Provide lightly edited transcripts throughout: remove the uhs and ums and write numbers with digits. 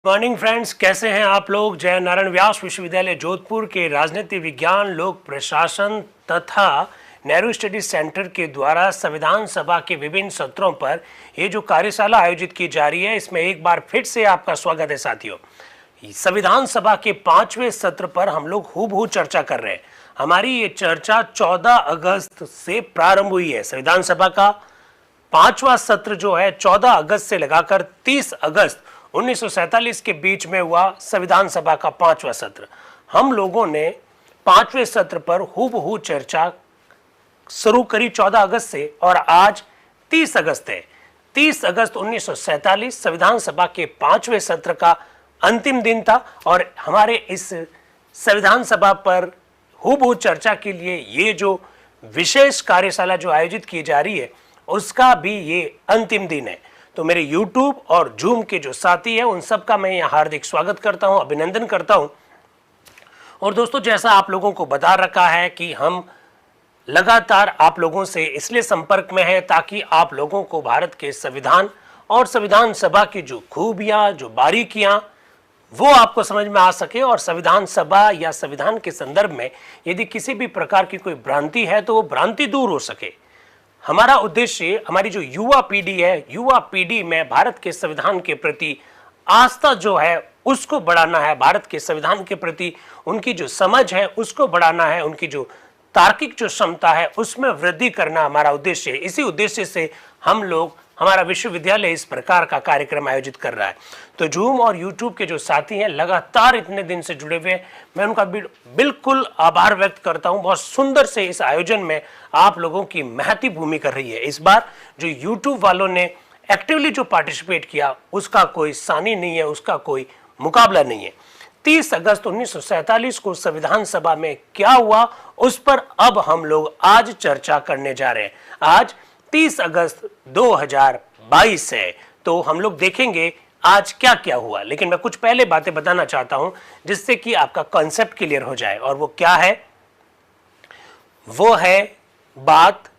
Morning friends, कैसे हैं आप लोग। जय नारायण व्यास विश्वविद्यालय जोधपुर के राजनीति विज्ञान, लोक प्रशासन तथा नेहरू स्टडी सेंटर के द्वारा संविधान सभा के विभिन्न सत्रों पर ये जो कार्यशाला आयोजित की जा रही है, इसमें एक बार फिर से आपका स्वागत है साथियों। संविधान सभा के 5वें सत्र पर हम लोग हूबहू चर्चा कर रहे हैं। हमारी ये चर्चा 14 अगस्त से प्रारंभ हुई है। संविधान सभा का 5वां सत्र जो है 14 अगस्त से लगाकर 30 अगस्त 1947 के बीच में हुआ संविधान सभा का 5वां सत्र। हम लोगों ने 5वें सत्र पर हूबहू चर्चा शुरू करी 14 अगस्त से और आज 30 अगस्त है। 30 अगस्त 1947 संविधान सभा के 5वें सत्र का अंतिम दिन था और हमारे इस संविधान सभा पर हूबहू चर्चा के लिए ये जो विशेष कार्यशाला जो आयोजित की जा रही है उसका भी ये अंतिम दिन है। तो मेरे YouTube और Zoom के जो साथी हैं उन सब का मैं यहाँ हार्दिक स्वागत करता हूँ, अभिनंदन करता हूँ। और दोस्तों, जैसा आप लोगों को बता रखा है कि हम लगातार आप लोगों से इसलिए संपर्क में हैं ताकि आप लोगों को भारत के संविधान और संविधान सभा की जो खूबियाँ, जो बारीकियाँ, वो आपको समझ में आ सके और संविधान सभा या संविधान के संदर्भ में यदि किसी भी प्रकार की कोई भ्रांति है तो वो भ्रांति दूर हो सके। हमारा उद्देश्य, हमारी जो युवा पीढ़ी है, युवा पीढ़ी में भारत के संविधान के प्रति आस्था जो है उसको बढ़ाना है, भारत के संविधान के प्रति उनकी जो समझ है उसको बढ़ाना है, उनकी जो तार्किक जो क्षमता है उसमें वृद्धि करना हमारा उद्देश्य है। इसी उद्देश्य से हम लोग, हमारा विश्वविद्यालय इस प्रकार का कार्यक्रम आयोजित कर रहा है। तो जूम और यूट्यूब के जो साथी हैं लगातार इतने दिन से जुड़े हुए हैं, मैं उनका बिल्कुल आभार व्यक्त करता हूं। बहुत सुंदर से इस आयोजन में आप लोगों की महती भूमिका रही है। इस बार जो यूट्यूब वालों ने एक्टिवली जो पार्टिसिपेट किया उसका कोई सानी नहीं है, उसका कोई मुकाबला नहीं है। 30 अगस्त 1947 को संविधान सभा में क्या हुआ उस पर अब हम लोग आज चर्चा करने जा रहे हैं। आज 30 अगस्त 2022 है, तो हम लोग देखेंगे आज क्या क्या हुआ। लेकिन मैं कुछ पहले बातें बताना चाहता हूं जिससे कि आपका कॉन्सेप्ट क्लियर हो जाए। और वो क्या है? वो है बात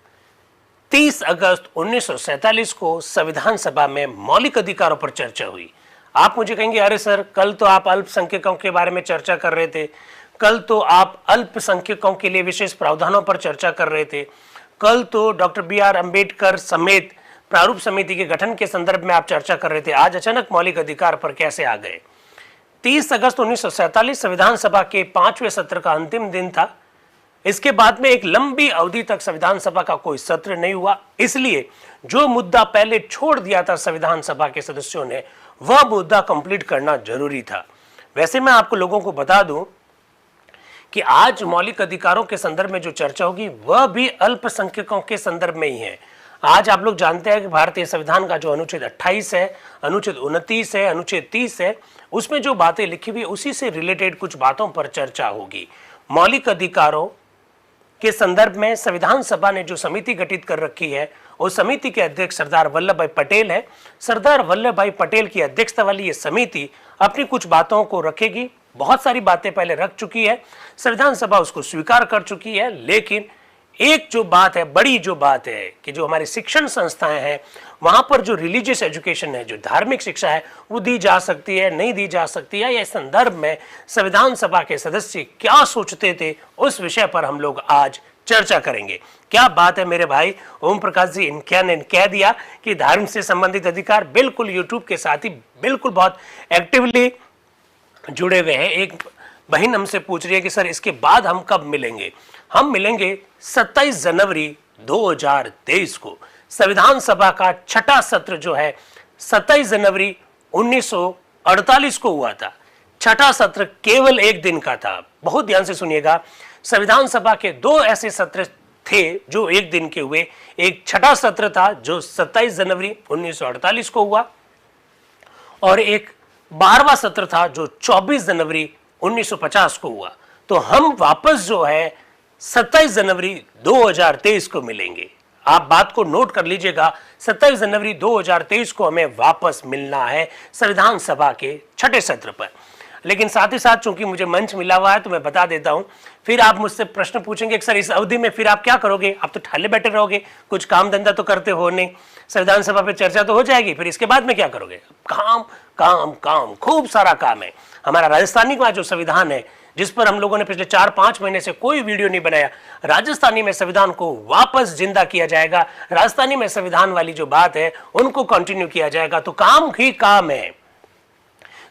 30 अगस्त 1947 को संविधान सभा में मौलिक अधिकारों पर चर्चा हुई। आप मुझे कहेंगे, अरे सर, कल तो आप अल्पसंख्यकों के बारे में चर्चा कर रहे थे, कल तो आप अल्पसंख्यकों के लिए विशेष प्रावधानों पर चर्चा कर रहे थे, कल तो डॉक्टर BR अम्बेडकर समेत प्रारूप समिति के गठन के संदर्भ में आप चर्चा कर रहे थे, आज अचानक मौलिक अधिकार पर कैसे आ गए? 30 अगस्त 1947 संविधान सभा के 5वें सत्र का अंतिम दिन था। इसके बाद में एक लंबी अवधि तक संविधान सभा का कोई सत्र नहीं हुआ। इसलिए जो मुद्दा पहले छोड़ दिया था संविधान सभा के सदस्यों ने, वह मुद्दा कंप्लीट करना जरूरी था। वैसे मैं आपको लोगों को बता दूं कि आज मौलिक अधिकारों के संदर्भ में जो चर्चा होगी वह भी अल्पसंख्यकों के संदर्भ में ही है। आज आप लोग जानते हैं कि भारतीय संविधान का जो अनुच्छेद 28 है, अनुच्छेद 29 है, अनुच्छेद 30 है, उसमें जो बातें लिखी हुई उसी से रिलेटेड कुछ बातों पर चर्चा होगी। मौलिक अधिकारों के संदर्भ में संविधान सभा ने जो समिति गठित कर रखी है, उस समिति के अध्यक्ष सरदार वल्लभ भाई पटेल है। सरदार वल्लभ भाई पटेल की अध्यक्षता वाली ये समिति अपनी कुछ बातों को रखेगी। बहुत सारी बातें पहले रख चुकी है, संविधान सभा उसको स्वीकार कर चुकी है। लेकिन एक जो बात है, बड़ी जो बात है कि जो हमारी शिक्षण संस्थाएं हैं वहां पर जो रिलीजियस एजुकेशन है, जो धार्मिक शिक्षा है, वो दी जा सकती है, नहीं दी जा सकती है, या इस संदर्भ में संविधान सभा के सदस्य क्या सोचते थे, उस विषय पर हम लोग आज चर्चा करेंगे। क्या बात है मेरे भाई ओम प्रकाश जी, इनके ने कह दिया कि धर्म से संबंधित अधिकार। बिल्कुल, यूट्यूब के साथी बिल्कुल बहुत एक्टिवली जुड़े हुए हैं। एक बहन हमसे पूछ रही है कि सर इसके बाद हम कब मिलेंगे? हम मिलेंगे 27 जनवरी 2023 को। संविधान सभा का 6ठा सत्र जो है 27 जनवरी 1948 को हुआ था। 6ठा सत्र केवल एक दिन का था। बहुत ध्यान से सुनिएगा, संविधान सभा के 2 ऐसे सत्र थे जो एक दिन के हुए। एक 6ठा सत्र था जो 27 जनवरी 1948 को हुआ और एक 12वां सत्र था जो 24 जनवरी 1950 को हुआ। तो हम वापस जो है 27 जनवरी 2023 को मिलेंगे। आप बात को नोट कर लीजिएगा, 27 जनवरी 2023 को हमें वापस मिलना है संविधान सभा के 6ठे सत्र पर। लेकिन साथ ही साथ चूंकि मुझे मंच मिला हुआ है तो मैं बता देता हूं, फिर आप मुझसे प्रश्न पूछेंगे कि सर इस अवधि में फिर आप क्या करोगे? आप तो ठाले बैठे रहोगे, कुछ काम धंधा तो करते हो नहीं। संविधान सभा पे चर्चा तो हो जाएगी, फिर इसके बाद में क्या करोगे? काम काम काम, खूब सारा काम है। हमारा राजस्थानी का जो संविधान है, जिस पर हम लोगों ने पिछले 4-5 महीने से कोई वीडियो नहीं बनाया, राजस्थानी में संविधान को वापस जिंदा किया जाएगा। राजस्थानी में संविधान वाली जो बात है उनको कंटिन्यू किया जाएगा। तो काम ही काम है।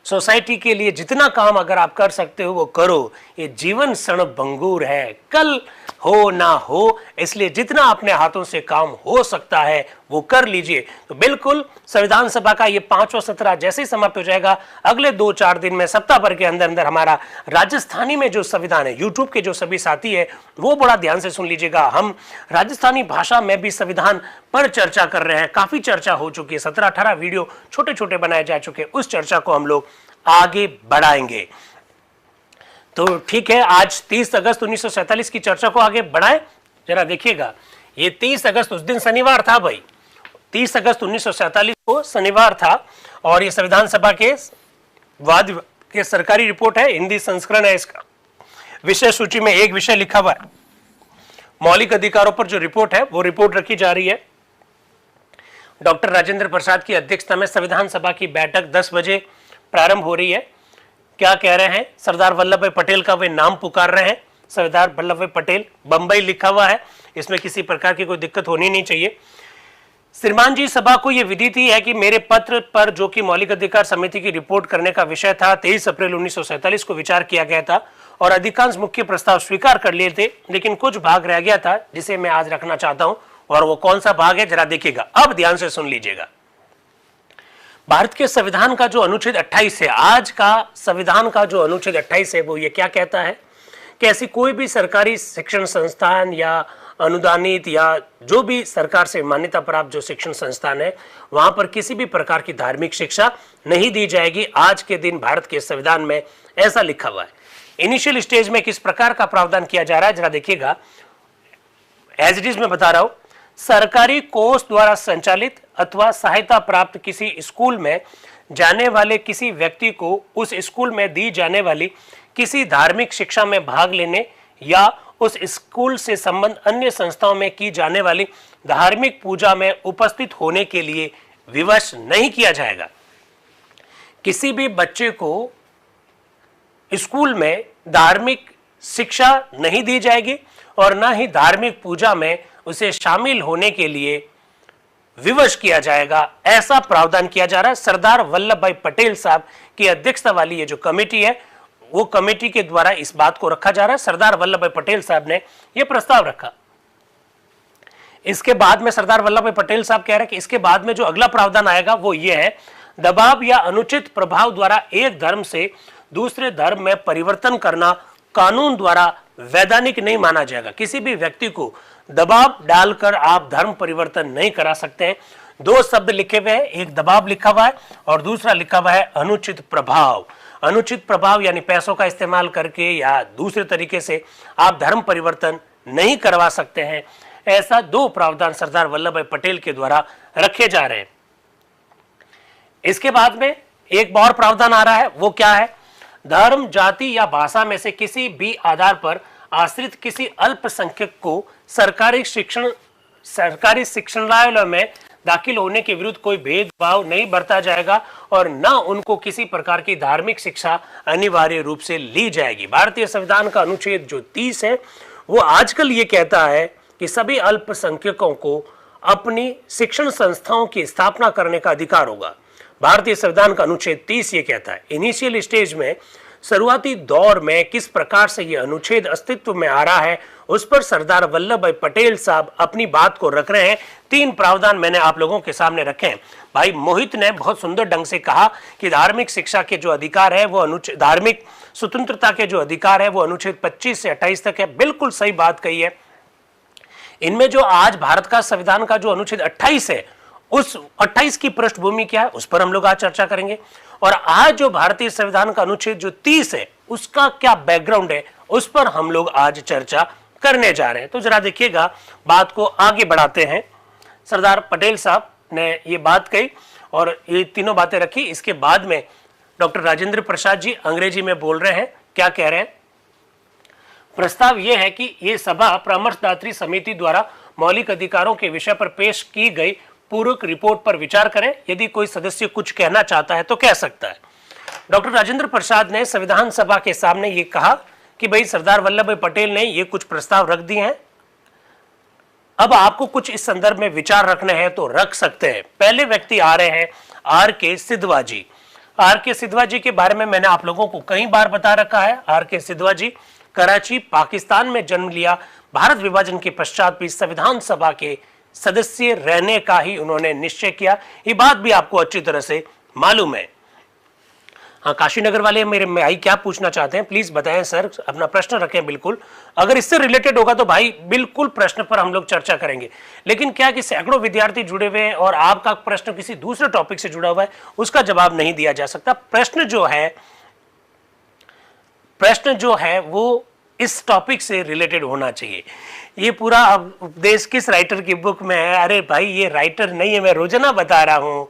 सोसाइटी के लिए जितना काम अगर आप कर सकते हो वो करो। ये जीवन क्षणभंगुर है, कल हो ना हो, इसलिए जितना अपने हाथों से काम हो सकता है वो कर लीजिए। तो बिल्कुल संविधान सभा का ये 5वां सत्र जैसे ही समाप्त हो जाएगा, अगले 2-4 दिन में, सप्ताह भर के अंदर अंदर हमारा राजस्थानी में जो संविधान है, यूट्यूब के जो सभी साथी है वो बड़ा ध्यान से सुन लीजिएगा। हम राजस्थानी भाषा में भी संविधान पर चर्चा कर रहे हैं। काफी चर्चा हो चुकी है, 17-18 वीडियो छोटे छोटे बनाए जा चुके हैं। उस चर्चा को हम लोग आगे बढ़ाएंगे। तो ठीक है, आज 30 अगस्त 1947 की चर्चा को आगे बढ़ाएं। जरा देखिएगा, ये 30 अगस्त उस दिन शनिवार था भाई, 30 अगस्त 1947 को शनिवार था। और ये संविधान सभा के वाद के सरकारी रिपोर्ट है, हिंदी संस्करण है इसका। विषय सूची में एक विषय लिखा हुआ है, मौलिक अधिकारों पर जो रिपोर्ट है वो रिपोर्ट रखी जा रही है। डॉक्टर राजेंद्र प्रसाद की अध्यक्षता में संविधान सभा की बैठक 10 बजे प्रारंभ हो रही है। क्या कह रहे हैं? सरदार वल्लभ भाई पटेल का वे नाम पुकार रहे हैं। सरदार वल्लभ भाई पटेल, बंबई लिखा हुआ है, इसमें किसी प्रकार की कोई दिक्कत होनी नहीं चाहिए। श्रीमान जी, सभा को यह विदित ही है कि मेरे पत्र पर, जो कि मौलिक अधिकार समिति की रिपोर्ट करने का विषय था, 23 अप्रैल 1947 को विचार किया गया था और अधिकांश मुख्य प्रस्ताव स्वीकार कर लिए थे, लेकिन कुछ भाग रह गया था जिसे मैं आज रखना चाहता हूं। और वो कौन सा भाग है, जरा देखिएगा, अब ध्यान से सुन लीजिएगा। भारत के संविधान का जो अनुच्छेद 28 है, आज का संविधान का जो अनुच्छेद 28 है, वो ये क्या कहता है कि ऐसी कोई भी सरकारी शिक्षण संस्थान या अनुदानित या जो भी सरकार से मान्यता प्राप्त जो शिक्षण संस्थान है, वहां पर किसी भी प्रकार की धार्मिक शिक्षा नहीं दी जाएगी। आज के दिन भारत के संविधान में ऐसा लिखा हुआ है। इनिशियल स्टेज में किस प्रकार का प्रावधान किया जा रहा है, जरा देखिएगा। एज इट इज मैं बता रहा हूं, सरकारी कोष द्वारा संचालित अथवा सहायता प्राप्त किसी स्कूल में जाने वाले किसी व्यक्ति को उस स्कूल में दी जाने वाली किसी धार्मिक शिक्षा में भाग लेने या उस स्कूल से संबंध अन्य संस्थाओं में की जाने वाली धार्मिक पूजा में उपस्थित होने के लिए विवश नहीं किया जाएगा। किसी भी बच्चे को स्कूल में धार्मिक शिक्षा नहीं दी जाएगी और न ही धार्मिक पूजा में उसे शामिल होने के लिए विवश किया जाएगा, ऐसा प्रावधान किया जा रहा है। सरदार वल्लभ भाई पटेल साहब की अध्यक्षता वाली ये जो कमेटी है, वो कमेटी के द्वारा इस बात को रखा जा रहा है। सरदार वल्लभ भाई पटेल साहब ने यह प्रस्ताव रखा। इसके बाद में सरदार वल्लभ भाई पटेल साहब कह रहे हैं कि इसके बाद में जो अगला प्रावधान आएगा वो ये है, दबाव या अनुचित प्रभाव द्वारा एक धर्म से दूसरे धर्म में परिवर्तन करना कानून द्वारा वैधानिक नहीं माना जाएगा। किसी भी व्यक्ति को दबाव डालकर आप धर्म परिवर्तन नहीं करा सकते हैं। दो शब्द लिखे हुए हैं, एक दबाव लिखा हुआ है और दूसरा लिखा हुआ है अनुचित प्रभाव। अनुचित प्रभाव यानी पैसों का इस्तेमाल करके या दूसरे तरीके से आप धर्म परिवर्तन नहीं करवा सकते हैं। ऐसा दो प्रावधान सरदार वल्लभ भाई पटेल के द्वारा रखे जा रहे हैं। इसके बाद में एक और प्रावधान आ रहा है, वो क्या है? धर्म, जाति या भाषा में से किसी भी आधार पर आश्रित किसी अल्पसंख्यक को सरकारी शिक्षणालय में दाखिल होने के विरुद्ध कोई भेदभाव नहीं बरता जाएगा और न उनको किसी प्रकार की धार्मिक शिक्षा अनिवार्य रूप से ली जाएगी। भारतीय संविधान का अनुच्छेद जो 30 है, वो आजकल ये कहता है कि सभी अल्पसंख्यकों को अपनी शिक्षण संस्थाओं की स्थापना करने का अधिकार होगा। भारतीय संविधान का अनुच्छेद 30 ये कहता है। इनिशियल स्टेज में, शुरुआती दौर में किस प्रकार से यह अनुच्छेद अस्तित्व में आ रहा है, उस पर सरदार वल्लभ भाई पटेल साहब अपनी बात को रख रहे हैं। 3 प्रावधान मैंने आप लोगों के सामने रखे हैं। भाई मोहित ने बहुत सुंदर ढंग से कहा कि धार्मिक शिक्षा के जो अधिकार है वो अनुच्छेद, धार्मिक स्वतंत्रता के जो अधिकार है वो अनुच्छेद 25 से 28 तक है। बिल्कुल सही बात कही है। इनमें जो आज भारत का संविधान का जो अनुच्छेद 28 है, उस 28 की पृष्ठभूमि क्या है, उस पर हम लोग आज चर्चा करेंगे। और आज जो भारतीय संविधान का अनुच्छेद जो 30 है, उसका क्या बैकग्राउंड है, उस पर हम लोग आज चर्चा करने जा रहे हैं। तो जरा देखिएगा, बात को आगे बढ़ाते हैं। सरदार पटेल साहब ने ये बात कही और ये तीनों बातें रखी। इसके बाद में डॉक्टर राजेंद्र प्रसाद जी अंग्रेजी में बोल रहे हैं। क्या कह रहे हैं? प्रस्ताव यह है कि ये सभा परामर्शदात्री समिति द्वारा मौलिक अधिकारों के विषय पर पेश की गई पूरक रिपोर्ट पर विचार करें। यदि कोई सदस्य कुछ कहना चाहता है तो कह सकता है। डॉक्टर राजेंद्र प्रसाद ने संविधान सभा के सामने ये कहा कि भाई सरदार वल्लभ भाई पटेल ने ये कुछ प्रस्ताव रख दिए हैं, अब आपको कुछ इस संदर्भ में विचार रखने हैं तो रख सकते हैं। पहले व्यक्ति आ रहे हैं आर के सिधवा जी। आर के सिधवा जी के बारे में मैंने आप लोगों को कई बार बता रखा है। आर के सिधवा जी कराची पाकिस्तान में जन्म लिया। भारत विभाजन के पश्चात भी संविधान सभा के सदस्य रहने का ही उन्होंने निश्चय किया। ये बात भी आपको अच्छी तरह से मालूम है। हाँ, काशीनगर वाले मेरे भाई क्या पूछना चाहते हैं प्लीज बताएं सर, अपना प्रश्न रखें। बिल्कुल, अगर इससे रिलेटेड होगा तो भाई बिल्कुल प्रश्न पर हम लोग चर्चा करेंगे। लेकिन क्या कि सैकड़ों विद्यार्थी जुड़े हुए हैं और आपका प्रश्न किसी दूसरे टॉपिक से जुड़ा हुआ है, उसका जवाब नहीं दिया जा सकता। प्रश्न जो है वो इस टॉपिक से रिलेटेड होना चाहिए। ये पूरा उपदेश किस राइटर की बुक में है? अरे भाई ये राइटर नहीं है, मैं रोजाना बता रहा हूँ।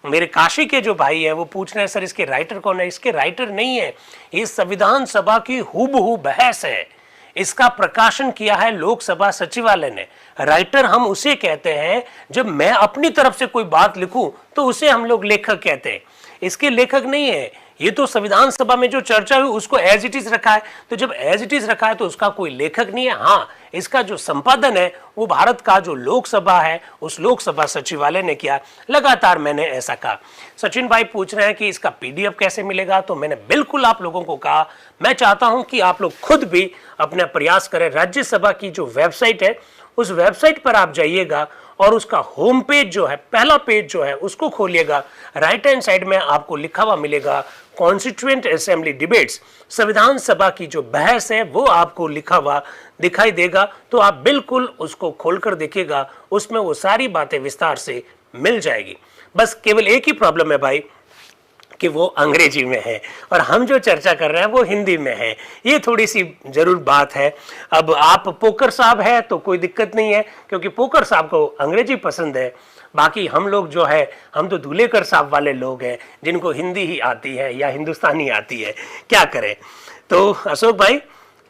मेरे काशी के जो भाई है वो पूछ रहे हैं सर इसके राइटर कौन है? इसके राइटर नहीं है, ये संविधान सभा की हूबहू बहस है। इसका प्रकाशन किया है लोकसभा सचिवालय ने। राइटर हम उसे कहते हैं जब मैं अपनी तरफ से कोई बात लिखूं तो उसे हम लोग लेखक कहते हैं। इसके लेखक नहीं है, ये तो संविधान सभा में जो चर्चा हुई उसको एज इट इज रखा है। तो जब एज इट इज रखा है तो उसका कोई लेखक नहीं है। हाँ, इसका जो संपादन है वो भारत का जो लोकसभा है उस लोकसभा सचिवालय ने किया। लगातार मैंने ऐसा कहा। सचिन भाई पूछ रहे हैं कि इसका पीडीएफ कैसे मिलेगा, तो मैंने बिल्कुल आप लोगों को कहा मैं चाहता हूं कि आप लोग खुद भी अपना प्रयास करें। राज्यसभा की जो वेबसाइट है उस वेबसाइट पर आप जाइएगा और उसका होम पेज जो है, पहला पेज जो है उसको खोलिएगा। राइट हैंड साइड में आपको लिखा हुआ मिलेगा कॉन्स्टिट्यूएंट असेंबली डिबेट्स, संविधान सभा की जो बहस है वो आपको लिखा हुआ दिखाई देगा। तो आप बिल्कुल उसको खोलकर देखिएगा, उसमें वो सारी बातें विस्तार से मिल जाएगी। बस केवल एक ही प्रॉब्लम है भाई कि वो अंग्रेजी में है और हम जो चर्चा कर रहे हैं वो हिंदी में है। ये थोड़ी सी जरूर बात है। अब आप पोकर साहब है तो कोई दिक्कत नहीं है क्योंकि पोकर साहब को अंग्रेजी पसंद है। बाकी हम लोग जो है हम तो दूलेकर साहब वाले लोग हैं जिनको हिंदी ही आती है या हिंदुस्तानी आती है, क्या करें। तो अशोक भाई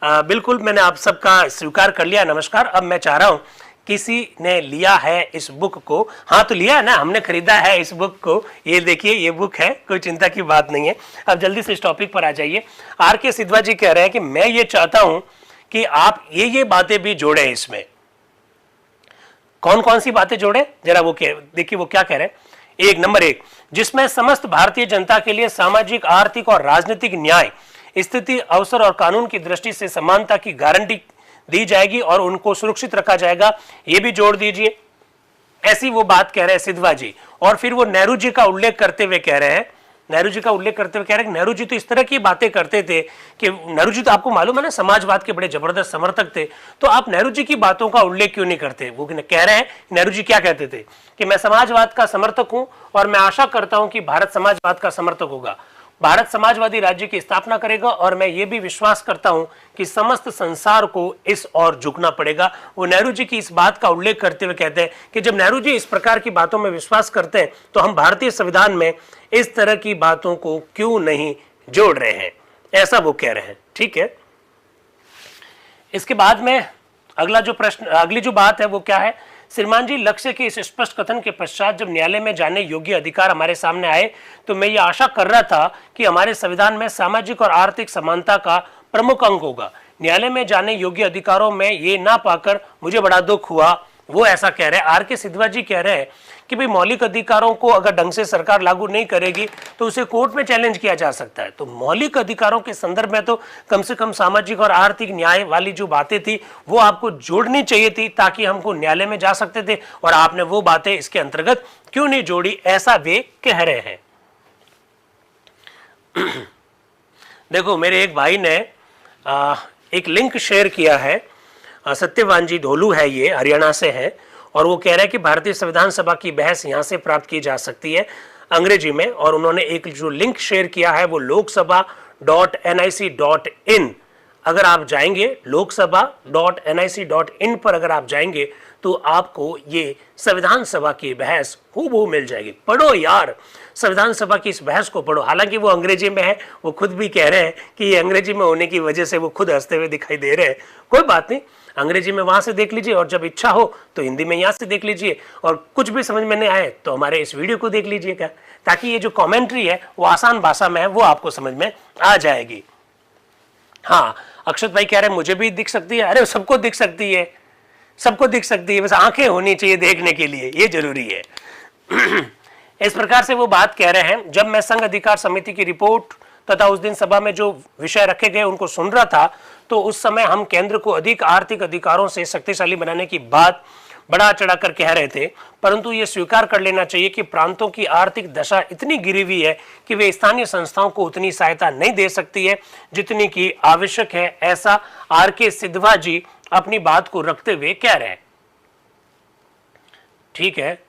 बिल्कुल मैंने आप सबका स्वीकार कर लिया, नमस्कार। अब मैं चाह रहा हूँ किसी ने लिया है इस बुक को? हाँ तो लिया है ना, हमने खरीदा है इस बुक को। ये देखिए ये बुक है, कोई चिंता की बात नहीं है। अब जल्दी से इस टॉपिक पर आ जाइए। आर के सिधवा जी कह रहे हैं कि मैं ये चाहता हूं कि आप ये बातें भी जोड़ें इसमें। कौन कौन सी बातें जोड़े जरा वो देखिए वो क्या कह रहे हैं। नंबर 1, जिसमें समस्त भारतीय जनता के लिए सामाजिक, आर्थिक और राजनीतिक न्याय, स्थिति, अवसर और कानून की दृष्टि से समानता की गारंटी दी जाएगी और उनको सुरक्षित रखा जाएगा, ये भी जोड़ दीजिए। ऐसी वो बात कह रहे हैं सिधवा जी। और फिर वो नेहरू जी का उल्लेख करते हुए कह रहे हैं, नेहरू जी तो इस तरह की बातें करते थे कि नेहरू जी तो आपको मालूम है ना समाजवाद के बड़े जबरदस्त समर्थक थे। तो आप नेहरू जी की बातों का उल्लेख क्यों नहीं करते? वो कह रहे हैं नेहरू जी क्या कहते थे कि मैं समाजवाद का समर्थक हूं और मैं आशा करता हूं कि भारत समाजवाद का समर्थक होगा, भारत समाजवादी राज्य की स्थापना करेगा और मैं ये भी विश्वास करता हूं कि समस्त संसार को इस ओर झुकना पड़ेगा। वो नेहरू जी की इस बात का उल्लेख करते हुए कहते हैं कि जब नेहरू जी इस प्रकार की बातों में विश्वास करते हैं तो हम भारतीय संविधान में इस तरह की बातों को क्यों नहीं जोड़ रहे हैं, ऐसा वो कह रहे हैं। ठीक है, इसके बाद में अगली जो बात है वो क्या है। श्रीमान जी, लक्ष्य के इस स्पष्ट कथन के पश्चात जब न्यायालय में जाने योग्य अधिकार हमारे सामने आए तो मैं ये आशा कर रहा था कि हमारे संविधान में सामाजिक और आर्थिक समानता का प्रमुख अंग होगा। न्यायालय में जाने योग्य अधिकारों में ये ना पाकर मुझे बड़ा दुख हुआ, वो ऐसा कह रहे हैं। आर के सिधवा जी कह रहे हैं कि भाई मौलिक अधिकारों को अगर ढंग से सरकार लागू नहीं करेगी तो उसे कोर्ट में चैलेंज किया जा सकता है। तो मौलिक अधिकारों के संदर्भ में तो कम से कम सामाजिक और आर्थिक न्याय वाली जो बातें थी वो आपको जोड़नी चाहिए थी ताकि हमको न्यायालय में जा सकते थे, और आपने वो बातें इसके अंतर्गत क्यों नहीं जोड़ी, ऐसा वे कह रहे हैं। देखो मेरे एक भाई ने एक लिंक शेयर किया है, सत्यवान जी ढोलू है, ये हरियाणा से है, और वो कह रहे हैं कि भारतीय संविधान सभा की बहस यहाँ से प्राप्त की जा सकती है अंग्रेजी में। और उन्होंने एक जो लिंक शेयर किया है वो lokSabha.nic.in। अगर आप जाएंगे lokSabha.nic.in पर अगर आप जाएंगे तो आपको ये संविधान सभा की बहस हूबहू मिल जाएगी। पढ़ो यार, संविधान सभा की इस बहस को पढ़ो। हालांकि वो अंग्रेजी में है, वो खुद भी कह रहे हैं कि ये अंग्रेजी में होने की वजह से वो खुद हंसते हुए दिखाई दे रहे हैं। कोई बात नहीं, अंग्रेजी में वहां से देख लीजिए और जब इच्छा हो तो हिंदी में यहाँ से देख लीजिए, और कुछ भी समझ में नहीं आए तो हमारे इस वीडियो को देख लीजिएगा, ताकि ये जो कॉमेंट्री है वो आसान भाषा में है, वो आपको समझ में आ जाएगी। हाँ, अक्षत भाई कह रहे हैं मुझे भी दिख सकती है। अरे सबको दिख सकती है, सबको दिख सकती है, बस आंखें होनी चाहिए देखने के लिए, ये जरूरी है। इस प्रकार से वो बात कह रहे हैं। जब मैं संघ अधिकार समिति की रिपोर्ट तथा उस दिन सभा में जो विषय रखे गए उनको सुन रहा था, तो उस समय हम केंद्र को अधिक आर्थिक अधिकारों से शक्तिशाली बनाने की बात बढ़ा चढ़ाकर कह रहे थे, परंतु ये स्वीकार कर लेना चाहिए कि प्रांतों की आर्थिक दशा इतनी गिरी हुई है कि वे स्थानीय संस्थाओं को उतनी सहायता नहीं दे सकती है जितनी की आवश्यक है। ऐसा आर.के. सिद्धवा जी अपनी बात को रखते हुए कह रहे हैं। ठीक है,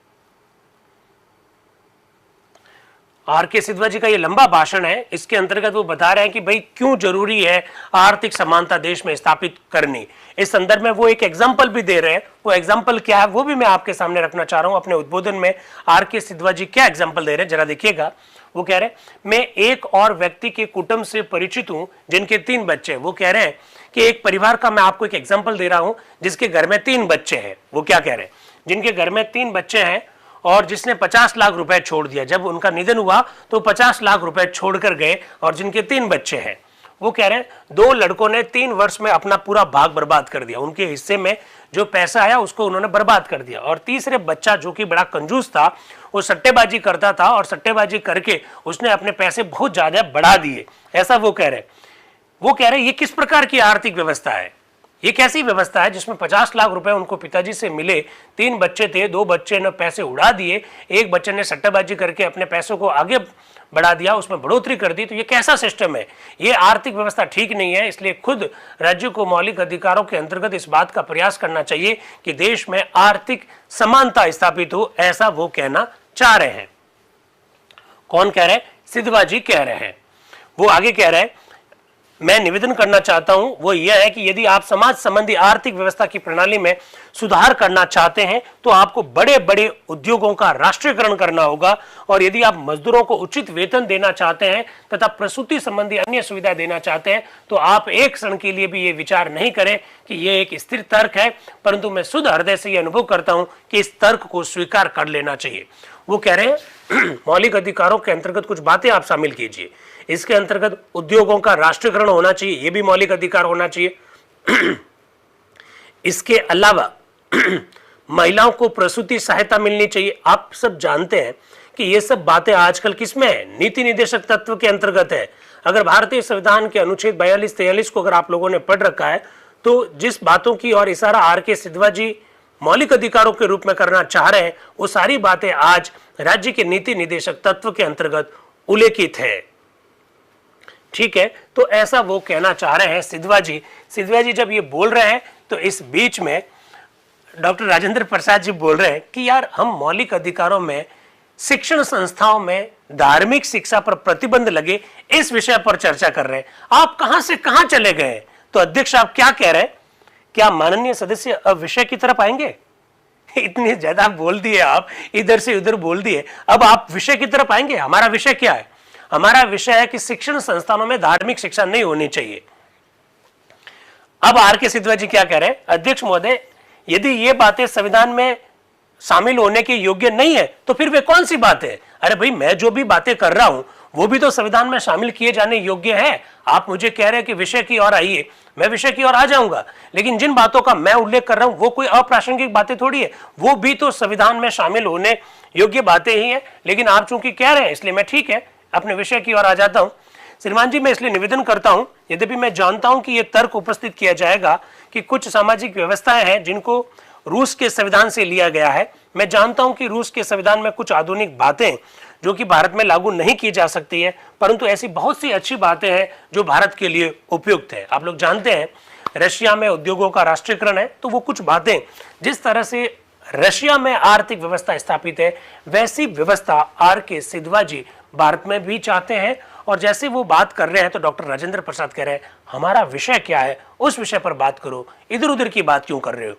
आर.के. सिद्धवा जी का ये लंबा भाषण है, इसके अंतर्गत वो बता रहे हैं कि भाई क्यों जरूरी है आर्थिक समानता देश में स्थापित करनी। इस संदर्भ में वो एक एग्जाम्पल भी दे रहे हैं। वो एग्जाम्पल क्या है वो भी मैं आपके सामने रखना चाह रहा हूं। अपने उद्बोधन में आर.के. सिद्धवा जी क्या एग्जाम्पल दे रहे हैं जरा देखिएगा। वो कह रहे हैं, मैं एक और व्यक्ति के कुटुंब से परिचित हूं जिनके 3 बच्चे हैं। वो कह रहे हैं कि एक परिवार का मैं आपको एक एग्जाम्पल दे रहा हूं जिसके घर में 3 बच्चे हैं। वो क्या कह रहे हैं, जिनके घर में 3 बच्चे हैं और जिसने 50 लाख रुपए छोड़ दिया। जब उनका निधन हुआ तो 50 लाख रुपए छोड़कर गए, और जिनके 3 बच्चे हैं। वो कह रहे हैं 2 लड़कों ने 3 वर्ष में अपना पूरा भाग बर्बाद कर दिया, उनके हिस्से में जो पैसा आया उसको उन्होंने बर्बाद कर दिया। और तीसरे बच्चा जो कि बड़ा कंजूस था, वो सट्टेबाजी करता था और सट्टेबाजी करके उसने अपने पैसे बहुत ज्यादा बढ़ा दिए। ऐसा वो कह रहे हैं। वो कह रहे हैं ये किस प्रकार की आर्थिक व्यवस्था है, ये कैसी व्यवस्था है जिसमें 50 लाख रुपए उनको पिताजी से मिले, 3 बच्चे थे, 2 बच्चे ने पैसे उड़ा दिए, एक बच्चे ने सट्टेबाजी करके अपने पैसों को आगे बढ़ा दिया, उसमें बढ़ोतरी कर दी। तो ये कैसा सिस्टम है, ये आर्थिक व्यवस्था ठीक नहीं है। इसलिए खुद राज्यों को मौलिक अधिकारों के अंतर्गत इस बात का प्रयास करना चाहिए कि देश में आर्थिक समानता स्थापित हो, ऐसा वो कहना चाह रहे हैं। कौन कह रहे हैं, सिद्धवा जी कह रहे हैं। वो आगे कह रहे हैं, मैं निवेदन करना चाहता हूं वो यह है कि यदि आप समाज संबंधी आर्थिक व्यवस्था की प्रणाली में सुधार करना चाहते हैं तो आपको बड़े बड़े उद्योगों का राष्ट्रीयकरण करना होगा, और यदि आप मजदूरों को उचित वेतन देना चाहते हैं तथा प्रसूति संबंधी अन्य सुविधा देना चाहते हैं तो आप एक क्षण के लिए भी ये विचार नहीं करें कि ये एक स्थिर तर्क है, परंतु मैं शुद्ध हृदय से ये अनुभव करता हूं कि इस तर्क को स्वीकार कर लेना चाहिए। वो कह रहे हैं मौलिक अधिकारों के अंतर्गत कुछ बातें आप शामिल कीजिए। इसके अंतर्गत उद्योगों का राष्ट्रीयकरण होना चाहिए, यह भी मौलिक अधिकार होना चाहिए। इसके अलावा महिलाओं को प्रसूति सहायता मिलनी चाहिए। आप सब जानते हैं कि ये सब बातें आजकल किसमें है, नीति निदेशक तत्व के अंतर्गत है। अगर भारतीय संविधान के अनुच्छेद 42-43 को अगर आप लोगों ने पढ़ रखा है तो जिस बातों की और इशारा आर.के. सिद्धवा जी मौलिक अधिकारों के रूप में करना चाह रहे हैं, वो सारी बातें आज राज्य के नीति निदेशक तत्व के अंतर्गत उल्लेखित है। ठीक है, तो ऐसा वो कहना चाह रहे हैं सिद्धवा जी। सिद्धवा जी जब ये बोल रहे हैं तो इस बीच में डॉक्टर राजेंद्र प्रसाद जी बोल रहे हैं कि यार हम मौलिक अधिकारों में शिक्षण संस्थाओं में धार्मिक शिक्षा पर प्रतिबंध लगे इस विषय पर चर्चा कर रहे हैं, आप कहां से कहां चले गए। तो अध्यक्ष आप क्या कह रहे हैं, क्या माननीय सदस्य अब विषय की तरफ आएंगे? इतनी ज्यादा बोल दिए आप, इधर से उधर बोल दिए, अब आप विषय की तरफ आएंगे। हमारा विषय क्या है, हमारा विषय है कि शिक्षण संस्थानों में धार्मिक शिक्षा नहीं होनी चाहिए। अब आर.के. सिद्धवा जी क्या कह रहे हैं, अध्यक्ष महोदय यदि ये बातें संविधान में शामिल होने के योग्य नहीं है तो फिर वे कौन सी बात है। अरे भाई मैं जो भी बातें कर रहा हूं वो भी तो संविधान में शामिल किए जाने योग्य है। आप मुझे कह रहे हैं कि विषय की ओर आइए, मैं विषय की ओर आ जाऊंगा, लेकिन जिन बातों का मैं उल्लेख कर रहा हूं वो कोई अप्रासंगिक बातें थोड़ी है, वो भी तो संविधान में शामिल होने योग्य बातें ही है। लेकिन आप चूंकि कह रहे हैं इसलिए मैं ठीक है अपने विषय की ओर आ जाता हूं। श्रीमान जी मैं इसलिए निवेदन करता हूं, यद्यपि मैं जानता हूं कि यह तर्क उपस्थित किया जाएगा कि कुछ सामाजिक व्यवस्थाएं हैं जिनको रूस के संविधान से लिया गया है। मैं जानता हूं कि रूस के संविधान में कुछ आधुनिक बातें जो कि भारत में लागू नहीं की जा सकती है, परंतु ऐसी बहुत सी अच्छी बातें हैं जो भारत के लिए उपयुक्त है। आप लोग जानते हैं रशिया में उद्योगों का राष्ट्रीयकरण है, तो वो कुछ बातें जिस तरह से रशिया में आर्थिक व्यवस्था स्थापित है वैसी व्यवस्था आर.के. सिद्धवा जी भारत में भी चाहते हैं। और जैसे वो बात कर रहे हैं तो डॉक्टर राजेंद्र प्रसाद कह रहे हैं हमारा विषय क्या है, उस विषय पर बात करो, इधर उधर की बात क्यों कर रहे हो।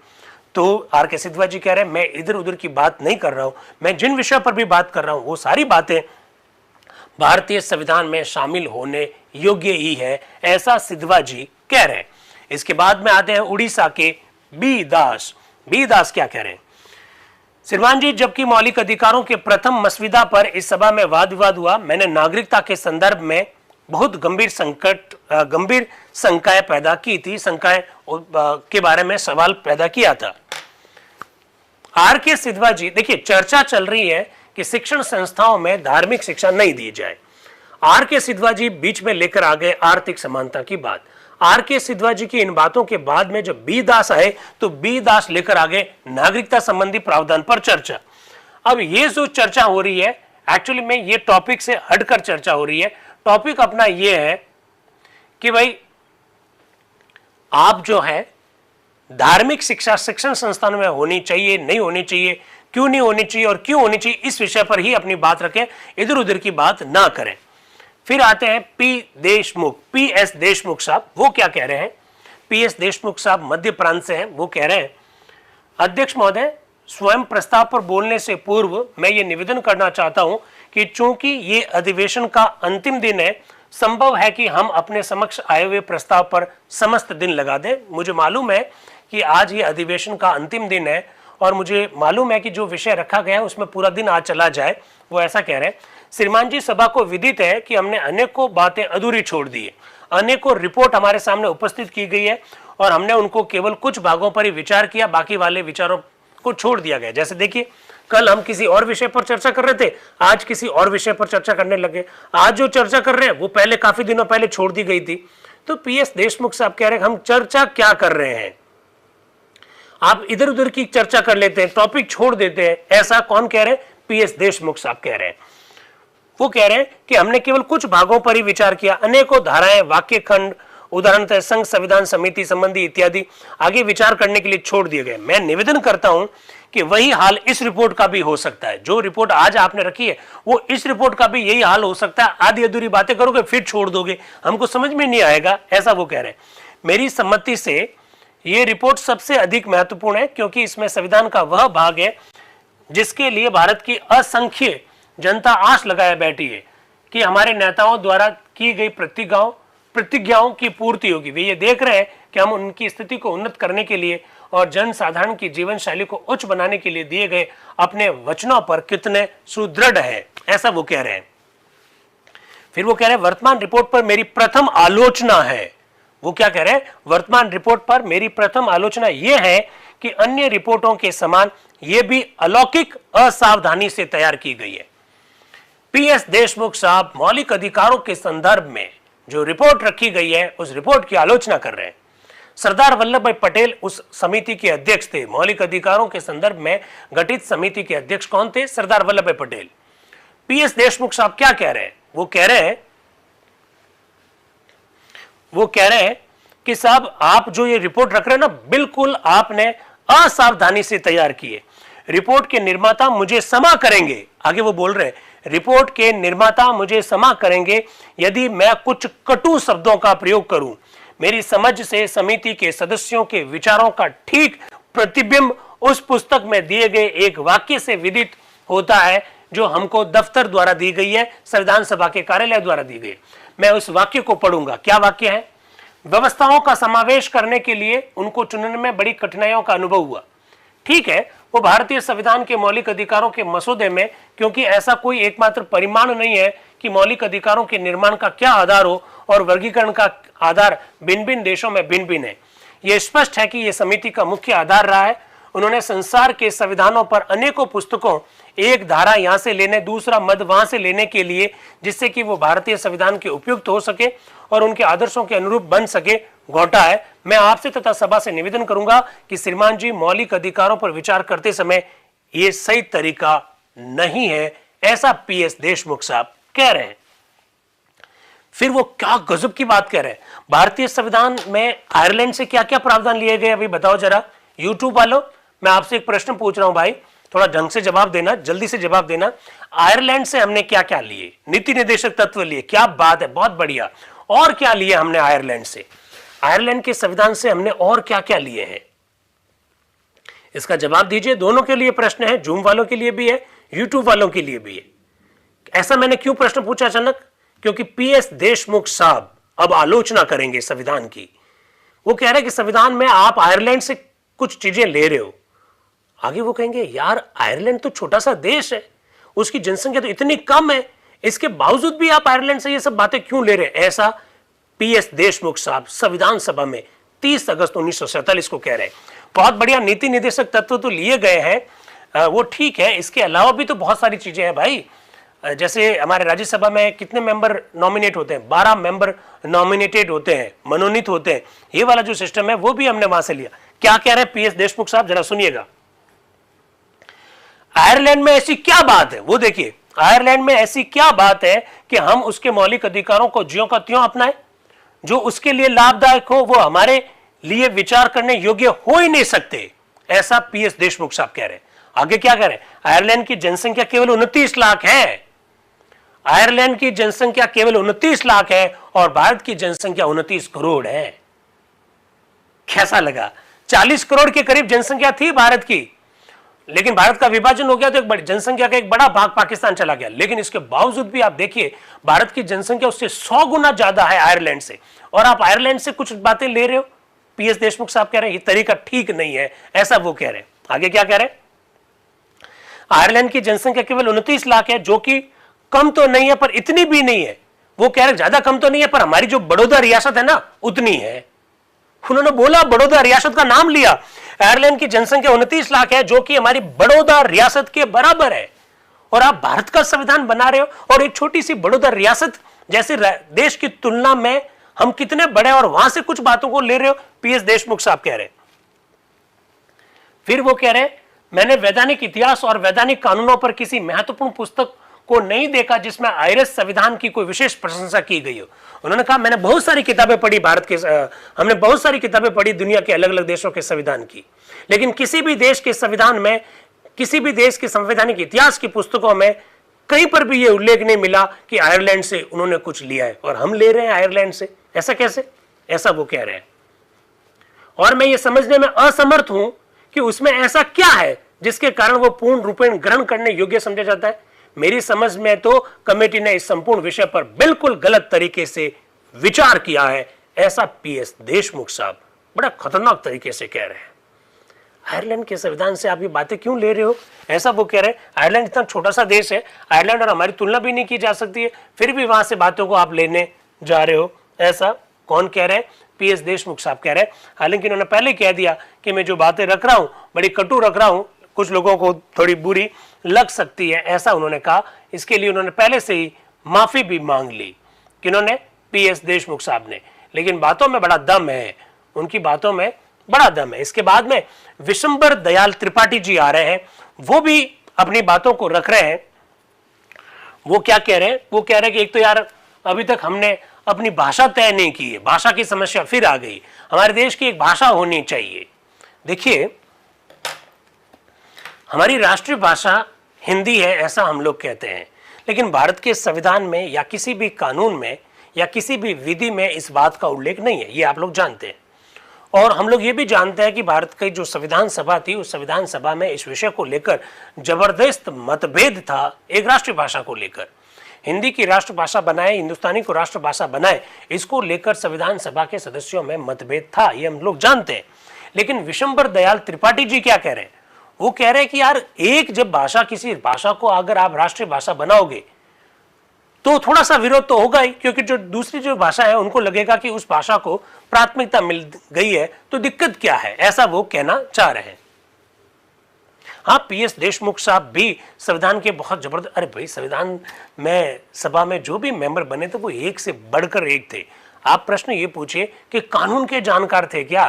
तो आर.के. सिद्धवा जी कह रहे हैं मैं इधर उधर की बात नहीं कर रहा हूं, मैं जिन विषय पर भी बात कर रहा हूं वो सारी बातें भारतीय संविधान में शामिल होने योग्य ही है, ऐसा सिद्धवा जी कह रहे हैं। इसके बाद में आते हैं उड़ीसा के बी दास। बी दास क्या कह रहे हैं? श्रीमान जी, जबकि मौलिक अधिकारों के प्रथम मसविदा पर इस सभा में वाद विवाद हुआ, मैंने नागरिकता के संदर्भ में बहुत गंभीर शंकाएं पैदा की थी, शंकाएं के बारे में सवाल पैदा किया था। आर के सिद्धवा जी, देखिए चर्चा चल रही है कि शिक्षण संस्थाओं में धार्मिक शिक्षा नहीं दी जाए। आर के सिद्धवा जी बीच में लेकर आ गए आर्थिक समानता की बात। आर के सिद्धवा जी की इन बातों के बाद में जब बी दास आए तो बी दास लेकर आ गए नागरिकता संबंधी प्रावधान पर चर्चा। अब ये जो चर्चा हो रही है, एक्चुअली में ये टॉपिक से हटकर चर्चा हो रही है। टॉपिक अपना ये है कि भाई आप जो है धार्मिक शिक्षा शिक्षण संस्थानों में होनी चाहिए, नहीं होनी चाहिए, क्यों नहीं होनी चाहिए और क्यों होनी चाहिए, इस विषय पर ही अपनी बात रखें, इधर उधर की बात ना करें। फिर आते हैं पी एस देशमुख साहब। वो क्या कह रहे हैं? पी एस देशमुख साहब मध्य प्रांत से हैं। वो कह रहे हैं, अध्यक्ष महोदय, स्वयं प्रस्ताव पर बोलने से पूर्व मैं ये निवेदन करना चाहता हूं कि चूंकि ये अधिवेशन का अंतिम दिन है, संभव है कि हम अपने समक्ष आए हुए प्रस्ताव पर समस्त दिन लगा दें। मुझे मालूम है कि आज ये अधिवेशन का अंतिम दिन है और मुझे मालूम है कि जो विषय रखा गया है उसमें पूरा दिन आज चला जाए। वो ऐसा कह रहे हैं। श्रीमान जी, सभा को विदित है कि हमने अनेकों बातें अधूरी छोड़ दी है, अनेकों रिपोर्ट हमारे सामने उपस्थित की गई है और हमने उनको केवल कुछ भागों पर ही विचार किया, बाकी वाले विचारों को छोड़ दिया गया। जैसे देखिए, कल हम किसी और विषय पर चर्चा कर रहे थे, आज किसी और विषय पर चर्चा करने लगे। आज जो चर्चा कर रहे हैं वो पहले काफी दिनों पहले छोड़ दी गई थी। तो पी एस देशमुख साहब कह रहे हैं हम चर्चा क्या कर रहे हैं, आप इधर उधर की चर्चा कर लेते हैं, टॉपिक छोड़ देते हैं। ऐसा कौन कह रहे हैं? पी एस देशमुख साहब कह रहे हैं। वो कह रहे हैं कि हमने केवल कुछ भागों पर ही विचार किया, अनेकों धाराएं, वाक्य खंड, उदाहरणतः संघ संविधान समिति संबंधी इत्यादि आगे विचार करने के लिए छोड़ दिए गए। मैं निवेदन करता हूं कि वही हाल इस रिपोर्ट का भी हो सकता है। जो रिपोर्ट आज आपने रखी है वो इस रिपोर्ट का भी यही हाल हो सकता है। आधी अधूरी बातें करोगे फिर छोड़ दोगे, हमको समझ में नहीं आएगा, ऐसा वो कह रहे हैं। मेरी सम्मति से ये रिपोर्ट सबसे अधिक महत्वपूर्ण है क्योंकि इसमें संविधान का वह भाग है जिसके लिए भारत की असंख्य जनता आस लगाए बैठी है कि हमारे नेताओं द्वारा की गई प्रतिज्ञाओं की पूर्ति होगी। वे ये देख रहे हैं कि हम उनकी स्थिति को उन्नत करने के लिए और जन साधारण की जीवन शैली को उच्च बनाने के लिए दिए गए अपने वचनों पर कितने सुदृढ़ है, ऐसा वो कह रहे हैं। फिर वो कह रहे हैं वर्तमान रिपोर्ट पर मेरी प्रथम आलोचना है। वो क्या कह रहे हैं? वर्तमान रिपोर्ट पर मेरी प्रथम आलोचना यह है कि अन्य रिपोर्टों के समान यह भी अलौकिक असावधानी से तैयार की गई है। पी एस देशमुख साहब मौलिक अधिकारों के संदर्भ में जो रिपोर्ट रखी गई है उस रिपोर्ट की आलोचना कर रहे हैं। सरदार वल्लभ भाई पटेल उस समिति के अध्यक्ष थे। मौलिक अधिकारों के संदर्भ में गठित समिति के अध्यक्ष कौन थे? सरदार वल्लभ भाई पटेल। पी एस देशमुख साहब क्या कह रहे हैं? वो कह रहे हैं कि साहब आप जो ये रिपोर्ट रख रहे हैं ना, बिल्कुल आपने असावधानी से तैयार की है। रिपोर्ट के निर्माता मुझे क्षमा करेंगे, आगे वो बोल रहे हैं, रिपोर्ट के निर्माता मुझे क्षमा करेंगे यदि मैं कुछ कटु शब्दों का प्रयोग करूं। मेरी समझ से समिति के सदस्यों के विचारों का ठीक प्रतिबिंब उस पुस्तक में दिए गए एक वाक्य से विदित होता है जो हमको दफ्तर द्वारा दी गई है, संविधान सभा के कार्यालय द्वारा दी गई। मैं उस वाक्य को पढ़ूंगा। क्या वाक्य है? व्यवस्थाओं का समावेश करने के लिए उनको चुनने में बड़ी कठिनाइयों का अनुभव हुआ। ठीक है, वो भारतीय संविधान के मौलिक अधिकारों के मसौदे में, क्योंकि ऐसा कोई एकमात्र परिमाण नहीं है कि मौलिक अधिकारों के निर्माण का क्या आधार हो और वर्गीकरण का आधार भिन्न भिन्न देशों में भिन्न भिन्न है। यह स्पष्ट है कि यह समिति का मुख्य आधार रहा है। उन्होंने संसार के संविधानों पर अनेकों पुस्तकों, एक धारा यहां से लेने दूसरा मद वहां से लेने के लिए, जिससे कि वो भारतीय संविधान के उपयुक्त हो सके और उनके आदर्शों के अनुरूप बन सके, घोटा है। मैं आपसे तथा सभा से निवेदन करूंगा कि श्रीमान जी मौलिक अधिकारों पर विचार करते समय ये सही तरीका नहीं है, ऐसा पी एस देशमुख साहब कह रहे हैं। फिर वो क्या गजब की बात कह रहे हैं, भारतीय संविधान में आयरलैंड से क्या क्या प्रावधान लिए गए अभी बताओ जरा। यूट्यूब वालों, मैं आपसे एक प्रश्न पूछ रहा हूं भाई, थोड़ा ढंग से जवाब देना, जल्दी से जवाब देना। आयरलैंड से हमने क्या क्या लिए? नीति निर्देशक तत्व लिए, क्या बात है, बहुत बढ़िया। और क्या लिए हमने आयरलैंड से? आयरलैंड के संविधान से हमने और क्या क्या लिए हैं? इसका जवाब दीजिए। दोनों के लिए प्रश्न है, जूम वालों के लिए भी है, यूट्यूब वालों के लिए भी है। ऐसा मैंने क्यों प्रश्न पूछा अचानक? क्योंकि पीएस देशमुख साहब अब आलोचना करेंगे संविधान की। वो कह रहे हैं कि संविधान में आप आयरलैंड से कुछ चीजें ले रहे हो। आगे वो कहेंगे यार आयरलैंड तो छोटा सा देश है, उसकी जनसंख्या तो इतनी कम है, इसके बावजूद भी आप आयरलैंड से ये सब बातें क्यों ले रहे हैं? ऐसा पीएस देशमुख साहब संविधान सभा में 30 अगस्त 1947 को कह रहे हैं। बहुत बढ़िया नीति निर्देशक तत्व तो लिए गए हैं, वो ठीक है, इसके अलावा भी तो बहुत सारी चीजें हैं भाई। जैसे हमारे राज्यसभा में कितने मेंबर नॉमिनेट होते हैं? 12 मेंबर नॉमिनेटेड होते हैं, मनोनीत होते हैं। ये वाला जो सिस्टम है वो भी हमने वहां से लिया। क्या कह रहे हैं पीएस देशमुख साहब, जरा सुनिएगा। आयरलैंड में ऐसी क्या बात है, वो देखिए, आयरलैंड में ऐसी क्या बात है कि हम उसके मौलिक अधिकारों को ज्यों का त्यों अपनाएं? जो उसके लिए लाभदायक हो वो हमारे लिए विचार करने योग्य हो ही नहीं सकते, ऐसा पीएस देशमुख साहब कह रहे हैं। आगे क्या कह रहे हैं? आयरलैंड की जनसंख्या केवल 29 लाख है। आयरलैंड की जनसंख्या केवल 29 लाख है और भारत की जनसंख्या 29 करोड़ है। कैसा लगा? 40 करोड़ के करीब जनसंख्या थी भारत की, लेकिन भारत का विभाजन हो गया तो एक बड़ी जनसंख्या का एक बड़ा भाग पाकिस्तान चला गया। लेकिन इसके बावजूद भी आप देखिए भारत की जनसंख्या उससे 100 गुना ज्यादा है आयरलैंड से, और आप आयरलैंड से कुछ बातें ले रहे हो। पीएस देशमुख साहब कह रहे हैं ये तरीका ठीक नहीं है, ऐसा वो कह रहे हैं। आगे क्या कह रहे हैं? आयरलैंड की जनसंख्या केवल 29 लाख है, जो कि कम तो नहीं है पर इतनी भी नहीं है। वो कह रहे ज्यादा कम तो नहीं है पर हमारी जो बड़ौदा रियासत है ना उतनी है। उन्होंने बोला, बड़ौदा रियासत का नाम लिया। आयरलैंड की जनसंख्या 29 लाख है, जो कि हमारी बड़ौदा रियासत के बराबर है, और आप भारत का संविधान बना रहे हो और एक छोटी सी बड़ौदा रियासत जैसे देश की तुलना में हम कितने बड़े, और वहां से कुछ बातों को ले रहे हो। पीएस देशमुख साहब कह रहे हैं। फिर वो कह रहे हैं मैंने वैधानिक इतिहास और वैधानिक कानूनों पर किसी महत्वपूर्ण पुस्तक को नहीं देखा जिसमें आयरिश संविधान की कोई विशेष प्रशंसा की गई हो। उन्होंने कहा मैंने बहुत सारी किताबें पढ़ी भारत के, हमने बहुत सारी किताबें पढ़ी दुनिया के अलग अलग देशों के संविधान की, लेकिन किसी भी देश के संविधान में, किसी भी देश के संवैधानिक इतिहास की पुस्तकों में कहीं पर भी यह उल्लेख नहीं मिला कि आयरलैंड से उन्होंने कुछ लिया है और हम ले रहे हैं आयरलैंड से। ऐसा कैसे? ऐसा वो कह रहे हैं। और मैं ये समझने में असमर्थ हूं कि उसमें ऐसा क्या है जिसके कारण वो पूर्ण रूपेण ग्रहण करने योग्य समझा जाता है। मेरी समझ में तो कमेटी ने इस संपूर्ण विषय पर बिल्कुल गलत तरीके से विचार किया है, ऐसा पीएस देशमुख साहब बड़ा खतरनाक तरीके से कह रहे हैं। आयरलैंड के संविधान से आप ये बातें क्यों ले रहे हो, ऐसा वो कह रहे हैं। आयरलैंड इतना छोटा सा देश है, आयरलैंड और हमारी तुलना भी नहीं की जा सकती है, फिर भी वहां से बातों को आप लेने जा रहे हो। ऐसा कौन कह रहे हैं? पीएस देशमुख साहब कह रहे हैं। हालांकि उन्होंने पहले कह दिया कि मैं जो बातें रख रहा हूं बड़ी कटु रख रहा हूं, कुछ लोगों को थोड़ी बुरी लग सकती है, ऐसा उन्होंने कहा। इसके लिए उन्होंने पहले से ही माफी भी मांग ली, किन्होंने? पीएस देशमुख साहब ने। लेकिन बातों में बड़ा दम है, उनकी बातों में बड़ा दम है। इसके बाद में विशंबर दयाल त्रिपाठी जी आ रहे हैं, वो भी अपनी बातों को रख रहे हैं। वो क्या कह रहे हैं? वो कह रहे हैं कि एक तो यार अभी तक हमने अपनी भाषा तय नहीं की है, भाषा की समस्या फिर आ गई, हमारे देश की एक भाषा होनी चाहिए। देखिए हमारी राष्ट्रीय भाषा हिंदी है ऐसा हम लोग कहते हैं, लेकिन भारत के संविधान में या किसी भी कानून में या किसी भी विधि में इस बात का उल्लेख नहीं है, ये आप लोग जानते हैं। और हम लोग ये भी जानते हैं कि भारत की जो संविधान सभा थी, उस संविधान सभा में इस विषय को लेकर जबरदस्त मतभेद था, एक राष्ट्रीय भाषा को लेकर। हिंदी की राष्ट्रभाषा बनाए, हिंदुस्तानी को राष्ट्रभाषा बनाए, इसको लेकर संविधान सभा के सदस्यों में मतभेद था, ये हम लोग जानते हैं। लेकिन विशंबर दयाल त्रिपाठी जी क्या कह रहे हैं? वो कह रहे हैं कि यार एक जब भाषा, किसी भाषा को अगर आप राष्ट्रीय भाषा बनाओगे तो थोड़ा सा विरोध तो होगा ही, क्योंकि जो दूसरी जो भाषा है उनको लगेगा कि उस भाषा को प्राथमिकता मिल गई है, तो दिक्कत क्या है, ऐसा वो कहना चाह रहे हैं। हाँ, पीएस देशमुख साहब भी संविधान के बहुत जबरदस्त, अरे भाई संविधान में सभा में जो भी मेंबर बने थे वो एक से बढ़कर एक थे। आप प्रश्न ये पूछिए कि कानून के जानकार थे क्या?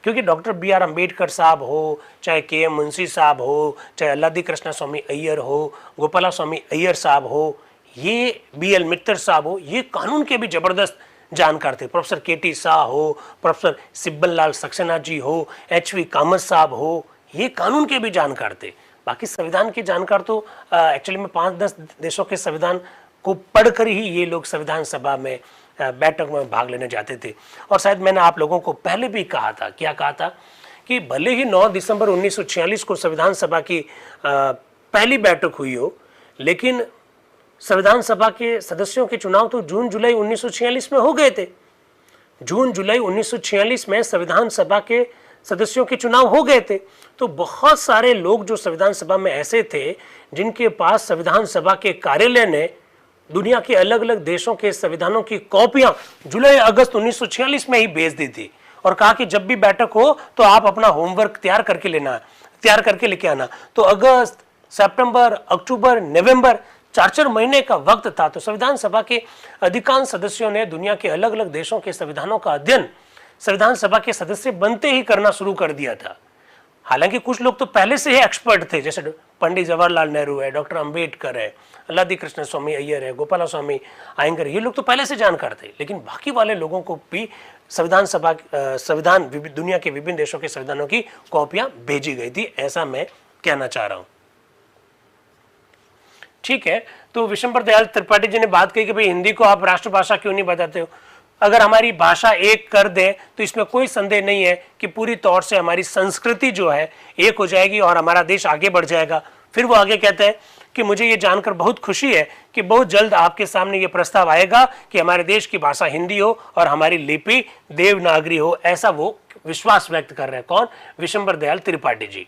क्योंकि डॉक्टर बी.आर. अम्बेडकर साहब हो, चाहे के.एम. मुंशी साहब हो, चाहे अल्लादी कृष्णा स्वामी अय्यर हो, गोपाला स्वामी अय्यर साहब हो, ये बी.एल. मित्तर साहब हो, ये कानून के भी जबरदस्त जानकार थे। Professor K T. शाह हो, प्रोफेसर सिब्बल लाल सक्सेना जी हो, एच.वी. कामत साहब हो, ये कानून के भी जानकार थे। बाकी संविधान के जानकार तो एक्चुअली में 5-10 देशों के संविधान को पढ़कर ही ये लोग संविधान सभा में बैठक में भाग लेने जाते थे। और शायद मैंने आप लोगों को पहले भी कहा था, क्या कहा था, कि भले ही 9 दिसंबर 1946 को संविधान सभा की पहली बैठक हुई हो, लेकिन संविधान सभा के सदस्यों के चुनाव तो जून जुलाई 1946 में हो गए थे। जून जुलाई 1946 में संविधान सभा के सदस्यों के चुनाव हो गए थे। तो बहुत सारे लोग जो संविधान सभा में ऐसे थे जिनके पास संविधान सभा के कार्यालय ने दुनिया के अलग अलग देशों के संविधानों की कॉपियां जुलाई अगस्त 1946 में ही भेज दी थी और कहा कि जब भी बैठक हो तो आप अपना होमवर्क तैयार करके लेके आना। तो अगस्त, सितंबर, अक्टूबर, नवंबर 4-4 महीने का वक्त था। तो संविधान सभा के अधिकांश सदस्यों ने दुनिया के अलग अलग देशों के संविधानों का अध्ययन संविधान सभा के सदस्य बनते ही करना शुरू कर दिया था। हालांकि कुछ लोग तो पहले से ही एक्सपर्ट थे, जैसे पंडित जवाहरलाल नेहरू है, डॉक्टर अंबेडकर है, अल्लादी कृष्ण स्वामी अय्यर है, गोपाला स्वामी आयंगर, ये लोग तो पहले से जानकार थे। लेकिन बाकी वाले लोगों को भी संविधान दुनिया के विभिन्न देशों के संविधानों की कॉपियां भेजी गई थी, ऐसा मैं कहना चाह रहा हूं। ठीक है, तो विशंबर दयाल त्रिपाठी जी ने बात कही कि भाई हिंदी को आप राष्ट्रभाषा क्यों नहीं बताते हो। अगर हमारी भाषा एक कर दें तो इसमें कोई संदेह नहीं है कि पूरी तौर से हमारी संस्कृति जो है एक हो जाएगी और हमारा देश आगे बढ़ जाएगा। फिर वो आगे कहते हैं कि मुझे ये जानकर बहुत खुशी है कि बहुत जल्द आपके सामने ये प्रस्ताव आएगा कि हमारे देश की भाषा हिंदी हो और हमारी लिपि देवनागरी हो, ऐसा वो विश्वास व्यक्त कर रहे हैं। कौन? विशंबर दयाल त्रिपाठी जी।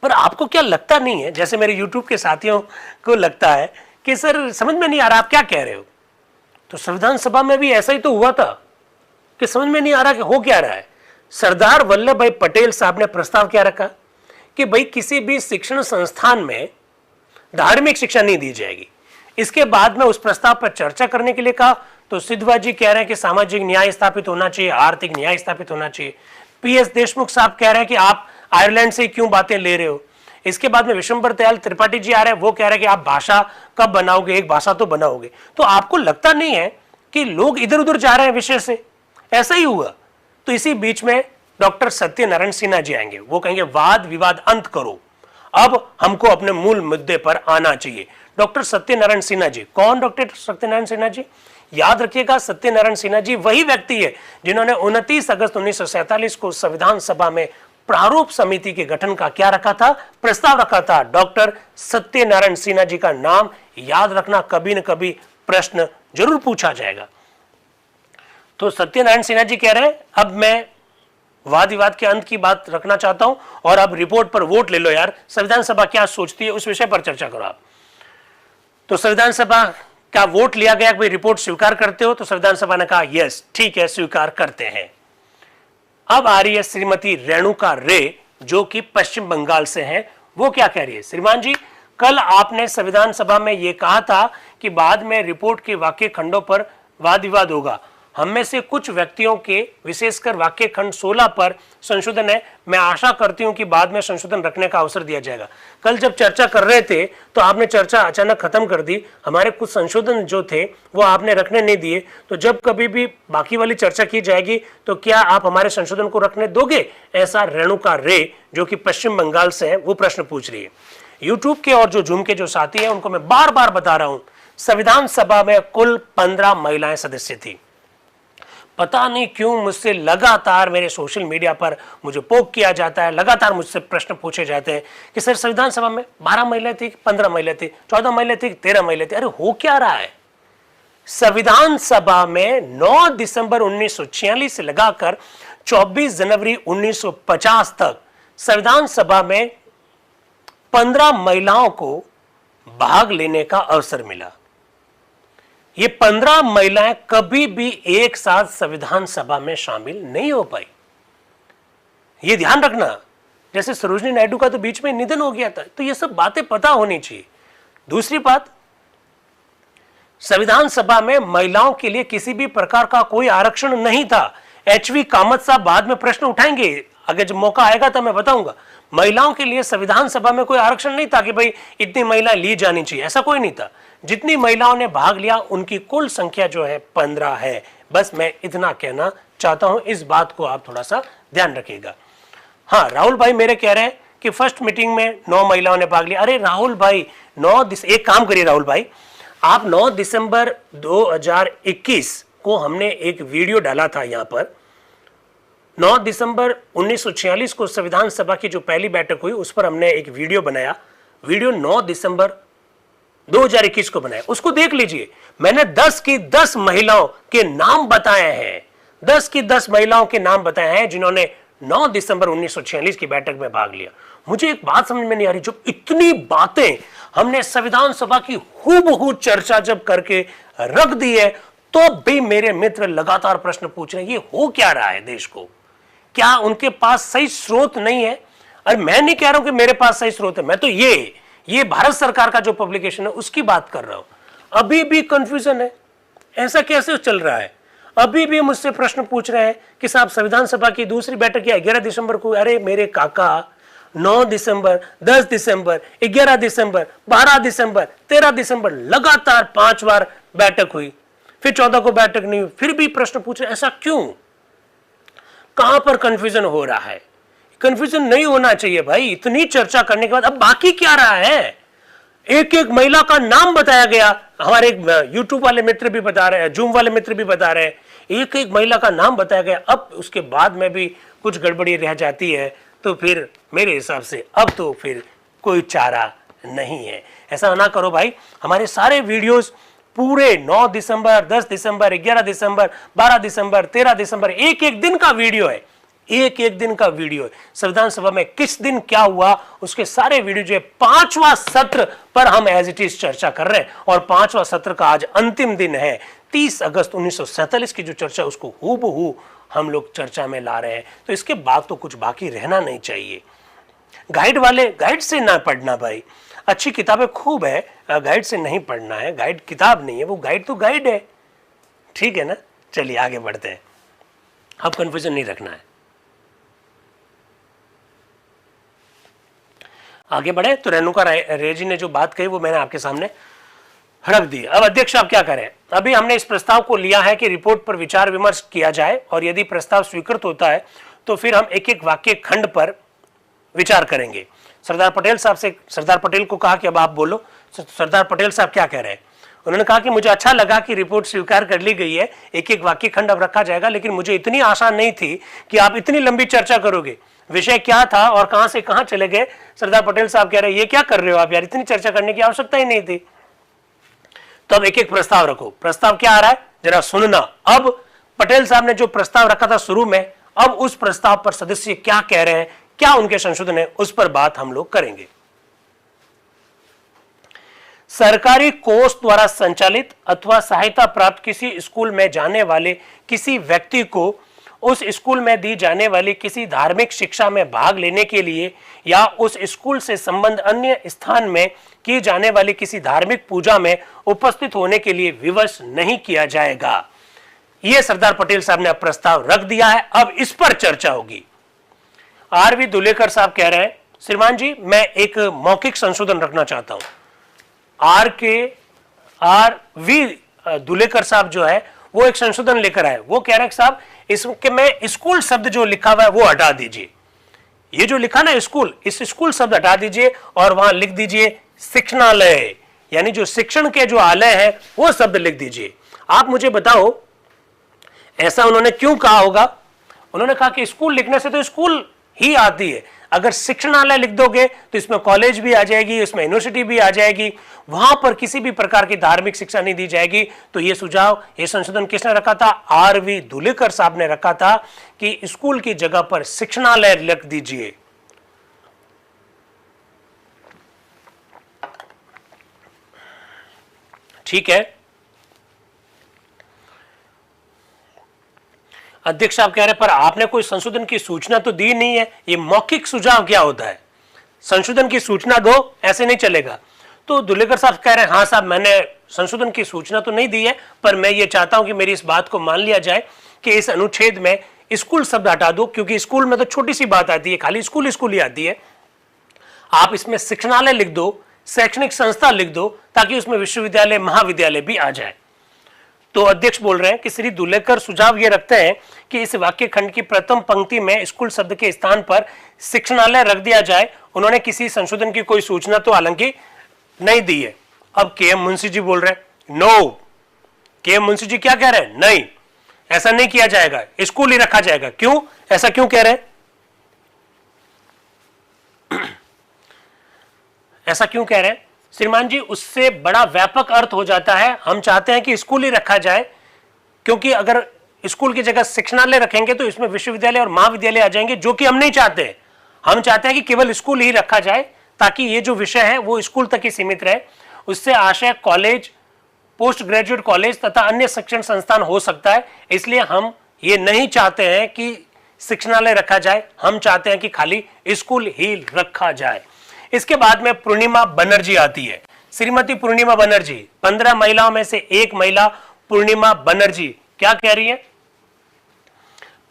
पर आपको क्या लगता नहीं है, जैसे मेरे YouTube के साथियों को लगता है कि सर समझ में नहीं आ रहा आप क्या कह रहे हो, तो संविधान सभा में भी ऐसा ही तो हुआ था कि समझ में नहीं आ रहा कि हो क्या रहा है। सरदार वल्लभ भाई पटेल साहब ने प्रस्ताव क्या रखा कि भाई किसी भी शिक्षण संस्थान में धार्मिक शिक्षा नहीं दी जाएगी। इसके बाद में उस प्रस्ताव पर चर्चा करने के लिए कहा तो सिद्धवा जी कह रहे हैं कि सामाजिक न्याय स्थापित होना चाहिए, आर्थिक न्याय स्थापित होना चाहिए। PS देशमुख साहब कह रहे हैं कि आप आयरलैंड से क्यों बातें ले रहे हो। इसके बाद में विशंबर दयाल त्रिपाठी जी आ रहे हैं, वो कह रहे हैं कि आप भाषा कब बनाओगे, एक भाषा तो बनाओगे। तो आपको लगता नहीं है कि लोग इधर उधर जा रहे हैं विषय से? ऐसा ही हुआ। तो इसी बीच में डॉक्टर सत्यनारायण सिन्हा जी आएंगे, वो कहेंगे वाद विवाद अंत करो, अब हमको अपने मूल मुद्दे पर आना चाहिए। डॉक्टर सत्यनारायण सिन्हा जी, कौन डॉक्टर सत्यनारायण सिन्हा जी? याद रखिएगा, सत्यनारायण सिन्हा जी वही व्यक्ति है जिन्होंने 29 अगस्त 1947 को संविधान सभा में प्रारूप समिति के गठन का क्या रखा था? प्रस्ताव रखा था। डॉक्टर सत्यनारायण सिन्हा जी का नाम याद रखना, कभी न कभी प्रश्न जरूर पूछा जाएगा। तो सत्यनारायण सिन्हा जी कह रहे हैं अब मैं वाद विवाद के अंत की बात रखना चाहता हूं और अब रिपोर्ट पर वोट ले लो यार, संविधान सभा क्या सोचती है उस विषय पर चर्चा करो आप। तो संविधान सभा का वोट लिया गया कि रिपोर्ट स्वीकार करते हो, तो संविधान सभा ने कहा यस ठीक है स्वीकार करते हैं। अब आ रही है श्रीमती रेणुका रे जो कि पश्चिम बंगाल से हैं। वो क्या कह रही है? श्रीमान जी, कल आपने संविधान सभा में यह कहा था कि बाद में रिपोर्ट के वाक्य खंडों पर वाद विवाद होगा। हम में से कुछ व्यक्तियों के विशेषकर वाक्य खंड 16 पर संशोधन है। मैं आशा करती हूं कि बाद में संशोधन रखने का अवसर दिया जाएगा। कल जब चर्चा कर रहे थे तो आपने चर्चा अचानक खत्म कर दी, हमारे कुछ संशोधन जो थे वो आपने रखने नहीं दिए। तो जब कभी भी बाकी वाली चर्चा की जाएगी तो क्या आप हमारे संशोधन को रखने दोगे? ऐसा रेणुका रे जो कि पश्चिम बंगाल से है वो प्रश्न पूछ रही है। यूट्यूब के और जो जूम के जो साथी हैं उनको मैं बार बार बता रहा हूं, संविधान सभा में कुल 15 महिलाएं सदस्य थी। पता नहीं क्यों मुझसे लगातार मेरे सोशल मीडिया पर मुझे पोक किया जाता है, लगातार मुझसे प्रश्न पूछे जाते हैं कि सर संविधान सभा में 12 महिलाएं थी, 15 महिलाएं थी, 14 महिलाएं थी, 13 महिलाएं थी। अरे हो क्या रहा है? संविधान सभा में 9 दिसंबर 1946 से लगाकर 24 जनवरी 1950 तक संविधान सभा में 15 महिलाओं को भाग लेने का अवसर मिला। ये 15 महिलाएं कभी भी एक साथ संविधान सभा में शामिल नहीं हो पाई। ये ध्यान रखना। जैसे सरोजिनी नायडू का तो बीच में निधन हो गया था, तो ये सब बातें पता होनी चाहिए। दूसरी बात, संविधान सभा में महिलाओं के लिए किसी भी प्रकार का कोई आरक्षण नहीं था। HV कामत साहब बाद में प्रश्न उठाएंगे, अगर जब मौका आएगा तो मैं बताऊंगा। महिलाओं के लिए संविधान सभा में कोई आरक्षण नहीं था कि भाई इतनी महिलाएं ली जानी चाहिए, ऐसा कोई नहीं था। जितनी महिलाओं ने भाग लिया उनकी कुल संख्या जो है 15 है। बस मैं इतना कहना चाहता हूं, इस बात को आप थोड़ा सा ध्यान रखिएगा। हाँ, राहुल भाई मेरे कह रहे हैं कि फर्स्ट मीटिंग में 9 महिलाओं ने भाग लिया। अरे राहुल भाई, एक काम करिए राहुल भाई, आप 9 दिसंबर 2021 को हमने एक वीडियो डाला था यहाँ पर। 9 दिसंबर 1946 को संविधान सभा की जो पहली बैठक हुई उस पर हमने एक वीडियो बनाया। वीडियो 9 दिसंबर 2021 को बनाया, उसको देख लीजिए। मैंने 10 की 10 महिलाओं के नाम बताए हैं, 10 की 10 महिलाओं के नाम बताए हैं जिन्होंने 9 दिसंबर 1946 की बैठक में भाग लिया। मुझे एक बात समझ में नहीं आ रही, जब इतनी बातें हमने संविधान सभा की हूबहू चर्चा जब करके रख दी है, तो भी मेरे मित्र लगातार प्रश्न पूछ रहे हैं ये हो क्या रहा है देश को? क्या उनके पास सही स्रोत नहीं है? अरे मैं नहीं कह रहा हूं कि मेरे पास सही स्रोत है, मैं तो ये भारत सरकार का जो पब्लिकेशन है उसकी बात कर रहा हूं। अभी भी कंफ्यूजन है, ऐसा कैसे चल रहा है? अभी भी मुझसे प्रश्न पूछ रहे हैं कि साहब संविधान सभा की दूसरी बैठक 11 दिसंबर को। अरे मेरे काका, 9 दिसंबर, 10 दिसंबर, 11 दिसंबर, 12 दिसंबर, 13 दिसंबर, लगातार 5 बार बैठक हुई, फिर 14 को बैठक नहीं हुई, फिर भी प्रश्न पूछ रहे। ऐसा क्यों? कहां पर कंफ्यूजन हो रहा है? कंफ्यूजन नहीं होना चाहिए भाई। इतनी चर्चा करने के बाद अब बाकी क्या रहा है? एक एक महिला का नाम बताया गया। हमारे यूट्यूब वाले मित्र भी बता रहे हैं, जूम वाले मित्र भी बता रहे हैं, एक एक महिला का नाम बताया गया। अब उसके बाद में भी कुछ गड़बड़ी रह जाती है तो फिर मेरे हिसाब से अब तो फिर कोई चारा नहीं है। ऐसा ना करो भाई। हमारे सारे वीडियोस पूरे 9 दिसंबर, 10 दिसंबर, 11 दिसंबर, 12 दिसंबर, 13 दिसंबर, एक एक दिन का वीडियो है, एक एक दिन का वीडियो है। संविधान सभा में किस दिन क्या हुआ उसके सारे वीडियो जो है 5वां सत्र पर हम एज इट इज चर्चा कर रहे हैं। और 5वां सत्र का आज अंतिम दिन है। 30 अगस्त 1947 की जो चर्चा उसको हूबहू हम लोग चर्चा में ला रहे हैं। तो इसके बाद तो कुछ बाकी रहना नहीं चाहिए। गाइड से ना पढ़ना भाई। अच्छी किताबें खूब है, गाइड से नहीं पढ़ना है। गाइड किताब नहीं है, वो गाइड तो गाइड है। ठीक है ना? चलिए आगे बढ़ते हैं। अब कंफ्यूजन नहीं रखना है। आगे बढ़े तो रेणुका रेजी ने जो बात कही वो मैंने आपके सामने रख दी। अब अध्यक्ष आप क्या करें? अभी हमने इस प्रस्ताव को लिया है कि रिपोर्ट पर विचार विमर्श किया जाए और यदि प्रस्ताव स्वीकृत होता है तो फिर हम एक एक वाक्य खंड पर विचार करेंगे। सरदार पटेल को कहा कि अब आप बोलो। सरदार पटेल साहब क्या कह रहे हैं? उन्होंने कहा कि मुझे अच्छा लगा कि रिपोर्ट स्वीकार कर ली गई है, एक एक वाक्य खंड अब रखा जाएगा, लेकिन मुझे इतनी आशा नहीं थी कि आप इतनी लंबी चर्चा करोगे। विषय क्या था और कहां से कहां चले गए? सरदार पटेल साहब कह रहे हैं ये क्या कर रहे हो आप यार, इतनी चर्चा करने की आवश्यकता ही नहीं थी। तो अब एक एक प्रस्ताव रखो। प्रस्ताव क्या आ रहा है जरा सुनना। अब पटेल साहब ने जो प्रस्ताव रखा था शुरू में, अब उस प्रस्ताव पर सदस्य क्या कह रहे हैं, क्या उनके संशोधन है, उस पर बात हम लोग करेंगे। सरकारी कोष द्वारा संचालित अथवा सहायता प्राप्त किसी स्कूल में जाने वाले किसी व्यक्ति को उस स्कूल में दी जाने वाली किसी धार्मिक शिक्षा में भाग लेने के लिए या उस स्कूल से संबंध अन्य स्थान में की जाने वाली किसी धार्मिक पूजा में उपस्थित होने के लिए विवश नहीं किया जाएगा। यह सरदार पटेल साहब ने प्रस्ताव रख दिया है। अब इस पर चर्चा होगी। आर.वी. दुलेकर साहब कह रहे हैं श्रीमान जी मैं एक मौखिक संशोधन रखना चाहता हूं। आर.वी. दुलेकर साहब जो है वो एक संशोधन लेकर आए। वो कह रहे हैं साहब इसके में स्कूल शब्द जो लिखा हुआ है वो हटा दीजिए। ये जो लिखा ना स्कूल, इस स्कूल शब्द हटा दीजिए और वहां लिख दीजिए शिक्षणालय, यानी जो शिक्षण के जो आलय है वो शब्द लिख दीजिए। आप मुझे बताओ ऐसा उन्होंने क्यों कहा होगा? उन्होंने कहा कि स्कूल लिखने से तो स्कूल ही आती है, अगर शिक्षणालय लिख दोगे तो इसमें कॉलेज भी आ जाएगी, इसमें यूनिवर्सिटी भी आ जाएगी, वहां पर किसी भी प्रकार की धार्मिक शिक्षा नहीं दी जाएगी। तो ये सुझाव, ये संशोधन किसने रखा था? आर.वी. दुलेकर साहब ने रखा था कि स्कूल की जगह पर शिक्षणालय लिख दीजिए। ठीक है। अध्यक्ष साहब कह रहे पर आपने कोई संशोधन की सूचना तो दी नहीं है, ये मौखिक सुझाव क्या होता है? संशोधन की सूचना दो, ऐसे नहीं चलेगा। तो दुलेकर साहब कह रहे हैं हाँ साहब मैंने संशोधन की सूचना तो नहीं दी है, पर मैं ये चाहता हूं कि मेरी इस बात को मान लिया जाए कि इस अनुच्छेद में स्कूल शब्द हटा दो, क्योंकि स्कूल में तो छोटी सी बात आती है, खाली स्कूल स्कूल ही आती है। आप इसमें शिक्षणालय लिख दो, शैक्षणिक संस्था लिख दो, ताकि उसमें विश्वविद्यालय महाविद्यालय भी आ जाए। तो अध्यक्ष बोल रहे हैं कि श्री दुलेकर सुझाव ये रखते हैं कि इस वाक्य खंड की प्रथम पंक्ति में स्कूल शब्द के स्थान पर शिक्षणालय रख दिया जाए। उन्होंने किसी संशोधन की कोई सूचना तो हालांकि नहीं दी है। अब के.एम. मुंशी जी बोल रहे हैं नो। के.एम. मुंशी जी क्या कह रहे हैं? नहीं, ऐसा नहीं किया जाएगा, स्कूल ही रखा जाएगा। क्यों? ऐसा क्यों कह रहे हैं? ऐसा क्यों कह रहे हैं? श्रीमान जी, उससे बड़ा व्यापक अर्थ हो जाता है। हम चाहते हैं कि स्कूल ही रखा जाए, क्योंकि अगर स्कूल की जगह शिक्षणालय रखेंगे तो इसमें विश्वविद्यालय और महाविद्यालय आ जाएंगे, जो कि हम नहीं चाहते। हम चाहते हैं कि केवल स्कूल ही रखा जाए, ताकि ये जो विषय है वो स्कूल तक ही सीमित रहे। उससे आशय कॉलेज, पोस्ट ग्रेजुएट कॉलेज तथा अन्य शिक्षण संस्थान हो सकता है। इसलिए हम ये नहीं चाहते हैं कि शिक्षणालय रखा जाए, हम चाहते हैं कि खाली स्कूल ही रखा जाए। इसके बाद में पूर्णिमा बनर्जी आती है। श्रीमती पूर्णिमा बनर्जी, 15 महिलाओं में से एक महिला पूर्णिमा बनर्जी क्या कह रही है?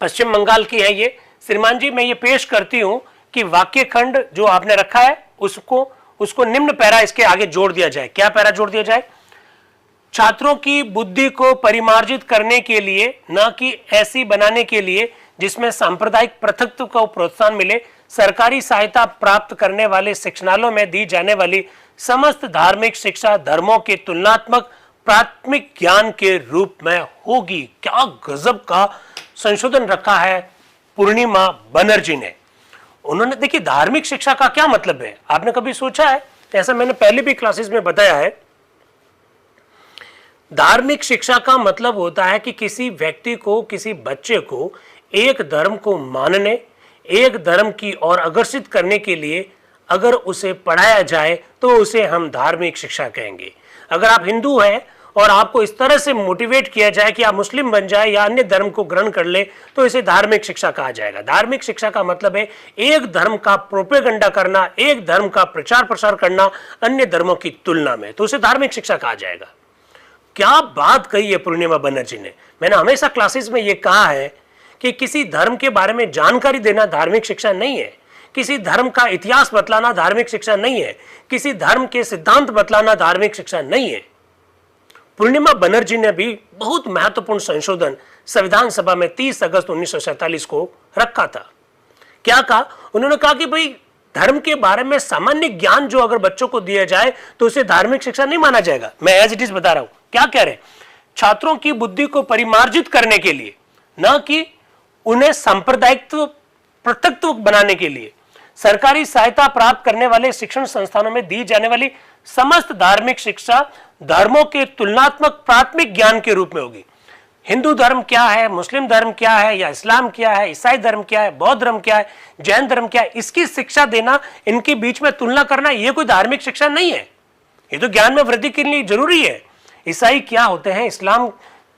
पश्चिम बंगाल की है ये। श्रीमान जी, मैं ये पेश करती हूं कि वाक्य खंड जो आपने रखा है उसको निम्न पैरा इसके आगे जोड़ दिया जाए। क्या पैरा जोड़ दिया जाए? छात्रों की बुद्धि को परिमार्जित करने के लिए, न कि ऐसी बनाने के लिए जिसमें सांप्रदायिक पृथकत्व को प्रोत्साहन मिले, सरकारी सहायता प्राप्त करने वाले शिक्षणालयों में दी जाने वाली समस्त धार्मिक शिक्षा धर्मों के तुलनात्मक प्राथमिक ज्ञान के रूप में होगी। क्या गजब का संशोधन रखा है पूर्णिमा बनर्जी ने। उन्होंने, देखिए, धार्मिक शिक्षा का क्या मतलब है, आपने कभी सोचा है? ऐसा मैंने पहले भी क्लासेस में बताया है। धार्मिक शिक्षा का मतलब होता है कि किसी व्यक्ति को, किसी बच्चे को एक धर्म को मानने, एक धर्म की ओर अग्रसित करने के लिए अगर उसे पढ़ाया जाए तो उसे हम धार्मिक शिक्षा कहेंगे। अगर आप हिंदू हैं और आपको इस तरह से मोटिवेट किया जाए कि आप मुस्लिम बन जाए या अन्य धर्म को ग्रहण कर ले, तो इसे धार्मिक शिक्षा कहा जाएगा। धार्मिक शिक्षा का मतलब है एक धर्म का प्रोपेगेंडा करना, एक धर्म का प्रचार प्रसार करना अन्य धर्मों की तुलना में, तो उसे धार्मिक शिक्षा कहा जाएगा। क्या बात कही है पूर्णिमा बनर्जी ने। मैंने हमेशा क्लासेस में यह कहा है कि किसी धर्म के बारे में जानकारी देना धार्मिक शिक्षा नहीं है, किसी धर्म का इतिहास बतलाना धार्मिक शिक्षा नहीं है, किसी धर्म के सिद्धांत बतलाना धार्मिक शिक्षा नहीं है। पूर्णिमा बनर्जी ने भी बहुत महत्वपूर्ण संशोधन संविधान सभा में 30 अगस्त 1947 को रखा था। क्या कहा? उन्होंने कहा कि भाई, धर्म के बारे में सामान्य ज्ञान जो अगर बच्चों को दिया जाए तो उसे धार्मिक शिक्षा नहीं माना जाएगा। मैं एज इट इज बता रहा हूं। क्या कह रहे हैं? छात्रों की बुद्धि को परिमार्जित करने के लिए, न कि उन्हें सांप्रदायिक पृथकत्व बनाने के लिए, सरकारी सहायता प्राप्त करने वाले शिक्षण संस्थानों में दी जाने वाली समस्त धार्मिक शिक्षा धर्मों के तुलनात्मक प्राथमिक ज्ञान के रूप में होगी। हिंदू धर्म क्या है, मुस्लिम धर्म क्या है, या इस्लाम क्या है, ईसाई धर्म क्या है, बौद्ध धर्म क्या है, जैन धर्म क्या है, इसकी शिक्षा देना, इनके बीच में तुलना करना, यह कोई धार्मिक शिक्षा नहीं है। ये तो ज्ञान में वृद्धि के लिए जरूरी है। ईसाई क्या होते हैं, इस्लाम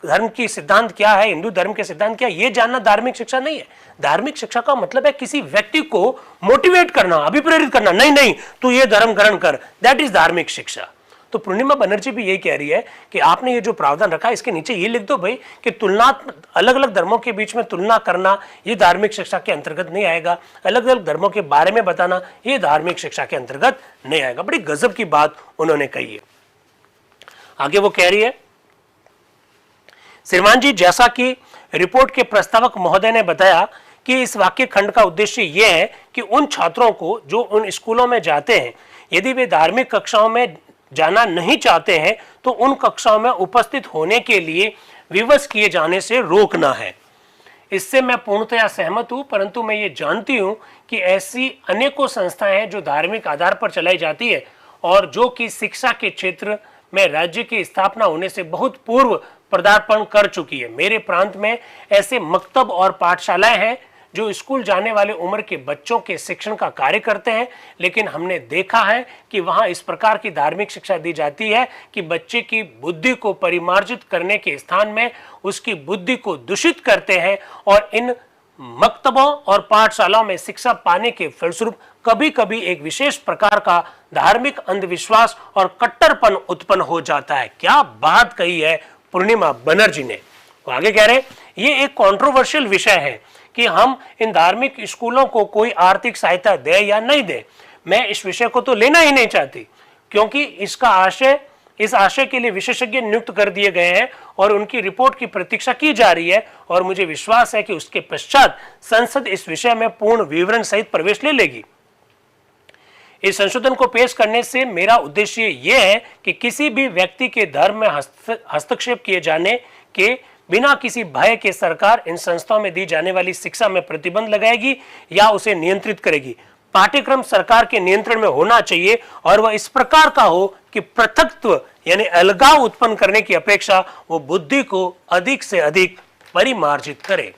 धर्म की सिद्धांत क्या है, हिंदू धर्म के सिद्धांत क्या है, ये जानना धार्मिक शिक्षा नहीं है। धार्मिक शिक्षा का मतलब है किसी व्यक्ति को मोटिवेट करना, अभिप्रेरित करना, नहीं नहीं तू ये धर्म ग्रहण कर, दैट इज धार्मिक शिक्षा। तो पूर्णिमा बनर्जी भी यही कह रही है कि आपने ये जो प्रावधान रखा है इसके नीचे ये लिख दो भाई कि तुलनात्मक, अलग अलग धर्मों के बीच में तुलना करना ये धार्मिक शिक्षा के अंतर्गत नहीं आएगा। अलग अलग धर्मों के बारे में बताना ये धार्मिक शिक्षा के अंतर्गत नहीं आएगा। बड़ी गजब की बात उन्होंने कही है। आगे वो कह रही है, श्रीमान जी, जैसा कि रिपोर्ट के प्रस्तावक महोदय ने बताया कि इस वाक्य खंड का उद्देश्य यह है कि उन छात्रों को जो उन स्कूलों में जाते हैं, यदि वे धार्मिक कक्षाओं में जाना नहीं चाहते हैं तो उन कक्षाओं में उपस्थित होने के लिए विवश किए जाने से रोकना है। इससे मैं पूर्णतया सहमत हूं, परंतु मैं ये जानती हूं कि ऐसी अनेकों संस्थाएं हैं जो धार्मिक आधार पर चलाई जाती है और जो कि शिक्षा के क्षेत्र में राज्य की स्थापना होने से बहुत पूर्व पदार्पण कर चुकी है। मेरे प्रांत में ऐसे मकतब और पाठशालाएं हैं जो स्कूल जाने वाले उम्र के बच्चों के शिक्षण का कार्य करते हैं, लेकिन हमने देखा है कि वहां इस प्रकार की धार्मिक शिक्षा दी जाती है कि बच्चे की बुद्धि को परिमार्जित करने के स्थान में उसकी बुद्धि को दूषित करते हैं और इन मकतबों और पाठशालाओं में शिक्षा पाने के फलस्वरूप कभी कभी एक विशेष प्रकार का धार्मिक अंधविश्वास और कट्टरपन उत्पन्न हो जाता है। क्या बात कही है पूर्णिमा बनर्जी ने। वो आगे कह रहे हैं, ये एक कंट्रोवर्शियल विषय है कि हम इन धार्मिक स्कूलों को कोई आर्थिक सहायता दे या नहीं दे। मैं इस विषय को तो लेना ही नहीं चाहती, क्योंकि इस आशय के लिए विशेषज्ञ नियुक्त कर दिए गए हैं और उनकी रिपोर्ट की प्रतीक्षा की जा रही है और मुझे विश्वास है कि उसके पश्चात संसद इस विषय में पूर्ण विवरण सहित प्रवेश ले लेगी। इस संशोधन को पेश करने से मेरा उद्देश्य यह है कि किसी भी व्यक्ति के धर्म में हस्तक्षेप किए जाने के बिना किसी भय के सरकार इन संस्थाओं में दी जाने वाली शिक्षा में प्रतिबंध लगाएगी या उसे नियंत्रित करेगी। पाठ्यक्रम सरकार के नियंत्रण में होना चाहिए और वह इस प्रकार का हो कि पृथकत्व यानी अलगाव उत्पन्न करने की अपेक्षा वो बुद्धि को अधिक से अधिक परिमार्जित करे।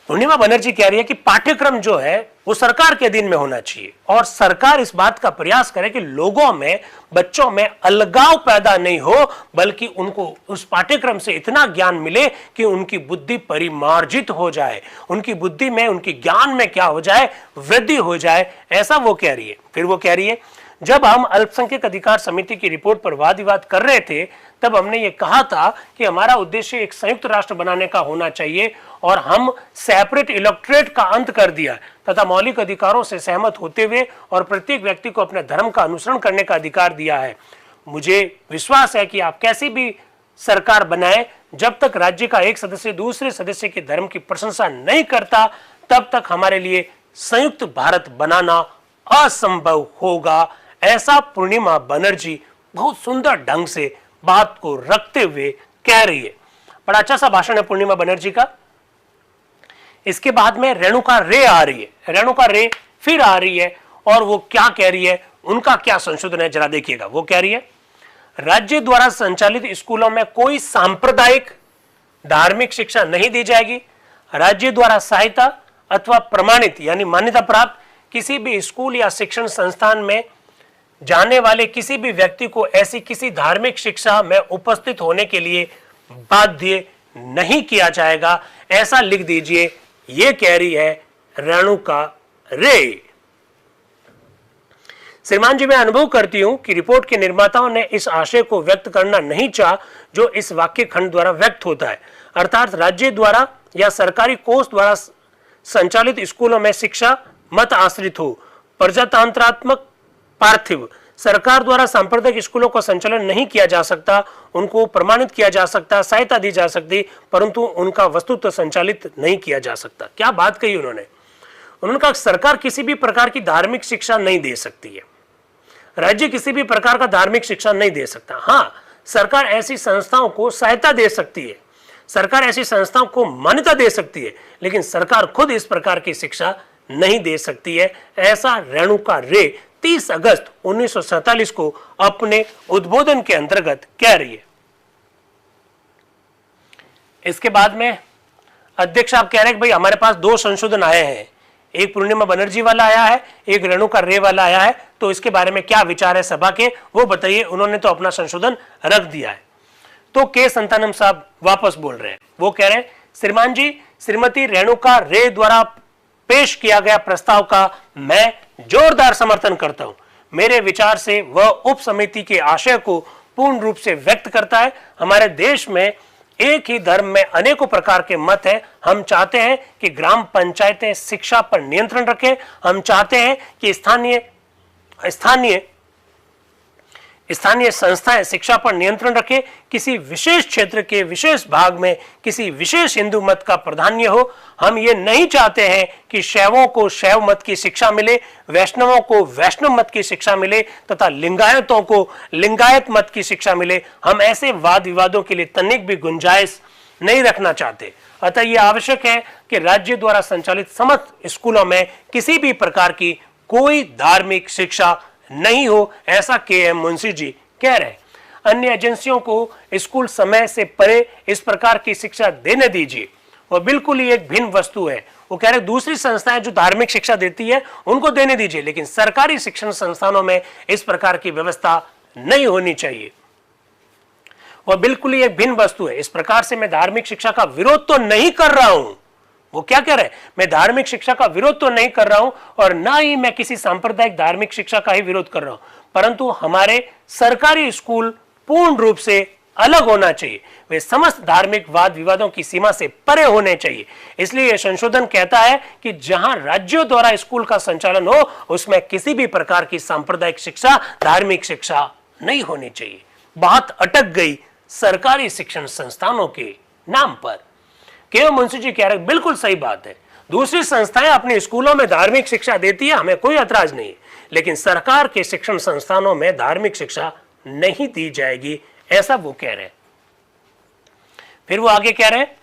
पूर्णिमा बनर्जी कह रही है कि पाठ्यक्रम जो है वो सरकार के अधीन में होना चाहिए और सरकार इस बात का प्रयास करे कि लोगों में, बच्चों में अलगाव पैदा नहीं हो, बल्कि उनको उस पाठ्यक्रम से इतना ज्ञान मिले कि उनकी बुद्धि परिमार्जित हो जाए, उनकी बुद्धि में, उनकी ज्ञान में क्या हो जाए, वृद्धि हो जाए, ऐसा वो कह रही है। फिर वो कह रही है, जब हम अल्पसंख्यक अधिकार समिति की रिपोर्ट पर वाद विवाद कर रहे थे तब हमने ये कहा था कि हमारा उद्देश्य एक संयुक्त राष्ट्र बनाने का होना चाहिए और हम सेपरेट इलेक्टोरेट का अंत कर दिया तथा मौलिक अधिकारों से सहमत होते हुए और प्रत्येक व्यक्ति को अपने धर्म का अनुसरण करने का अधिकार दिया है। मुझे विश्वास है कि आप कैसी भी सरकार बनाए, जब तक राज्य का एक सदस्य दूसरे सदस्य के धर्म की प्रशंसा नहीं करता तब तक हमारे लिए संयुक्त भारत बनाना असंभव होगा। ऐसा पूर्णिमा बनर्जी बहुत सुंदर ढंग से बात को रखते हुए कह रही है। बड़ा अच्छा सा भाषण है पूर्णिमा बनर्जी का। इसके बाद में रेणुका रे आ रही है। रेणुका रे फिर आ रही है और वो क्या कह रही है, उनका क्या संशोधन है, जरा देखिएगा। वो कह रही है, राज्य द्वारा संचालित स्कूलों में कोई सांप्रदायिक धार्मिक शिक्षा नहीं दी जाएगी। राज्य द्वारा सहायता अथवा प्रमाणित यानी मान्यता प्राप्त किसी भी स्कूल या शिक्षण संस्थान में जाने वाले किसी भी व्यक्ति को ऐसी किसी धार्मिक शिक्षा में उपस्थित होने के लिए बाध्य नहीं किया जाएगा, ऐसा लिख दीजिए। ये कह रही है रेणुका रे। श्रीमान जी, मैं अनुभव करती हूं कि रिपोर्ट के निर्माताओं ने इस आशय को व्यक्त करना नहीं चाहा जो इस वाक्य खंड द्वारा व्यक्त होता है, अर्थात राज्य द्वारा या सरकारी कोष द्वारा संचालित स्कूलों में शिक्षा मत आश्रित हो, प्रजातंत्रात्मक पार्थिव। सरकार द्वारा सांप्रदायिक स्कूलों का संचालन नहीं किया जा सकता, उनको प्रमाणित किया जा सकता, सहायता दी जा सकती, परंतु उनका वस्तुत्व संचालित नहीं किया जा सकता। क्या बात कही उन्होंने कहा सरकार किसी भी प्रकार की धार्मिक शिक्षा नहीं दे सकती है, राज्य किसी भी प्रकार का धार्मिक शिक्षा नहीं दे सकता। हाँ, सरकार ऐसी संस्थाओं को सहायता दे सकती है, सरकार ऐसी संस्थाओं को मान्यता दे सकती है, लेकिन सरकार खुद इस प्रकार की शिक्षा नहीं दे सकती है। ऐसा रेणुका रे 30 अगस्त 1947 को अपने उद्बोधन के अंतर्गत कह रही है। इसके बाद में अध्यक्ष आप कह रहे हैं कि भाई हमारे पास 2 संशोधन आए हैं, एक पूर्णिमा बनर्जी वाला आया है, एक रेणुका रे वाला आया है, तो इसके बारे में क्या विचार है सभा के, वो बताइए। उन्होंने तो अपना संशोधन रख दिया है। तो के संतानम साहब वापस बोल रहे हैं। वो कह रहे हैं, श्रीमान जी, श्रीमती रेणुका रे द्वारा पेश किया गया प्रस्ताव का मैं जोरदार समर्थन करता हूं। मेरे विचार से वह उप समिति के आशय को पूर्ण रूप से व्यक्त करता है। हमारे देश में एक ही धर्म में अनेकों प्रकार के मत हैं। हम चाहते हैं कि ग्राम पंचायतें शिक्षा पर नियंत्रण रखें। हम चाहते हैं कि स्थानीय संस्थाएं शिक्षा पर नियंत्रण रखें। किसी विशेष क्षेत्र के विशेष भाग में किसी विशेष हिंदू मत का प्राधान्य हो। हम ये नहीं चाहते हैं कि शैवों को शैव मत की शिक्षा मिले, वैष्णवों को वैष्णव मत की शिक्षा मिले तथा लिंगायतों को लिंगायत मत की शिक्षा मिले। हम ऐसे वाद विवादों के लिए तनिक भी गुंजाइश नहीं रखना चाहते। अतः यह आवश्यक है कि राज्य द्वारा संचालित समस्त स्कूलों में किसी भी प्रकार की कोई धार्मिक शिक्षा नहीं हो, ऐसा के.एम. मुंशी जी कह रहे हैं। अन्य एजेंसियों को स्कूल समय से परे इस प्रकार की शिक्षा देने दीजिए, वह बिल्कुल ही एक भिन्न वस्तु है। वो कह रहे दूसरी संस्थाएं जो धार्मिक शिक्षा देती है उनको देने दीजिए, लेकिन सरकारी शिक्षण संस्थानों में इस प्रकार की व्यवस्था नहीं होनी चाहिए। वह बिल्कुल ही एक भिन्न वस्तु है। इस प्रकार से मैं धार्मिक शिक्षा का विरोध तो नहीं कर रहा हूं। वो क्या कह रहे हैं, मैं धार्मिक शिक्षा का विरोध तो नहीं कर रहा हूं और ना ही मैं किसी सांप्रदायिक धार्मिक शिक्षा का ही विरोध कर रहा हूं, परंतु हमारे सरकारी स्कूल पूर्ण रूप से अलग होना चाहिए। वे समस्त धार्मिक वाद विवादों की सीमा से परे होने चाहिए। इसलिए यह संशोधन कहता है कि जहां राज्यों द्वारा स्कूल का संचालन हो उसमें किसी भी प्रकार की सांप्रदायिक शिक्षा, धार्मिक शिक्षा नहीं होनी चाहिए। बात अटक गई सरकारी शिक्षण संस्थानों के नाम पर। के.एम. मुंशी जी कह रहे बिल्कुल सही बात है, दूसरी संस्थाएं अपने स्कूलों में धार्मिक शिक्षा देती है, हमें कोई ऐतराज नहीं है, लेकिन सरकार के शिक्षण संस्थानों में धार्मिक शिक्षा नहीं दी जाएगी, ऐसा वो कह रहे हैं। फिर वो आगे कह रहे हैं,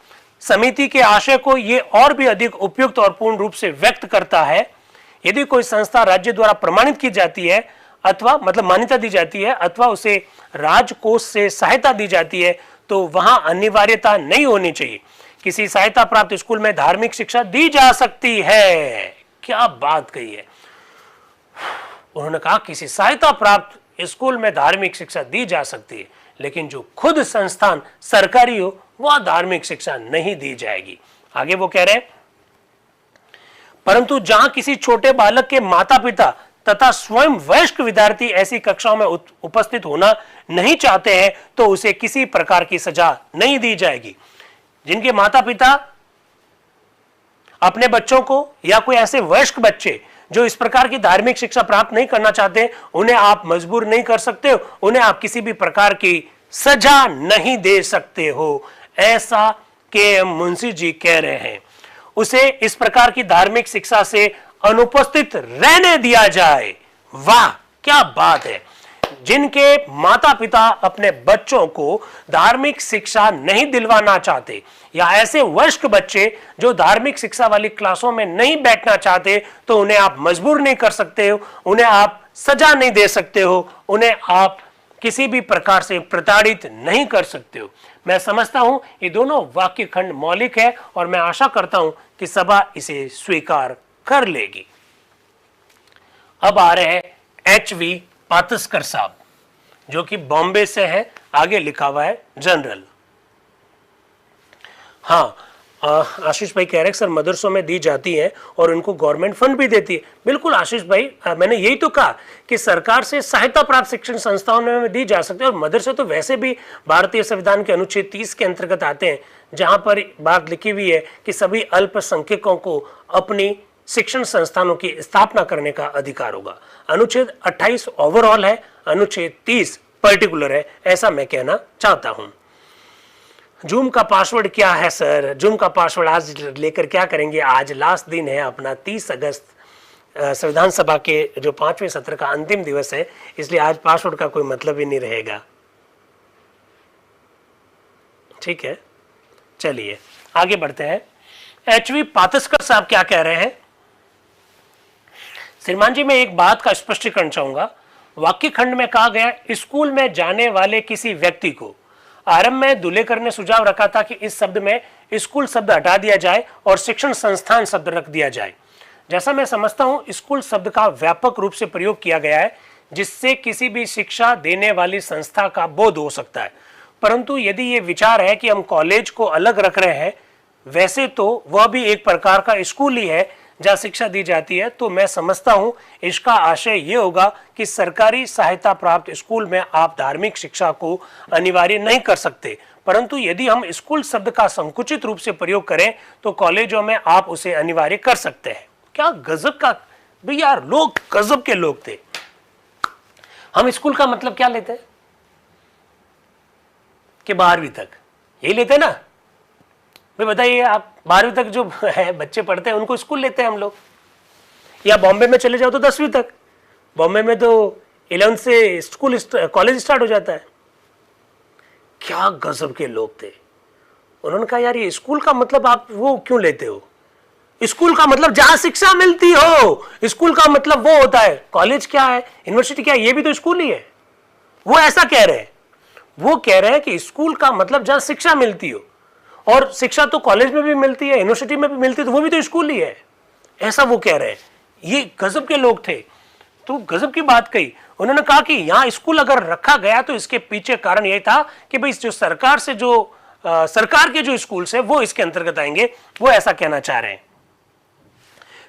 समिति के आशय को ये और भी अधिक उपयुक्त और पूर्ण रूप से व्यक्त करता है। यदि कोई संस्था राज्य द्वारा प्रमाणित की जाती है अथवा मतलब मान्यता दी जाती है अथवा उसे राजकोष से सहायता दी जाती है तो वहां अनिवार्यता नहीं होनी चाहिए। किसी सहायता प्राप्त स्कूल में धार्मिक शिक्षा दी जा सकती है। क्या बात कही है उन्होंने, कहा किसी सहायता प्राप्त स्कूल में धार्मिक शिक्षा दी जा सकती है, लेकिन जो खुद संस्थान सरकारी हो वह धार्मिक शिक्षा नहीं दी जाएगी। आगे वो कह रहे हैं, परंतु जहां किसी छोटे बालक के माता पिता तथा स्वयं वयस्क विद्यार्थी ऐसी कक्षाओं में उपस्थित होना नहीं चाहते हैं तो उसे किसी प्रकार की सजा नहीं दी जाएगी। जिनके माता पिता अपने बच्चों को या कोई ऐसे वयस्क बच्चे जो इस प्रकार की धार्मिक शिक्षा प्राप्त नहीं करना चाहते, उन्हें आप मजबूर नहीं कर सकते हो, उन्हें आप किसी भी प्रकार की सजा नहीं दे सकते हो। ऐसा के.एम. मुंशी जी कह रहे हैं। उसे इस प्रकार की धार्मिक शिक्षा से अनुपस्थित रहने दिया जाए। वाह क्या बात है। जिनके माता पिता अपने बच्चों को धार्मिक शिक्षा नहीं दिलवाना चाहते या ऐसे वयस्क बच्चे जो धार्मिक शिक्षा वाली क्लासों में नहीं बैठना चाहते तो उन्हें आप मजबूर नहीं कर सकते हो, उन्हें आप सजा नहीं दे सकते हो, उन्हें आप किसी भी प्रकार से प्रताड़ित नहीं कर सकते हो। मैं समझता हूं ये दोनों वाक्य खंड मौलिक है और मैं आशा करता हूं कि सभा इसे स्वीकार कर लेगी। अब आ रहे हैं एच.वी. पातस्कर साहब जो कि बॉम्बे से है, आगे लिखा हुआ है जनरल। हाँ, आशीष भाई कह रहे हैं सर मदरसों में दी जाती है और उनको गवर्नमेंट फंड भी देती है। बिल्कुल आशीष भाई, मैंने यही तो कहा कि सरकार से सहायता प्राप्त शिक्षण संस्थाओं में दी जा सकती है और मदरसे तो वैसे भी भारतीय संविधान के अनुच्छेद 30 के अंतर्गत आते हैं, जहां पर बात लिखी हुई है कि सभी अल्पसंख्यकों को अपनी शिक्षण संस्थानों की स्थापना करने का अधिकार होगा। अनुच्छेद 28 ओवरऑल है, अनुच्छेद 30 पर्टिकुलर है, ऐसा मैं कहना चाहता हूं। जूम का पासवर्ड क्या है सर? जूम का पासवर्ड आज लेकर क्या करेंगे? आज लास्ट दिन है अपना 30 अगस्त संविधान सभा के जो 5वें सत्र का अंतिम दिवस है, इसलिए आज पासवर्ड का कोई मतलब ही नहीं रहेगा। ठीक है, चलिए आगे बढ़ते हैं। एच.वी. पातस्कर साहब क्या कह रहे हैं? श्रीमान जी, मैं एक बात का स्पष्टीकरण चाहूंगा। वाक्य खंड में कहा गया स्कूल में जाने वाले किसी व्यक्ति को, आरंभ में दुलेकर ने सुझाव रखा था कि इस शब्द में स्कूल शब्द हटा दिया जाए और शिक्षण संस्थान शब्द रख दिया जाए। जैसा मैं समझता हूं स्कूल शब्द का व्यापक रूप से प्रयोग किया गया है जिससे किसी भी शिक्षा देने वाली संस्था का बोध हो सकता है, परंतु यदि ये विचार है कि हम कॉलेज को अलग रख रहे हैं, वैसे तो वह भी एक प्रकार का स्कूल ही है जहाँ शिक्षा दी जाती है, तो मैं समझता हूँ इसका आशय ये होगा कि सरकारी सहायता प्राप्त स्कूल में आप धार्मिक शिक्षा को अनिवार्य नहीं कर सकते, परंतु यदि हम स्कूल शब्द का संकुचित रूप से प्रयोग करें तो कॉलेजों में आप उसे अनिवार्य कर सकते हैं। क्या गजब का भैया यार, लोग गजब के लोग थे। हम स्कूल का मतलब क्या लेते हैं कि 12वीं तक यही लेते हैं ना भाई, बताइए आप 12वीं तक जो है बच्चे पढ़ते हैं उनको स्कूल लेते हैं हम लोग। या बॉम्बे में चले जाओ तो 10वीं तक, बॉम्बे में तो 11 से स्कूल कॉलेज स्टार्ट हो जाता है। क्या गजब के लोग थे। उन्होंने कहा यार ये स्कूल का मतलब आप वो क्यों लेते हो? स्कूल का मतलब जहां शिक्षा मिलती हो, स्कूल का मतलब वो होता है। कॉलेज क्या है, यूनिवर्सिटी क्या है, ये भी तो स्कूल ही है। वो ऐसा कह रहे हैं, वो कह रहे हैं कि स्कूल का मतलब जहां शिक्षा मिलती हो, और शिक्षा तो कॉलेज में भी मिलती है, यूनिवर्सिटी में भी मिलती है, तो वो भी तो स्कूल ही है, ऐसा वो कह रहे हैं। ये गजब के लोग थे, तो गजब की बात कही। उन्होंने कहा कि यहाँ स्कूल अगर रखा गया तो इसके पीछे कारण यही था कि भाई जो सरकार से जो सरकार के जो स्कूल है वो इसके अंतर्गत आएंगे, वो ऐसा कहना चाह रहे हैं।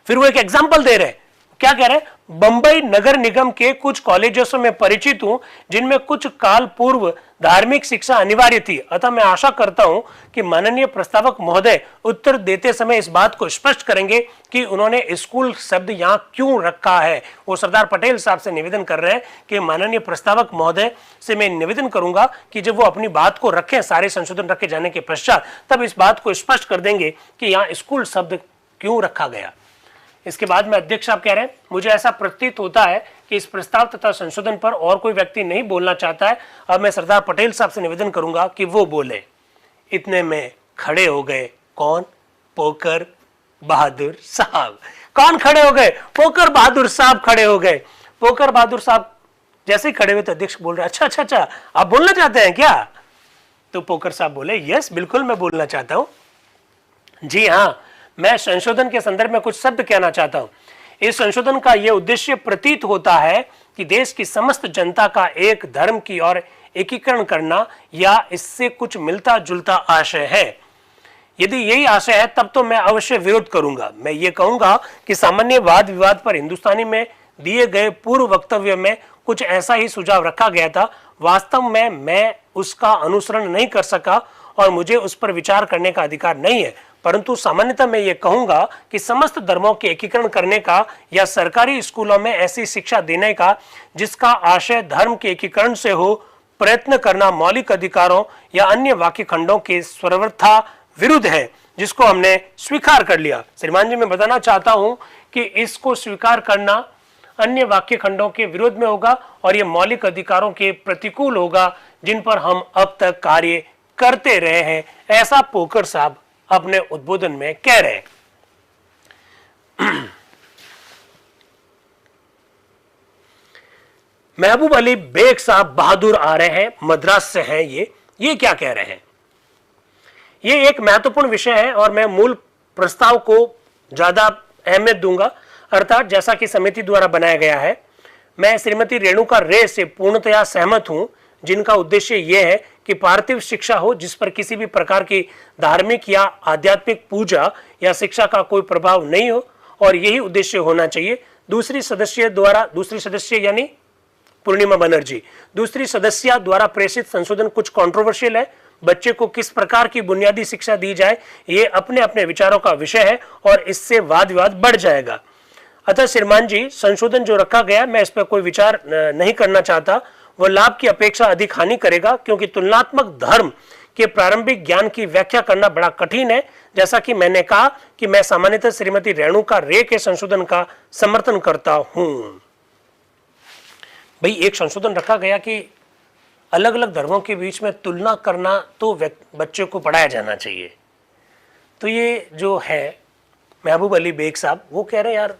फिर वो एक एग्जाम्पल दे रहे हैं, क्या कह रहे हैं? बंबई नगर निगम के कुछ कॉलेजों में परिचित हूं जिनमें कुछ काल पूर्व धार्मिक शिक्षा अनिवार्य थी, अतः मैं आशा करता हूं कि माननीय प्रस्तावक महोदय उत्तर देते समय इस बात को स्पष्ट करेंगे कि उन्होंने स्कूल शब्द यहां क्यों रखा है। वो सरदार पटेल साहब से निवेदन कर रहे हैं कि माननीय प्रस्तावक महोदय से मैं निवेदन करूंगा कि जब वो अपनी बात को रखें, सारे संशोधन रखे जाने के पश्चात, तब इस बात को स्पष्ट कर देंगे कि यहाँ स्कूल शब्द क्यों रखा गया। इसके बाद में अध्यक्ष साहब कह रहे हैं, मुझे ऐसा प्रतीत होता है कि इस प्रस्ताव तथा संशोधन पर और कोई व्यक्ति नहीं बोलना चाहता है। अब मैं सरदार पटेल साहब से निवेदन करूंगा कि वो बोले। इतने में खड़े हो गए कौन? पोकर बहादुर साहब। कौन खड़े हो गए? पोकर बहादुर साहब खड़े हो गए। पोकर बहादुर साहब जैसे ही खड़े हुए तो अध्यक्ष बोल रहे, अच्छा अच्छा अच्छा, आप बोलना चाहते हैं क्या? तो पोकर साहब बोले, यस बिल्कुल मैं बोलना चाहता हूं। जी हाँ, मैं संशोधन के संदर्भ में कुछ शब्द कहना चाहता हूं। इस संशोधन का यह उद्देश्य प्रतीत होता है कि देश की समस्त जनता का एक धर्म की ओर एकीकरण करना, या इससे कुछ मिलता जुलता आशय है। यदि यही आशय है तब तो मैं अवश्य विरोध करूंगा। मैं ये कहूंगा कि सामान्य वाद विवाद पर हिंदुस्तानी में दिए गए पूर्व वक्तव्य में कुछ ऐसा ही सुझाव रखा गया था। वास्तव में मैं उसका अनुसरण नहीं कर सका और मुझे उस पर विचार करने का अधिकार नहीं है, परंतु सामान्यतः मैं ये कहूंगा कि समस्त धर्मों के एकीकरण करने का या सरकारी स्कूलों में ऐसी शिक्षा देने का जिसका आशय धर्म के एकीकरण से हो, प्रयत्न करना मौलिक अधिकारों या अन्य वाक्य खंडों के सर्वथा विरुद्ध है, जिसको हमने स्वीकार कर लिया। श्रीमान जी, मैं बताना चाहता हूं कि इसको स्वीकार करना अन्य वाक्य खंडों के विरोध में होगा और यह मौलिक अधिकारों के प्रतिकूल होगा जिन पर हम अब तक कार्य करते रहे हैं, ऐसा पोकर साहब अपने उद्बोधन में कह रहे हैं। महबूब अली बेग साहब बहादुर आ रहे हैं, मद्रास से हैं। ये क्या कह रहे हैं? ये एक महत्वपूर्ण विषय है और मैं मूल प्रस्ताव को ज्यादा अहमियत दूंगा, अर्थात जैसा कि समिति द्वारा बनाया गया है। मैं श्रीमती रेणुका रे से पूर्णतया सहमत हूं, जिनका उद्देश्य यह है कि पार्थिव शिक्षा हो जिस पर किसी भी प्रकार की धार्मिक या आध्यात्मिक पूजा या शिक्षा का कोई प्रभाव नहीं हो, और यही उद्देश्य होना चाहिए। दूसरी सदस्य यानी पूर्णिमा बनर्जी, दूसरी सदस्य द्वारा प्रेषित संशोधन कुछ कंट्रोवर्शियल है। बच्चे को किस प्रकार की बुनियादी शिक्षा दी जाए, ये अपने अपने विचारों का विषय है और इससे वाद विवाद बढ़ जाएगा। अतः श्रीमान जी, संशोधन जो रखा गया, मैं इस पर कोई विचार नहीं करना चाहता। वह लाभ की अपेक्षा अधिक हानि करेगा, क्योंकि तुलनात्मक धर्म के प्रारंभिक ज्ञान की व्याख्या करना बड़ा कठिन है। जैसा कि मैंने कहा कि मैं सामान्यतः श्रीमती रेणुका रे के संशोधन का समर्थन करता हूं। भाई, एक संशोधन रखा गया कि अलग अलग धर्मों के बीच में तुलना करना तो बच्चों को पढ़ाया जाना चाहिए। तो ये जो है महबूब अली बेग साहब, वो कह रहे हैं यार,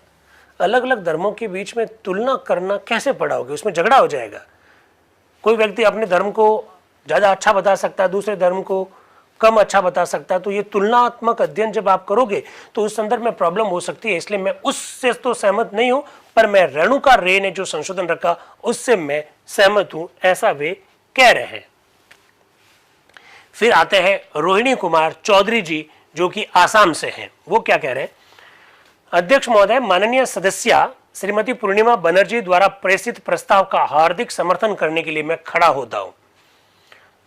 अलग अलग धर्मों के बीच में तुलना करना कैसे पढ़ाओगे, उसमें झगड़ा हो जाएगा। कोई व्यक्ति अपने धर्म को ज़्यादा अच्छा बता सकता है, दूसरे धर्म को कम अच्छा बता सकता है। तो ये तुलनात्मक अध्ययन जब आप करोगे तो उस संदर्भ में प्रॉब्लम हो सकती है। इसलिए मैं उससे तो सहमत नहीं हूं, पर मैं रेणुका रे ने जो संशोधन रखा उससे मैं सहमत हूं, ऐसा वे कह रहे हैं। फिर आते हैं रोहिणी कुमार चौधरी जी, जो कि आसाम से हैं। वो क्या कह रहे हैं? अध्यक्ष महोदय, माननीय सदस्य श्रीमती पूर्णिमा बनर्जी द्वारा प्रेषित प्रस्ताव का हार्दिक समर्थन करने के लिए मैं खड़ा होता हूं।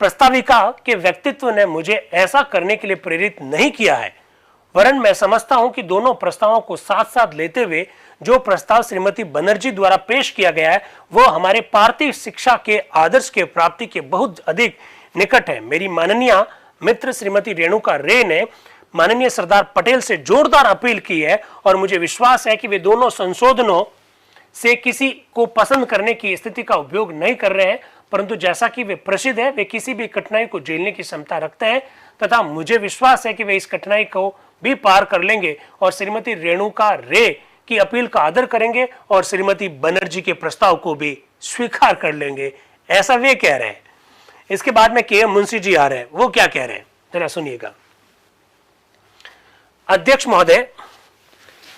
प्रस्ताविका के व्यक्तित्व ने मुझे ऐसा करने के लिए प्रेरित नहीं किया है, वरन मैं समझता हूं कि दोनों प्रस्तावों को साथ साथ लेते हुए जो प्रस्ताव श्रीमती बनर्जी द्वारा पेश किया गया है वो हमारे पार्थिव शिक्षा के आदर्श के प्राप्ति के बहुत अधिक निकट है। मेरी माननीय मित्र श्रीमती रेणुका रे ने माननीय सरदार पटेल से जोरदार अपील की है और मुझे विश्वास है कि वे दोनों संशोधनों से किसी को पसंद करने की स्थिति का उपयोग नहीं कर रहे हैं, परंतु जैसा कि वे प्रसिद्ध है, वे किसी भी कठिनाई को झेलने की क्षमता रखते हैं तथा मुझे विश्वास है कि वे इस कठिनाई को भी पार कर लेंगे और श्रीमती रेणुका रे की अपील का आदर करेंगे और श्रीमती बनर्जी के प्रस्ताव को भी स्वीकार कर लेंगे, ऐसा वे कह रहे हैं। इसके बाद में के मुंशी जी आ रहे हैं। वो क्या कह रहे हैं, जरा सुनिएगा। अध्यक्ष महोदय,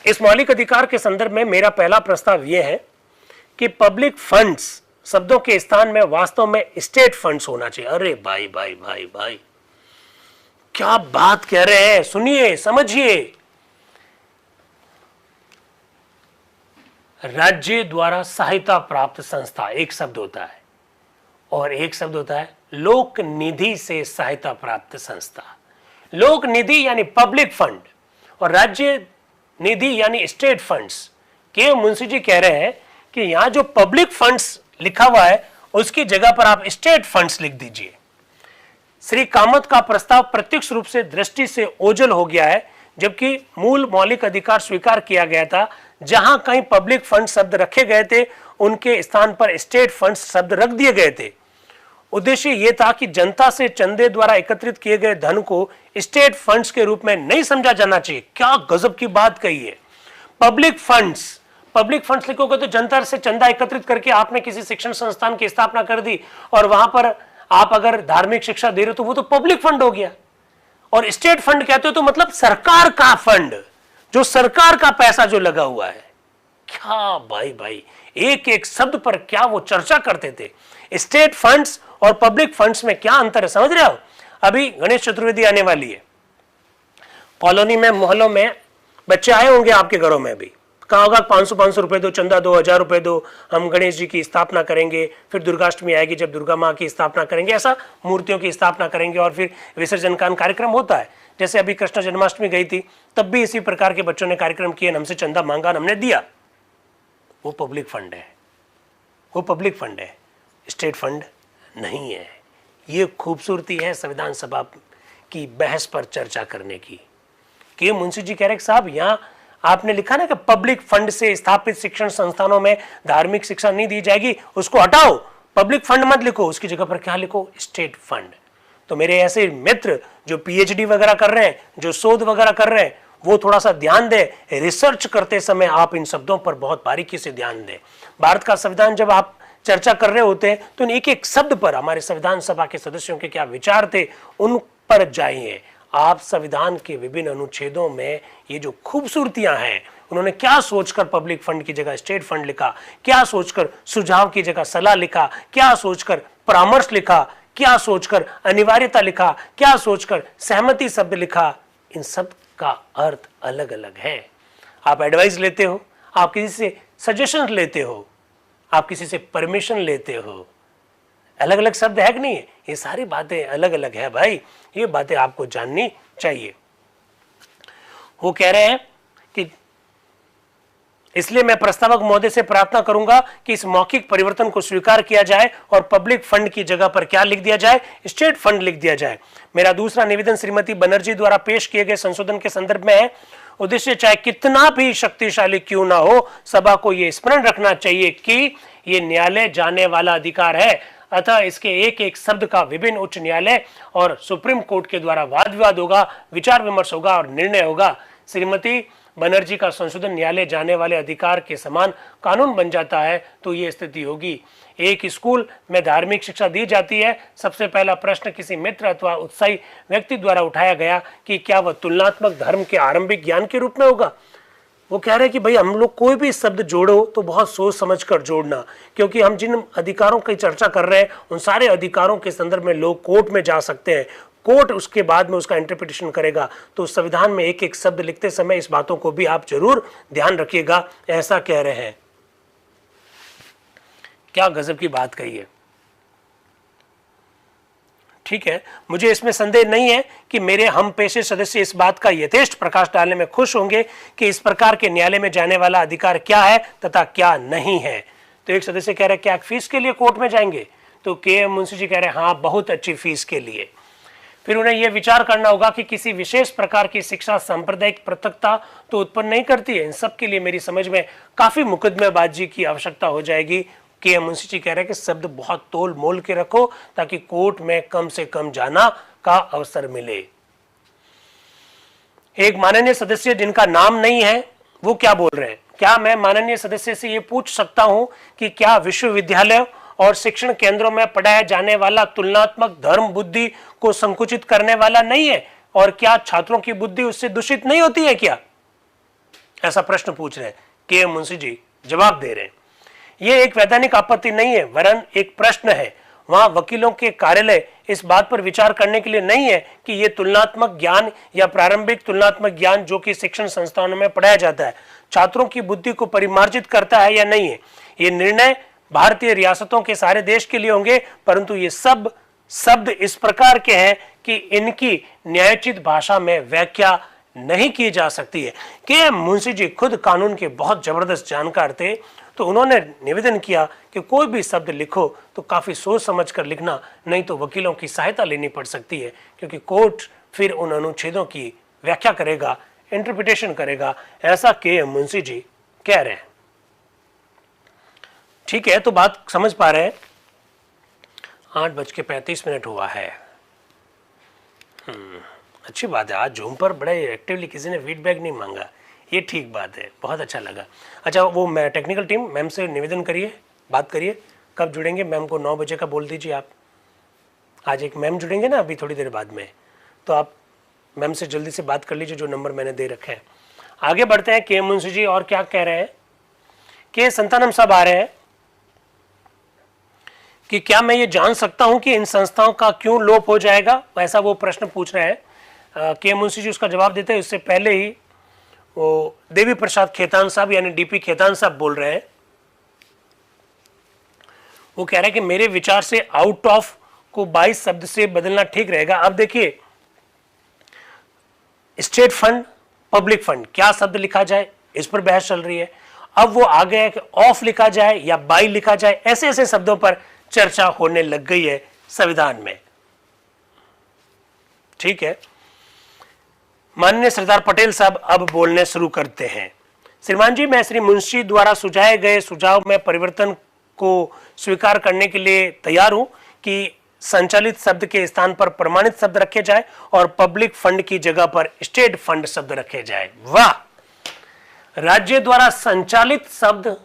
इस मौलिक अधिकार के संदर्भ में मेरा पहला प्रस्ताव यह है कि पब्लिक फंड्स शब्दों के स्थान में वास्तव में स्टेट फंड्स होना चाहिए। अरे भाई भाई भाई भाई, क्या बात कह रहे हैं, सुनिए समझिए। राज्य द्वारा सहायता प्राप्त संस्था एक शब्द होता है और एक शब्द होता है लोक निधि से सहायता प्राप्त संस्था। लोक निधि यानी पब्लिक फंड और राज्य निधि यानी स्टेट फंड्स। के मुंशी जी कह रहे हैं कि यहां जो पब्लिक फंड्स लिखा हुआ है उसकी जगह पर आप स्टेट फंड्स लिख दीजिए। श्री कामत का प्रस्ताव प्रत्यक्ष रूप से दृष्टि से ओझल हो गया है, जबकि मूल मौलिक अधिकार स्वीकार किया गया था। जहां कहीं पब्लिक फंड शब्द रखे गए थे उनके स्थान पर स्टेट फंड शब्द रख दिए गए थे। उद्देश्य यह था कि जनता से चंदे द्वारा एकत्रित किए गए धन को स्टेट फंड्स के रूप में नहीं समझा जाना चाहिए। क्या गजब की बात कही है। पब्लिक फंड्स लिखोगे तो जनता से चंदा एकत्रित करके आपने किसी शिक्षण संस्थान की स्थापना कर दी और वहां पर आप अगर धार्मिक शिक्षा दे रहे हो तो वो तो पब्लिक फंड हो गया। और स्टेट फंड कहते हो तो मतलब सरकार का फंड, जो सरकार का पैसा जो लगा हुआ है। क्या भाई एक एक शब्द पर क्या वो चर्चा करते थे। स्टेट फंड्स और पब्लिक फंड्स में क्या अंतर है, समझ रहे हो। अभी गणेश चतुर्थी आने वाली है, कॉलोनी में मोहल्लों में बच्चे आए होंगे आपके घरों में भी, कहा होगा 500 रुपए दो, चंदा दो, 1000 रुपए दो, हम गणेश जी की स्थापना करेंगे। फिर दुर्गाष्टमी आएगी जब दुर्गा माँ की स्थापना करेंगे, ऐसा मूर्तियों की स्थापना करेंगे और फिर विसर्जन का कार्यक्रम होता है। जैसे अभी कृष्ण जन्माष्टमी गई थी तब भी इसी प्रकार के बच्चों ने कार्यक्रम किए, हमसे चंदा मांगा, हमने दिया। वो पब्लिक फंड है, वो पब्लिक फंड है, स्टेट फंड नहीं है। ये खूबसूरती है संविधान सभा की बहस पर चर्चा करने की। के मुंशी जी कह रहे साहब यहाँ आपने लिखा ना कि पब्लिक फंड से स्थापित शिक्षण संस्थानों में धार्मिक शिक्षा नहीं दी जाएगी, उसको हटाओ, पब्लिक फंड मत लिखो, उसकी जगह पर क्या लिखो, स्टेट फंड। तो मेरे ऐसे मित्र जो पीएचडी वगैरह कर रहे हैं, जो शोध वगैरह कर रहे हैं, वो थोड़ा सा ध्यान दें, रिसर्च करते समय आप इन शब्दों पर बहुत बारीकी से ध्यान दें। भारत का संविधान जब आप चर्चा कर रहे होते हैं तो एक एक शब्द पर हमारे संविधान सभा के सदस्यों के क्या विचार थे उन पर जाइए। आप संविधान के विभिन्न अनुच्छेदों में ये जो खूबसूरतियां हैं, उन्होंने क्या सोचकर पब्लिक फंड की जगह स्टेट फंड लिखा, क्या सोचकर सुझाव की जगह सलाह लिखा, क्या सोचकर परामर्श लिखा, क्या सोचकर अनिवार्यता लिखा, क्या सोचकर सहमति शब्द लिखा, इन सब का अर्थ अलग अलग है। आप एडवाइस लेते हो, आप किसी से सजेशन लेते हो, आप किसी से परमिशन लेते हो, अलग अलग शब्द है कि नहीं है, ये सारी बातें अलग अलग है भाई, ये बातें आपको जाननी चाहिए। वो कह रहे हैं कि इसलिए मैं प्रस्तावक महोदय से प्रार्थना करूंगा कि इस मौखिक परिवर्तन को स्वीकार किया जाए और पब्लिक फंड की जगह पर क्या लिख दिया जाए, स्टेट फंड लिख दिया जाए। मेरा दूसरा निवेदन श्रीमती बनर्जी द्वारा पेश किए गए संशोधन के संदर्भ में है। उद्देश्य चाहे कितना भी शक्तिशाली क्यों ना हो, सभा को यह स्मरण रखना चाहिए कि यह न्यायालय जाने वाला अधिकार है, अतः इसके एक एक शब्द का विभिन्न उच्च न्यायालय और सुप्रीम कोर्ट के द्वारा वाद विवाद होगा, विचार विमर्श होगा और निर्णय होगा। श्रीमती बनर्जी का संशोधन न्यायालय जाने वाले अधिकार के समान कानून बन जाता है तो ये स्थिति होगी। एक स्कूल में धार्मिक शिक्षा दी जाती है, सबसे पहला प्रश्न किसी मित्र अथवा उत्साही व्यक्ति द्वारा उठाया गया कि क्या वह तुलनात्मक धर्म के आरंभिक ज्ञान के रूप में होगा। वो कह रहे हैं कि भाई हम लोग कोई भी शब्द जोड़ो तो बहुत सोच समझ कर जोड़ना, क्योंकि हम जिन अधिकारों की चर्चा कर रहे हैं उन सारे अधिकारों के संदर्भ में लोग कोर्ट में जा सकते हैं, कोर्ट उसके बाद में उसका इंटरप्रिटेशन करेगा। तो संविधान में एक एक शब्द लिखते समय इस बातों को भी आप जरूर ध्यान रखिएगा, ऐसा कह रहे हैं। क्या गजब की बात कही है। ठीक है, मुझे इसमें संदेह नहीं है कि मेरे हम पेशे सदस्य इस बात का यथेष्ट प्रकाश डालने में खुश होंगे कि इस प्रकार के न्यायालय में जाने वाला अधिकार क्या है तथा क्या नहीं है। तो एक सदस्य कह रहे हैं क्या फीस के लिए कोर्ट में जाएंगे, तो के एम मुंशी जी कह रहे हैं हाँ, बहुत अच्छी फीस के लिए। फिर उन्हें यह विचार करना होगा कि किसी विशेष प्रकार की शिक्षा सांप्रदायिक पृथकता तो उत्पन्न नहीं करती है। इन सब के लिए मेरी समझ में काफी मुकदमेबाजी की आवश्यकता हो जाएगी। के एम मुंशी जी कह रहे हैं कि शब्द बहुत तोल मोल के रखो ताकि कोर्ट में कम से कम जाना का अवसर मिले। एक माननीय सदस्य जिनका नाम नहीं है वो क्या बोल रहे हैं, क्या मैं माननीय सदस्य से ये पूछ सकता हूं कि क्या विश्वविद्यालय और शिक्षण केंद्रों में पढ़ाया जाने वाला तुलनात्मक धर्म बुद्धि को संकुचित करने वाला नहीं है, और क्या छात्रों की बुद्धि उससे दूषित नहीं होती है क्या, ऐसा प्रश्न पूछ रहे हैं। के एम मुंशी जी जवाब दे रहे हैं यह एक वैधानिक आपत्ति नहीं है वरन एक प्रश्न है। वहां वकीलों के कार्यालय इस बात पर विचार करने के लिए नहीं है कि यह तुलनात्मक ज्ञान या प्रारंभिक तुलनात्मक ज्ञान जो कि शिक्षण संस्थानों में पढ़ाया जाता है छात्रों की बुद्धि को परिमार्जित करता है या नहीं है। यह निर्णय भारतीय रियासतों के सारे देश के लिए होंगे, परंतु ये सब शब्द इस प्रकार के हैं कि इनकी न्यायोचित भाषा में व्याख्या नहीं की जा सकती है। के एम मुंशी जी खुद कानून के बहुत जबरदस्त जानकार थे, तो उन्होंने निवेदन किया कि कोई भी शब्द लिखो तो काफी सोच समझ कर लिखना, नहीं तो वकीलों की सहायता लेनी पड़ सकती है, क्योंकि कोर्ट फिर उन अनुच्छेदों की व्याख्या करेगा, इंटरप्रिटेशन करेगा, ऐसा के एम मुंशी जी कह रहे हैं। ठीक है, तो बात समझ पा रहे हैं। 8:35 हुआ है। अच्छी बात है, आज जूम पर बड़े एक्टिवली किसी ने फीडबैक नहीं मांगा, ये ठीक बात है, बहुत अच्छा लगा। अच्छा, वो मैं टेक्निकल टीम मैम से निवेदन करिए, बात करिए कब जुड़ेंगे। मैम को 9 बजे का बोल दीजिए आप। आज एक मैम जुड़ेंगे ना अभी थोड़ी देर बाद में, तो आप मैम से जल्दी से बात कर लीजिए, जो नंबर मैंने दे रखे हैं। आगे बढ़ते हैं। के मुंशी जी और क्या कह रहे हैं, के संतानम साहब आ रहे हैं कि क्या मैं ये जान सकता हूं कि इन संस्थाओं का क्यों लोप हो जाएगा, ऐसा वो प्रश्न पूछ रहे हैं। के मुंशी जी उसका जवाब देते हैं, उससे पहले ही वो देवी प्रसाद खेतान साहब यानी डीपी खेतान साहब बोल रहे हैं। वो कह रहे हैं कि मेरे विचार से आउट ऑफ को 22 शब्द से बदलना ठीक रहेगा। अब देखिए, स्टेट फंड, पब्लिक फंड, क्या शब्द लिखा जाए इस पर बहस चल रही है। अब वो आ गया कि ऑफ लिखा जाए या बाई लिखा जाए, ऐसे ऐसे शब्दों पर चर्चा होने लग गई है संविधान में। ठीक है, माननीय सरदार पटेल साहब अब बोलने शुरू करते हैं। श्रीमान जी, मैं श्री मुंशी द्वारा सुझाए गए सुझाव में परिवर्तन को स्वीकार करने के लिए तैयार हूं कि संचालित शब्द के स्थान पर प्रमाणित शब्द रखे जाए और पब्लिक फंड की जगह पर स्टेट फंड शब्द रखे जाए। वाह! राज्य द्वारा संचालित शब्द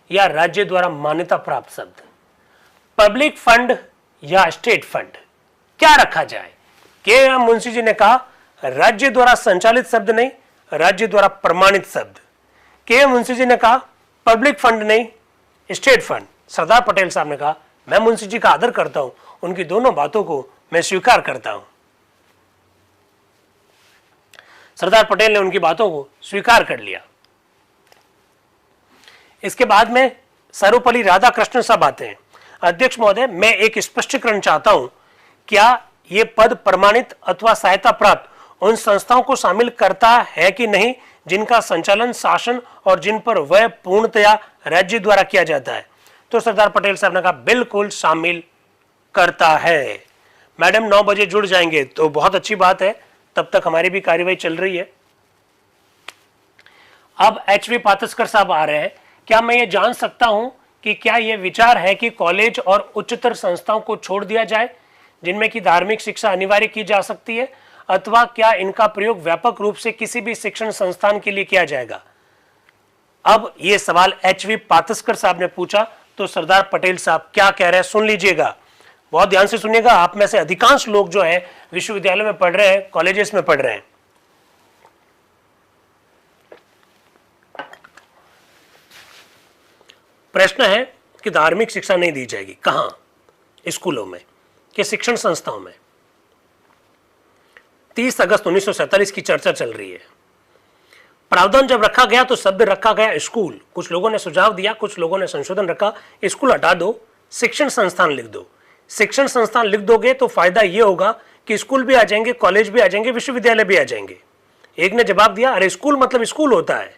या राज्य द्वारा मान्यता प्राप्त शब्द, पब्लिक फंड या स्टेट फंड, क्या रखा जाए? के मुंशी जी ने कहा राज्य द्वारा संचालित शब्द नहीं, राज्य द्वारा प्रमाणित शब्द। के मुंशी जी ने कहा पब्लिक फंड नहीं, स्टेट फंड। सरदार पटेल साहब ने कहा मैं मुंशी जी का आदर करता हूं, उनकी दोनों बातों को मैं स्वीकार करता हूं। सरदार पटेल ने उनकी बातों को स्वीकार कर लिया। इसके बाद में सर्वपल्ली राधाकृष्णन साहब आते हैं। अध्यक्ष महोदय, मैं एक स्पष्टीकरण चाहता हूं, क्या ये पद प्रमाणित अथवा सहायता प्राप्त उन संस्थाओं को शामिल करता है कि नहीं जिनका संचालन शासन और जिन पर वह पूर्णतया राज्य द्वारा किया जाता है? तो सरदार पटेल साहब ने कहा बिल्कुल शामिल करता है। मैडम 9 बजे जुड़ जाएंगे तो बहुत अच्छी बात है, तब तक हमारी भी कार्यवाही चल रही है। अब एचवी पातस्कर साहब आ रहे हैं। क्या मैं ये जान सकता हूं कि क्या यह विचार है कि कॉलेज और उच्चतर संस्थाओं को छोड़ दिया जाए जिनमें की धार्मिक शिक्षा अनिवार्य की जा सकती है, अथवा क्या इनका प्रयोग व्यापक रूप से किसी भी शिक्षण संस्थान के लिए किया जाएगा? अब यह सवाल एचवी पातस्कर साहब ने पूछा, तो सरदार पटेल साहब क्या कह रहे हैं सुन लीजिएगा, बहुत ध्यान से सुनिएगा। आप में से अधिकांश लोग जो है विश्वविद्यालय में पढ़ रहे हैं, कॉलेजेस में पढ़ रहे हैं। प्रश्न है कि धार्मिक शिक्षा नहीं दी जाएगी, कहां? स्कूलों में कि शिक्षण संस्थाओं में? 30 अगस्त 1947 की चर्चा चल रही है। प्रावधान जब रखा गया तो शब्द रखा गया स्कूल। कुछ लोगों ने सुझाव दिया, कुछ लोगों ने संशोधन रखा, स्कूल हटा दो, शिक्षण संस्थान लिख दो। शिक्षण संस्थान लिख दोगे तो फायदा यह होगा कि स्कूल भी आ जाएंगे, कॉलेज भी आ जाएंगे, विश्वविद्यालय भी आ जाएंगे। एक ने जवाब दिया, अरे स्कूल मतलब स्कूल होता है,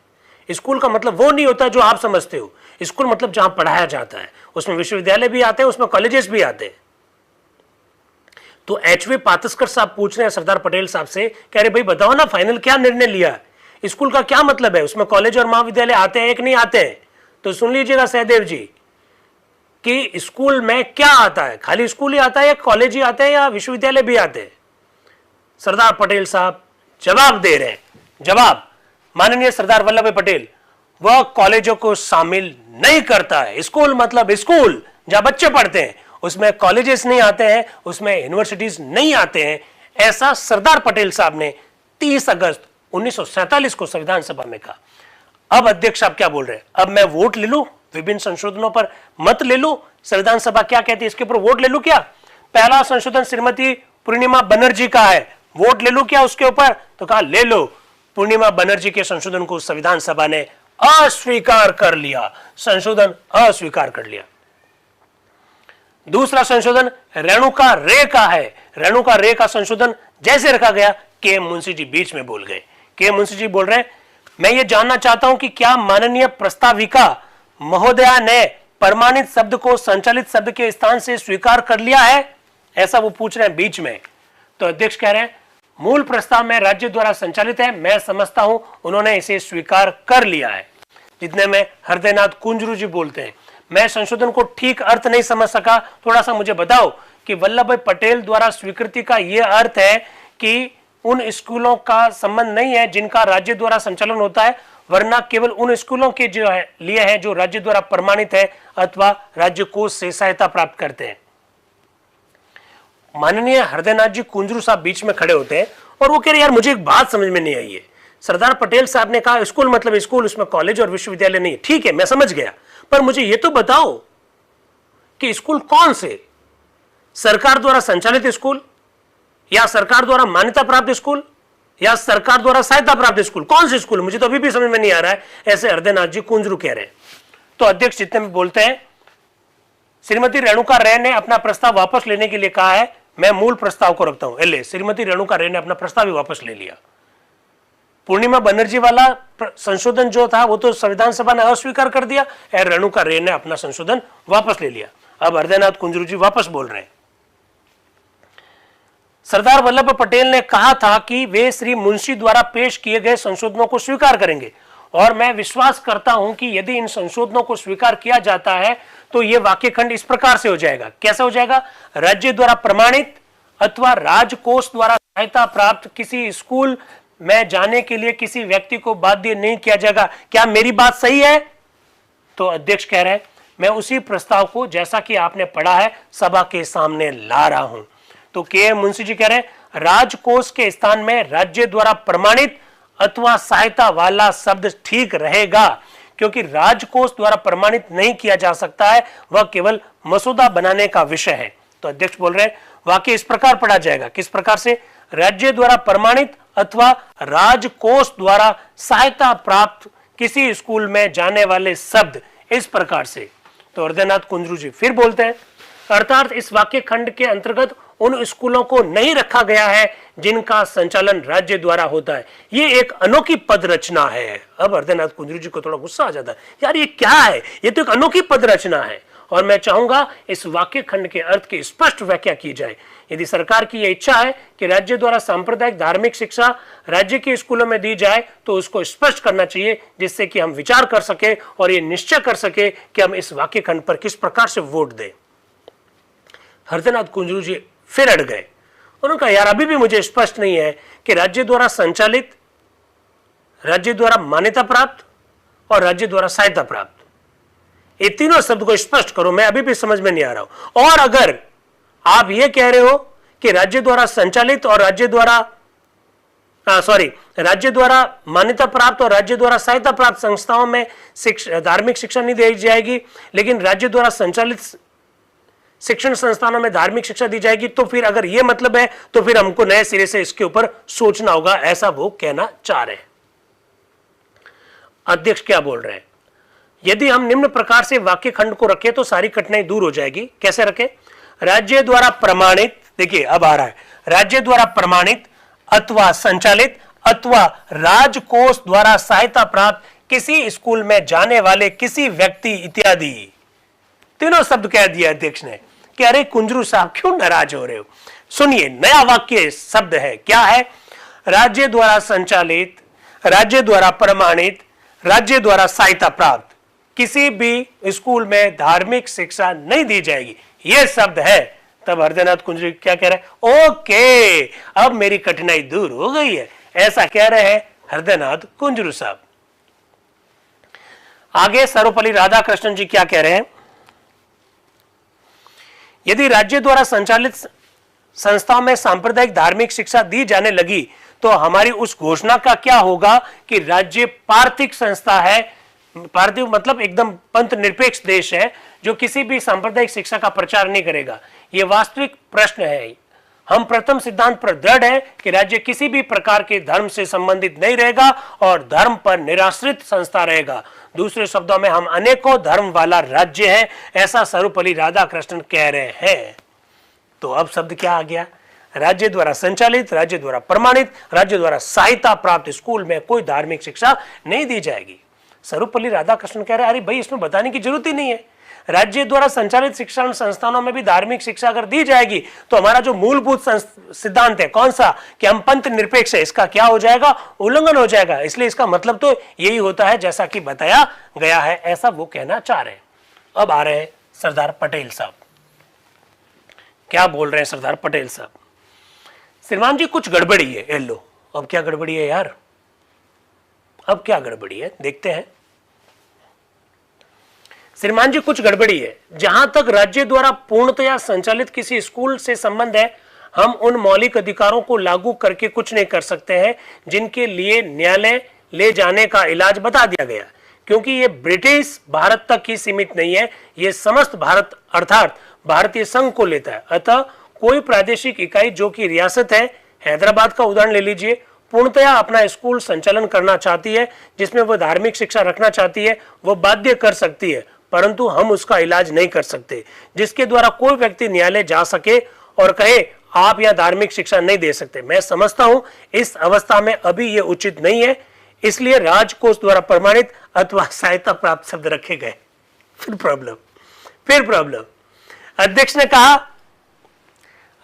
स्कूल का मतलब वो नहीं होता जो आप समझते हो। स्कूल मतलब जहां पढ़ाया जाता है, उसमें विश्वविद्यालय भी आते हैं, उसमें कॉलेजेस भी आते हैं। तो एचवी पातस्कर साहब पूछ रहे हैं सरदार पटेल साहब से, कह रहे भाई बताओ ना फाइनल क्या निर्णय लिया है, स्कूल का क्या मतलब है, उसमें कॉलेज और महाविद्यालय आते हैं एक नहीं आते हैं? तो सुन लीजिएगा सहदेव जी कि स्कूल में क्या आता है, खाली स्कूल ही आता है या कॉलेज ही आते हैं या विश्वविद्यालय भी आते हैं? सरदार पटेल साहब जवाब दे रहे हैं। जवाब, माननीय सरदार वल्लभ भाई पटेल, वह कॉलेजों को शामिल नहीं करता है। स्कूल मतलब स्कूल जहां बच्चे पढ़ते हैं, उसमें कॉलेजेस नहीं आते हैं, उसमें यूनिवर्सिटीज नहीं आते हैं। ऐसा सरदार पटेल साहब ने 30 अगस्त 1947 को संविधान सभा में कहा। अब अध्यक्ष साहब क्या बोल रहे हैं, अब मैं वोट ले लूं, विभिन्न संशोधनों पर मत ले लूं, संविधान सभा क्या कहती है इसके ऊपर वोट ले लूं क्या? पहला संशोधन श्रीमती पूर्णिमा बनर्जी का है, वोट ले लूं क्या उसके ऊपर? तो कहा ले लो। पूर्णिमा बनर्जी के संशोधन को संविधान सभा ने अस्वीकार कर लिया, संशोधन अस्वीकार कर लिया। दूसरा संशोधन रेणुका रे का है। रेणुका रे का संशोधन जैसे रखा गया, के मुंशी जी बीच में बोल गए। के मुंशी जी बोल रहे हैं, मैं ये जानना चाहता हूं कि क्या माननीय प्रस्ताविका महोदया ने प्रमाणित शब्द को संचालित शब्द के स्थान से स्वीकार कर लिया है? ऐसा वो पूछ रहे हैं बीच में। तो अध्यक्ष कह रहे हैं मूल प्रस्ताव में राज्य द्वारा संचालित है, मैं समझता हूं उन्होंने इसे स्वीकार कर लिया है। जितने में हृदयनाथ कुंजरू जी बोलते हैं, मैं संशोधन को ठीक अर्थ नहीं समझ सका, थोड़ा सा मुझे बताओ कि वल्लभ भाई पटेल द्वारा स्वीकृति का यह अर्थ है कि उन स्कूलों का संबंध नहीं है जिनका राज्य द्वारा संचालन होता है, वरना केवल उन स्कूलों के जो है लिए हैं जो राज्य द्वारा प्रमाणित है अथवा राज्य कोष से सहायता प्राप्त करते हैं। माननीय हृदयनाथ जी कुंजरू साहब बीच में खड़े होते हैं और वो कह रहे यार मुझे एक बात समझ में नहीं आई है। सरदार पटेल साहब ने कहा स्कूल मतलब स्कूल, उसमें कॉलेज और विश्वविद्यालय नहीं। ठीक है, मैं समझ गया, पर मुझे ये तो बताओ कि स्कूल कौन से, सरकार द्वारा संचालित स्कूल या सरकार द्वारा मान्यता प्राप्त स्कूल या सरकार द्वारा सहायता प्राप्त स्कूल, कौन से स्कूल? मुझे तो अभी भी समझ में नहीं आ रहा है, ऐसे हृदयनाथ जी कुंजरू कह रहे हैं। तो अध्यक्ष जितने में बोलते हैं, श्रीमती रेणुका रे ने अपना प्रस्ताव वापस लेने के लिए कहा है। मैं मूल प्रस्ताव को रखता हूं। श्रीमती रेणुका रे ने अपना प्रस्ताव भी वापस ले लिया। पूर्णिमा बनर्जी वाला संशोधन जो था वो तो संविधान सभा ने अस्वीकार कर दिया, रेणुका रे ने अपना संशोधन वापस ले लिया। अब हृदयनाथ कुंजरू जी वापस बोल रहे हैं। सरदार वल्लभ भाई पटेल ने कहा था कि वे श्री मुंशी द्वारा पेश किए गए संशोधनों को स्वीकार करेंगे और मैं विश्वास करता हूं कि यदि इन संशोधनों को स्वीकार किया जाता है तो यह वाक्य खंड इस प्रकार से हो जाएगा। कैसा हो जाएगा? राज्य द्वारा प्रमाणित अथवा राजकोष द्वारा सहायता प्राप्त किसी स्कूल में जाने के लिए किसी व्यक्ति को बाध्य नहीं किया जाएगा। क्या मेरी बात सही है? तो अध्यक्ष कह रहे हैं मैं उसी प्रस्ताव को जैसा कि आपने पढ़ा है सभा के सामने ला रहा हूं। तो के मुंशी जी कह रहे हैं राजकोष के स्थान में राज्य द्वारा प्रमाणित अथवा सहायता वाला शब्द ठीक रहेगा, क्योंकि राजकोष द्वारा प्रमाणित नहीं किया जा सकता है, वह केवल मसौदा बनाने का विषय है। तो अध्यक्ष बोल रहे हैं वाक्य इस प्रकार पढ़ा जाएगा। किस प्रकार से? राज्य द्वारा प्रमाणित अथवा राजकोष द्वारा सहायता प्राप्त किसी स्कूल में जाने वाले शब्द इस प्रकार से। तो हृदयनाथ कुंजरू जी फिर बोलते हैं अर्थात इस वाक्य खंड के अंतर्गत उन स्कूलों को नहीं रखा गया है जिनका संचालन राज्य द्वारा होता है। ये एक अनोखी पद रचना है। अब हृदयनाथ कुंजरू जी को थोड़ा गुस्सा आ जाता है, यार ये क्या है? ये तो एक अनोखी पद रचना है और मैं चाहूंगा इस वाक्य खंड के अर्थ की स्पष्ट व्याख्या की जाए। यदि सरकार की यह इच्छा है कि राज्य द्वारा सांप्रदायिक धार्मिक शिक्षा राज्य के स्कूलों में दी जाए तो उसको स्पष्ट करना चाहिए, जिससे कि हम विचार कर सके और ये निश्चय कर सके कि हम इस वाक्य खंड पर किस प्रकार से वोट दें। हृदयनाथ कुंजरू जी फिर अड़ गए। उन्होंने कहा यार अभी भी मुझे स्पष्ट नहीं है कि राज्य द्वारा संचालित, राज्य द्वारा मान्यता प्राप्त और राज्य द्वारा सहायता प्राप्त, ये तीनों शब्द को स्पष्ट करो, मैं अभी भी समझ में नहीं आ रहा हूं। और अगर आप ये कह रहे हो कि राज्य द्वारा संचालित और राज्य द्वारा राज्य द्वारा मान्यता प्राप्त और राज्य द्वारा सहायता प्राप्त संस्थाओं में धार्मिक शिक्षा नहीं दी जाएगी, लेकिन राज्य द्वारा संचालित शिक्षण संस्थानों में धार्मिक शिक्षा दी जाएगी, तो फिर अगर यह मतलब है तो फिर हमको नए सिरे से इसके ऊपर सोचना होगा, ऐसा वो कहना चाह रहे हैं। अध्यक्ष क्या बोल रहे हैं? यदि हम निम्न प्रकार से वाक्य खंड को रखें तो सारी कठिनाई दूर हो जाएगी। कैसे रखें? राज्य द्वारा प्रमाणित, देखिए अब आ रहा है, राज्य द्वारा प्रमाणित अथवा संचालित अथवा राजकोष द्वारा सहायता प्राप्त किसी स्कूल में जाने वाले किसी व्यक्ति इत्यादि, तीनों शब्द कह दिया अध्यक्ष ने कि अरे कुंजरू साहब क्यों नाराज हो रहे हो? सुनिए, नया वाक्य शब्द है। क्या है? राज्य द्वारा संचालित, राज्य द्वारा प्रमाणित, राज्य द्वारा सहायता प्राप्त किसी भी स्कूल में धार्मिक शिक्षा नहीं दी जाएगी, यह शब्द है। तब हृदयनाथ कुंजरू क्या कह रहे हैं? ओके, अब मेरी कठिनाई दूर हो गई है, ऐसा कह रहे हैं हृदयनाथ कुंजरू साहब। आगे सर्वपल्ली राधाकृष्णन जी क्या कह रहे हैं? यदि राज्य द्वारा संचालित संस्थाओं में सांप्रदायिक धार्मिक शिक्षा दी जाने लगी तो हमारी उस घोषणा का क्या होगा कि राज्य पार्थिक संस्था है, पार्थिव मतलब एकदम पंथ निरपेक्ष देश है जो किसी भी सांप्रदायिक शिक्षा का प्रचार नहीं करेगा। यह वास्तविक प्रश्न है। हम प्रथम सिद्धांत पर दृढ़ है कि राज्य किसी भी प्रकार के धर्म से संबंधित नहीं रहेगा और धर्म पर निराश्रित संस्था रहेगा। दूसरे शब्दों में हम अनेकों धर्म वाला राज्य है, ऐसा सर्वपल्ली राधाकृष्णन कह रहे हैं। तो अब शब्द क्या आ गया? राज्य द्वारा संचालित, राज्य द्वारा प्रमाणित, राज्य द्वारा सहायता प्राप्त स्कूल में कोई धार्मिक शिक्षा नहीं दी जाएगी। सर्वपल्ली राधाकृष्णन कह रहे हैं अरे भाई इसमें बताने की जरूरत ही नहीं है। राज्य द्वारा संचालित शिक्षण संस्थानों में भी धार्मिक शिक्षा अगर दी जाएगी तो हमारा जो मूलभूत सिद्धांत है कौन सा, कि हम पंथ निरपेक्ष है, इसका क्या हो जाएगा? उल्लंघन हो जाएगा। इसलिए इसका मतलब तो यही होता है जैसा कि बताया गया है, ऐसा वो कहना चाह रहे हैं। अब आ रहे हैं सरदार पटेल साहब। क्या बोल रहे हैं सरदार पटेल साहब? श्रीमान जी कुछ गड़बड़ी है। लो, अब क्या गड़बड़ी है यार? अब क्या गड़बड़ी है देखते हैं। श्रीमान जी, कुछ गड़बड़ी है। जहां तक राज्य द्वारा पूर्णतया संचालित किसी स्कूल से संबंध है, हम उन मौलिक अधिकारों को लागू करके कुछ नहीं कर सकते हैं जिनके लिए न्यायालय ले जाने का इलाज बता दिया गया, क्योंकि ये ब्रिटिश भारत तक ही सीमित नहीं है, ये समस्त भारत अर्थात भारतीय संघ को लेता है। अतः कोई प्रादेशिक इकाई जो कि रियासत है, हैदराबाद का उदाहरण ले लीजिए, पूर्णतया अपना स्कूल संचालन करना चाहती है, जिसमें वो धार्मिक शिक्षा रखना चाहती है, वो बाध्य कर सकती है, परंतु हम उसका इलाज नहीं कर सकते, जिसके द्वारा कोई व्यक्ति न्यायालय जा सके और कहे आप यहां धार्मिक शिक्षा नहीं दे सकते। मैं समझता हूं इस अवस्था में अभी ये उचित नहीं है, इसलिए राजकोष द्वारा प्रमाणित अथवा सहायता प्राप्त शब्द रखे गए। फिर प्रॉब्लम। अध्यक्ष ने कहा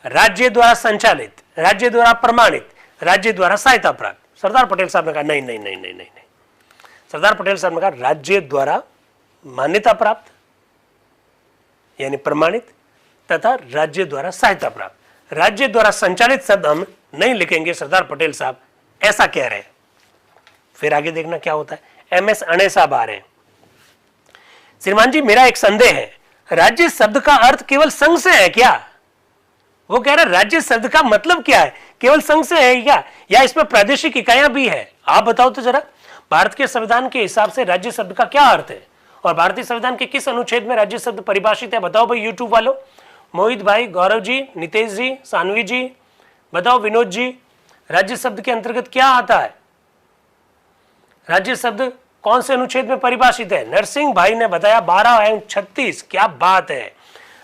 राज्य द्वारा संचालित, राज्य द्वारा प्रमाणित, राज्य द्वारा सहायता प्राप्त। सरदार पटेल साहब ने कहा नहीं। सरदार पटेल साहब ने कहा राज्य द्वारा मान्यता प्राप्त यानी प्रमाणित तथा राज्य द्वारा सहायता प्राप्त। राज्य द्वारा संचालित शब्द हम नहीं लिखेंगे, सरदार पटेल साहब ऐसा कह रहे हैं। फिर आगे देखना क्या होता है। एमएस अणे साहब आ रहे हैं। श्रीमान जी, मेरा एक संदेह है, राज्य शब्द का अर्थ केवल संघ से है क्या? वो कह रहे राज्य शब्द का मतलब क्या है, केवल संघ से है क्या, या इसमें प्रादेशिक इकाइयां भी है? आप बताओ तो जरा। भारत के संविधान के हिसाब से राज्य शब्द का क्या अर्थ है और भारतीय संविधान के किस अनुच्छेद में राज्य शब्द परिभाषित है? बताओ भाई यूट्यूब वालों, मोहित भाई, गौरव जी, नितेश जी, सानवी जी, बताओ विनोद जी, राज्य शब्द के अंतर्गत क्या आता है? राज्य शब्द कौन से अनुच्छेद में परिभाषित है? नरसिंह भाई ने बताया 12 एवं 36। क्या बात है।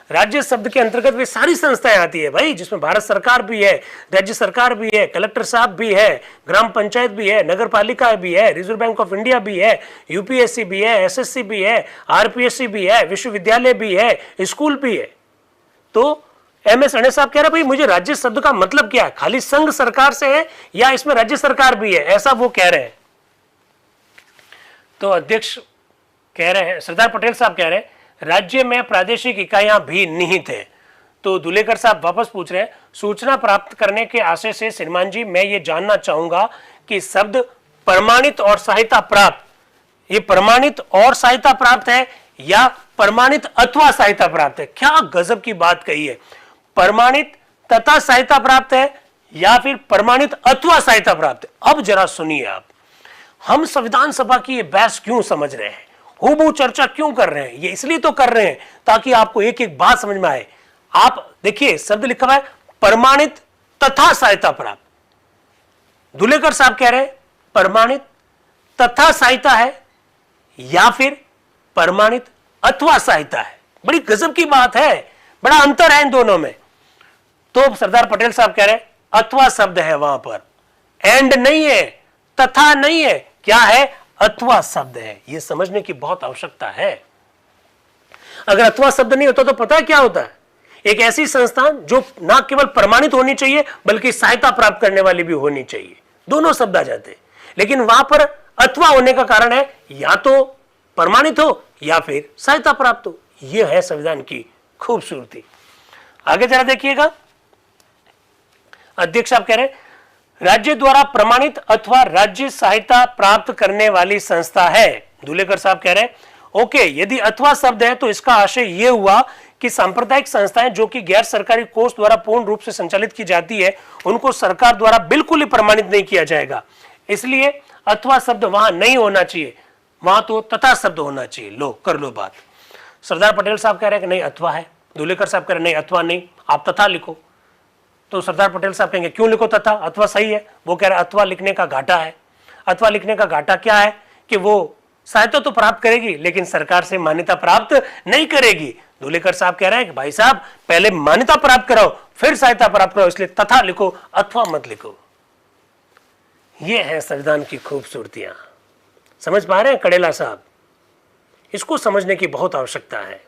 राज्य शब्द के अंतर्गत वे सारी संस्थाएं आती है भाई, जिसमें भारत सरकार भी है, राज्य सरकार भी है, कलेक्टर साहब भी है, ग्राम पंचायत भी है, नगर पालिका भी है, रिजर्व बैंक ऑफ इंडिया भी है, यूपीएससी भी है, एसएससी भी है, आरपीएससी भी है, विश्वविद्यालय भी है, स्कूल भी है। तो एमएस अणे साहब कह रहे भाई मुझे राज्य शब्द का मतलब क्या है, खाली संघ सरकार से है या इसमें राज्य सरकार भी है, ऐसा वो कह रहे हैं। तो अध्यक्ष कह रहे हैं, सरदार पटेल साहब कह रहे हैं राज्य में प्रादेशिक इकाइयां भी निहित है। तो दुलेकर साहब वापस पूछ रहे हैं, सूचना प्राप्त करने के आशय से श्रीमान जी मैं ये जानना चाहूंगा कि शब्द प्रमाणित और सहायता प्राप्त, ये प्रमाणित और सहायता प्राप्त है या प्रमाणित अथवा सहायता प्राप्त है? क्या गजब की बात कही है। प्रमाणित तथा सहायता प्राप्त है या फिर प्रमाणित अथवा सहायता प्राप्त है? अब जरा सुनिए आप, हम संविधान सभा की ये बहस क्यों समझ रहे हैं, हूबहू चर्चा क्यों कर रहे हैं? ये इसलिए तो कर रहे हैं ताकि आपको एक एक बात समझ में आए। आप देखिए शब्द लिखा हुआ है प्रमाणित तथा सहायता प्राप्त। दुलेकर साहब कह रहे हैं प्रमाणित तथा सहायता है या फिर प्रमाणित अथवा सहायता है। बड़ी गजब की बात है, बड़ा अंतर है इन दोनों में। तो सरदार पटेल साहब कह रहे हैं अथवा शब्द है, वहां पर एंड नहीं है, तथा नहीं है, क्या है? अथवा शब्द है। यह समझने की बहुत आवश्यकता है। अगर अथवा शब्द नहीं होता तो पता है क्या होता है? एक ऐसी संस्थान जो ना केवल प्रमाणित होनी चाहिए बल्कि सहायता प्राप्त करने वाली भी होनी चाहिए, दोनों शब्द आ जाते हैं। लेकिन वहां पर अथवा होने का कारण है या तो प्रमाणित हो या फिर सहायता प्राप्त हो। यह है संविधान की खूबसूरती। आगे जरा देखिएगा। अध्यक्ष साहब कह रहे हैं राज्य द्वारा प्रमाणित अथवा राज्य सहायता प्राप्त करने वाली संस्था है। दुलेकर साहब कह रहे हैं ओके, यदि अथवा शब्द है तो इसका आशय यह हुआ कि सांप्रदायिक संस्थाएं जो कि गैर सरकारी कोष द्वारा पूर्ण रूप से संचालित की जाती है, उनको सरकार द्वारा बिल्कुल ही प्रमाणित नहीं किया जाएगा, इसलिए अथवा शब्द वहां नहीं होना चाहिए, वहां तो तथा शब्द होना चाहिए। लो कर लो बात। सरदार पटेल साहब कह रहे हैं कि नहीं अथवा है, दुलेकर साहब कह रहे हैं नहीं अथवा नहीं, आप तथा लिखो। तो सरदार पटेल साहब कहेंगे क्यों लिखो तथा, अथवा सही है। वो कह रहे अथवा लिखने का घाटा है। अथवा लिखने का घाटा क्या है कि वो सहायता तो प्राप्त करेगी लेकिन सरकार से मान्यता प्राप्त नहीं करेगी। दुलेकर साहब कह रहे हैं कि भाई साहब पहले मान्यता प्राप्त कराओ फिर सहायता प्राप्त करो, इसलिए तथा लिखो, अथवा मत लिखो। ये है संविधान की खूबसूरतियां। समझ पा रहे हैं कड़ेला साहब? इसको समझने की बहुत आवश्यकता है।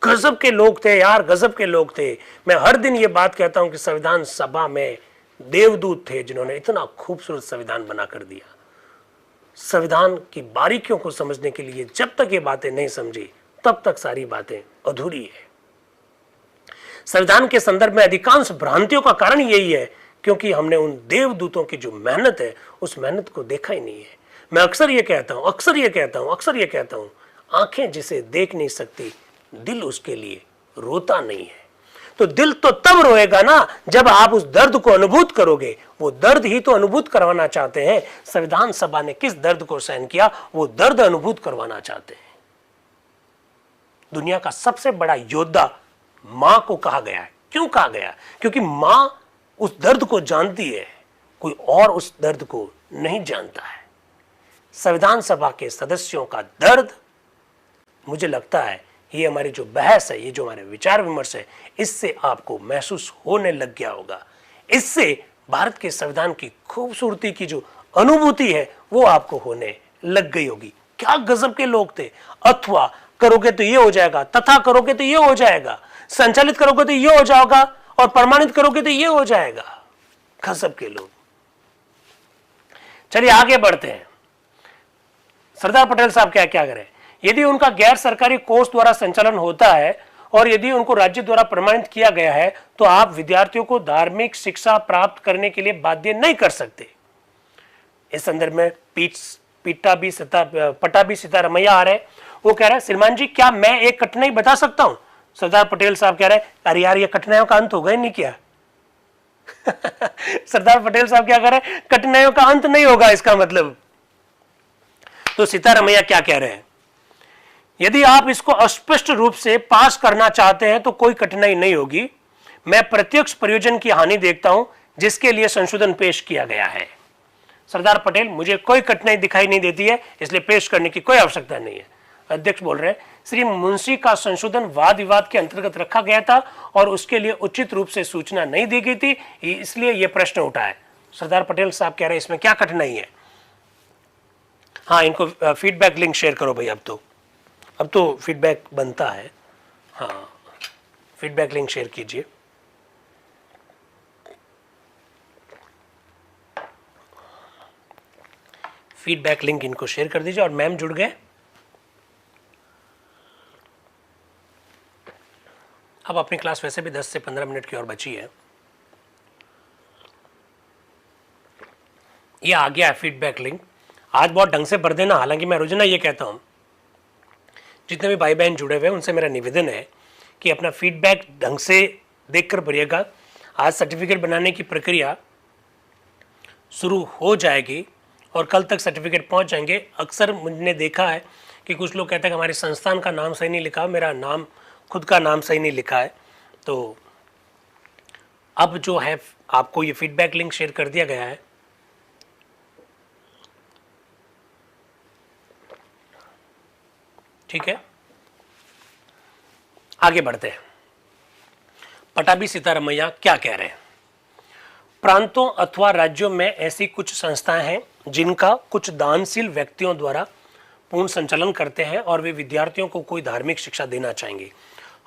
गजब के लोग थे यार, गजब के लोग थे। मैं हर दिन ये बात कहता हूं कि संविधान सभा में देवदूत थे जिन्होंने इतना खूबसूरत संविधान बना कर दिया। संविधान की बारीकियों को समझने के लिए जब तक ये बातें नहीं समझी तब तक सारी बातें अधूरी है। संविधान के संदर्भ में अधिकांश भ्रांतियों का कारण यही है क्योंकि हमने उन देवदूतों की जो मेहनत है उस मेहनत को देखा ही नहीं है। मैं अक्सर ये कहता हूं, अक्सर ये कहता हूं, आंखें जिसे देख नहीं सकती, दिल उसके लिए रोता नहीं है। तो दिल तो तब रोएगा ना जब आप उस दर्द को अनुभूत करोगे। वो दर्द ही तो अनुभूत करवाना चाहते हैं। संविधान सभा ने किस दर्द को सहन किया, वो दर्द अनुभूत करवाना चाहते हैं। दुनिया का सबसे बड़ा योद्धा मां को कहा गया है। क्यों कहा गया? क्योंकि मां उस दर्द को जानती है, कोई और उस दर्द को नहीं जानता है। संविधान सभा के सदस्यों का दर्द, मुझे लगता है ये हमारी जो बहस है, ये जो हमारे विचार विमर्श है, इससे आपको महसूस होने लग गया होगा। इससे भारत के संविधान की खूबसूरती की जो अनुभूति है वो आपको होने लग गई होगी। क्या गजब के लोग थे। अथवा करोगे तो ये हो जाएगा, तथा करोगे तो ये हो जाएगा, संचालित करोगे तो ये हो जाएगा, और प्रमाणित करोगे तो ये हो जाएगा। गजब के लोग। चलिए आगे बढ़ते हैं। सरदार पटेल साहब क्या क्या करें? यदि उनका गैर सरकारी कोर्स द्वारा संचालन होता है और यदि उनको राज्य द्वारा प्रमाणित किया गया है तो आप विद्यार्थियों को धार्मिक शिक्षा प्राप्त करने के लिए बाध्य नहीं कर सकते। इस संदर्भ में पटाभी सीतारमैया आ रहे, वो कह रहे हैं श्रीमान जी क्या मैं एक कठिनाई बता सकता हूं? सरदार पटेल साहब कह रहे हैं अरे यार ये कठिनाइयों का अंत होगा ही नहीं क्या? सरदार पटेल साहब क्या कह रहे हैं? कठिनाइयों का अंत नहीं होगा इसका मतलब। तो सीतारमैया क्या कह रहे हैं? यदि आप इसको अस्पष्ट रूप से पास करना चाहते हैं तो कोई कठिनाई नहीं होगी। मैं प्रत्यक्ष प्रयोजन की हानि देखता हूं जिसके लिए संशोधन पेश किया गया है। सरदार पटेल मुझे कोई कठिनाई दिखाई नहीं देती है, इसलिए पेश करने की कोई आवश्यकता नहीं है। अध्यक्ष बोल रहे हैं श्री मुंशी का संशोधन वाद विवाद के अंतर्गत रखा गया था और उसके लिए उचित रूप से सूचना नहीं दी गई थी, इसलिए यह प्रश्न उठा है। सरदार पटेल साहब कह रहे हैं इसमें क्या कठिनाई है? हाँ, इनको फीडबैक लिंक शेयर करो भाई। अब तो फीडबैक बनता है। हाँ, फीडबैक लिंक शेयर कीजिए। फीडबैक लिंक इनको शेयर कर दीजिए। और मैम जुड़ गए। अब अपनी क्लास वैसे भी 10 से 15 मिनट की और बची है। ये आ गया है फीडबैक लिंक। आज बहुत ढंग से भर देना। हालांकि मैं रोजाना ये कहता हूं, जितने भी भाई बहन जुड़े हुए हैं उनसे मेरा निवेदन है कि अपना फीडबैक ढंग से देखकर भरिएगा। आज सर्टिफिकेट बनाने की प्रक्रिया शुरू हो जाएगी और कल तक सर्टिफिकेट पहुंच जाएंगे। अक्सर मैंने देखा है कि कुछ लोग कहते हैं कि हमारे संस्थान का नाम सही नहीं लिखा, मेरा नाम खुद का नाम सही नहीं लिखा है। तो अब जो है आपको ये फीडबैक लिंक शेयर कर दिया गया है। ठीक है, आगे बढ़ते हैं। पटाभी सीतारमैया क्या कह रहे हैं? प्रांतों अथवा राज्यों में ऐसी कुछ संस्थाएं हैं जिनका कुछ दानशील व्यक्तियों द्वारा पूर्ण संचालन करते हैं और वे विद्यार्थियों को कोई धार्मिक शिक्षा देना चाहेंगे।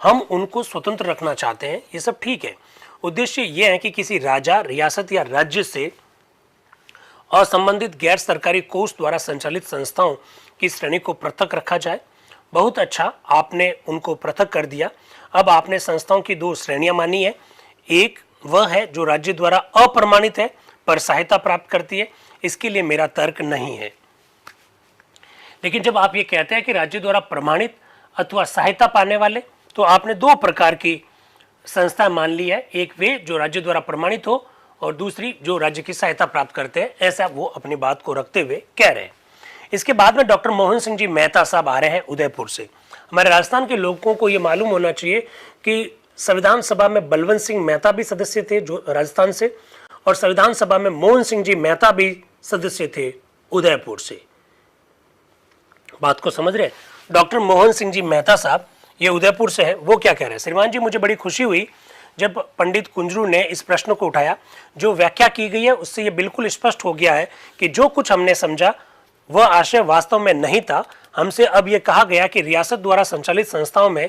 हम उनको स्वतंत्र रखना चाहते हैं, ये सब ठीक है। उद्देश्य यह है कि किसी राजा, रियासत या राज्य से असंबंधित गैर सरकारी कोष द्वारा संचालित संस्थाओं की श्रेणी को पृथक रखा जाए। बहुत अच्छा, आपने उनको पृथक कर दिया। अब आपने संस्थाओं की 2 श्रेणियां मानी है। एक वह है जो राज्य द्वारा अप्रमाणित है पर सहायता प्राप्त करती है, इसके लिए मेरा तर्क नहीं है। लेकिन जब आप ये कहते हैं कि राज्य द्वारा प्रमाणित अथवा सहायता पाने वाले, तो आपने 2 प्रकार की संस्था मान ली है। एक वे जो राज्य द्वारा प्रमाणित हो और दूसरी जो राज्य की सहायता प्राप्त करते हैं, ऐसा वो अपनी बात को रखते हुए कह रहे हैं। इसके बाद में डॉक्टर मोहन सिंह जी मेहता साहब आ रहे हैं उदयपुर से। हमारे राजस्थान के लोगों को ये मालूम होना चाहिए कि संविधान सभा में बलवंत सिंह मेहता भी सदस्य थे जो राजस्थान से, और संविधान सभा में मोहन सिंह जी मेहता भी सदस्य थे उदयपुर से। बात को समझ रहे हैं? डॉक्टर मोहन सिंह जी मेहता साहब ये उदयपुर से हैं। वो क्या कह रहे हैं? श्रीमान जी मुझे बड़ी खुशी हुई जब पंडित कुंजरू ने इस प्रश्न को उठाया। जो व्याख्या की गई है उससे ये बिल्कुल स्पष्ट हो गया है कि जो कुछ हमने समझा वह आशय वास्तव में नहीं था। हमसे अब यह कहा गया कि रियासत द्वारा संचालित संस्थाओं में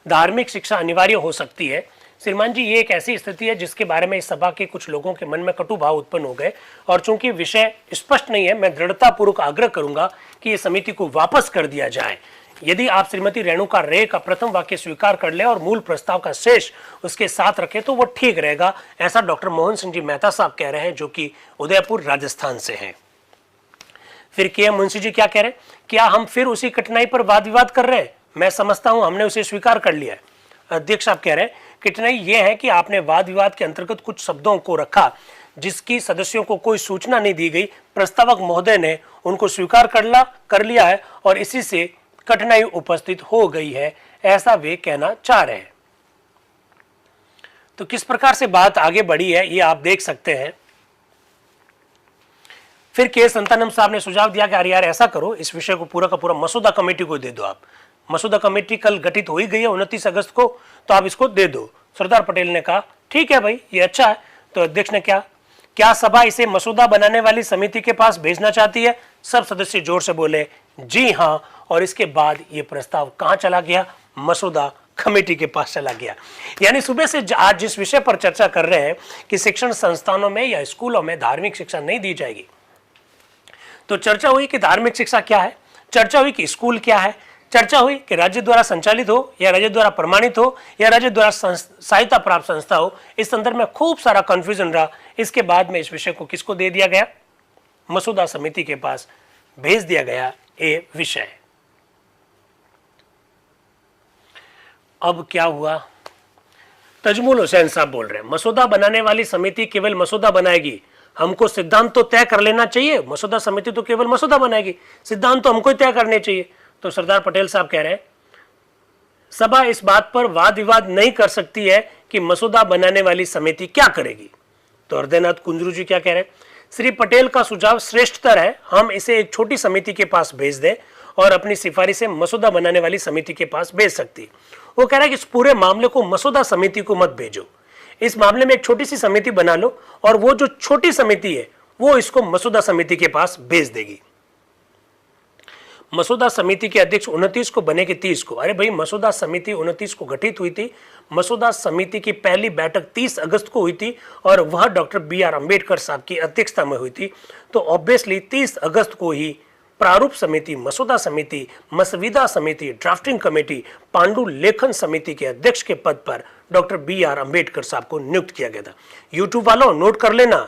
धार्मिक शिक्षा अनिवार्य हो सकती है। श्रीमान जी ये एक ऐसी स्थिति है जिसके बारे में इस सभा के कुछ लोगों के मन में कटु भाव उत्पन्न हो गए, और चूंकि विषय स्पष्ट नहीं है, मैं दृढ़तापूर्वक आग्रह करूंगा कि ये समिति को वापस कर दिया जाए। यदि आप श्रीमती रेणुका रे का प्रथम वाक्य स्वीकार कर ले और मूल प्रस्ताव का शेष उसके साथ रखें तो वो ठीक रहेगा। ऐसा डॉक्टर मोहन सिंह जी मेहता साहब कह रहे हैं जो कि उदयपुर राजस्थान से हैं। फिर के एम मुंशी जी क्या कह रहे हैं, क्या हम फिर उसी कठिनाई पर वाद विवाद कर रहे हैं? मैं समझता हूं हमने उसे स्वीकार कर लिया है। अध्यक्ष साहब कह रहे हैं कठिनाई यह है कि आपने वाद विवाद के अंतर्गत कुछ शब्दों को रखा जिसकी सदस्यों को कोई सूचना नहीं दी गई। प्रस्तावक महोदय ने उनको स्वीकार कर लिया है और इसी से कठिनाई उपस्थित हो गई है, ऐसा वे कहना चाह रहे हैं। तो किस प्रकार से बात आगे बढ़ी है ये आप देख सकते हैं। फिर के संतानम साहब ने सुझाव दिया कि अरे यार ऐसा करो, इस विषय को पूरा का पूरा मसूदा कमेटी को दे दो। आप मसूदा कमेटी कल गठित हो ही गई है 29 अगस्त को, तो आप इसको दे दो। सरदार पटेल ने कहा ठीक है भाई, ये अच्छा है। तो अध्यक्ष ने क्या सभा इसे मसूदा बनाने वाली समिति के पास भेजना चाहती है? सब सदस्य जोर से बोले जी हाँ, और इसके बाद ये प्रस्ताव कहां चला गया? मसूदा कमेटी के पास चला गया। यानी सुबह से आज जिस विषय पर चर्चा कर रहे हैं कि शिक्षण संस्थानों में या स्कूलों में धार्मिक शिक्षा नहीं दी जाएगी, तो चर्चा हुई कि धार्मिक शिक्षा क्या है, चर्चा हुई कि स्कूल क्या है, चर्चा हुई कि राज्य द्वारा संचालित हो या राज्य द्वारा प्रमाणित हो या राज्य द्वारा सहायता प्राप्त संस्था हो। इस संदर्भ में खूब सारा कंफ्यूजन रहा। इसके बाद में इस विषय को किसको दे दिया गया? मसूदा समिति के पास भेज दिया गया ये विषय। अब क्या हुआ? तजमुल हुसैन साहब बोल रहे हैं मसूदा बनाने वाली समिति केवल मसूदा बनाएगी, हमको सिद्धांत तो तय कर लेना चाहिए। मसूदा समिति तो केवल मसूदा बनाएगी, सिद्धांत तो हमको ही तय करने चाहिए। तो सरदार पटेल साहब कह रहे हैं सभा इस बात पर वाद विवाद नहीं कर सकती है कि मसूदा बनाने वाली समिति क्या करेगी। तो हृदयनाथ कुंजरू जी क्या कह रहे हैं, श्री पटेल का सुझाव श्रेष्ठतर है, हम इसे एक छोटी समिति के पास भेज दें और अपनी सिफारिशें मसूदा बनाने वाली समिति के पास भेज सकती। वो कह रहा है कि इस पूरे मामले को मसूदा समिति को मत भेजो, इस मामले में एक छोटी सी समिति बना लो और वो जो छोटी समिति है वो इसको मसूदा समिति के पास भेज देगी। मसूदा समिति के अध्यक्ष 29 को बने कि 30 को। अरे भाई, मसूदा समिति 29 को गठित हुई थी। मसूदा समिति की पहली बैठक 30 अगस्त को हुई थी और वह डॉक्टर BR अम्बेडकर साहब की अध्यक्षता में हुई थी। तो ऑब्वियसली 30 अगस्त को ही प्रारूप समिति, मसूदा समिति, मसविदा समिति, ड्राफ्टिंग कमेटी, पांडु लेखन समिति के अध्यक्ष के पद पर डॉक्टर BR अम्बेडकर साहब को नियुक्त किया गया था। यूट्यूब वालों नोट कर लेना,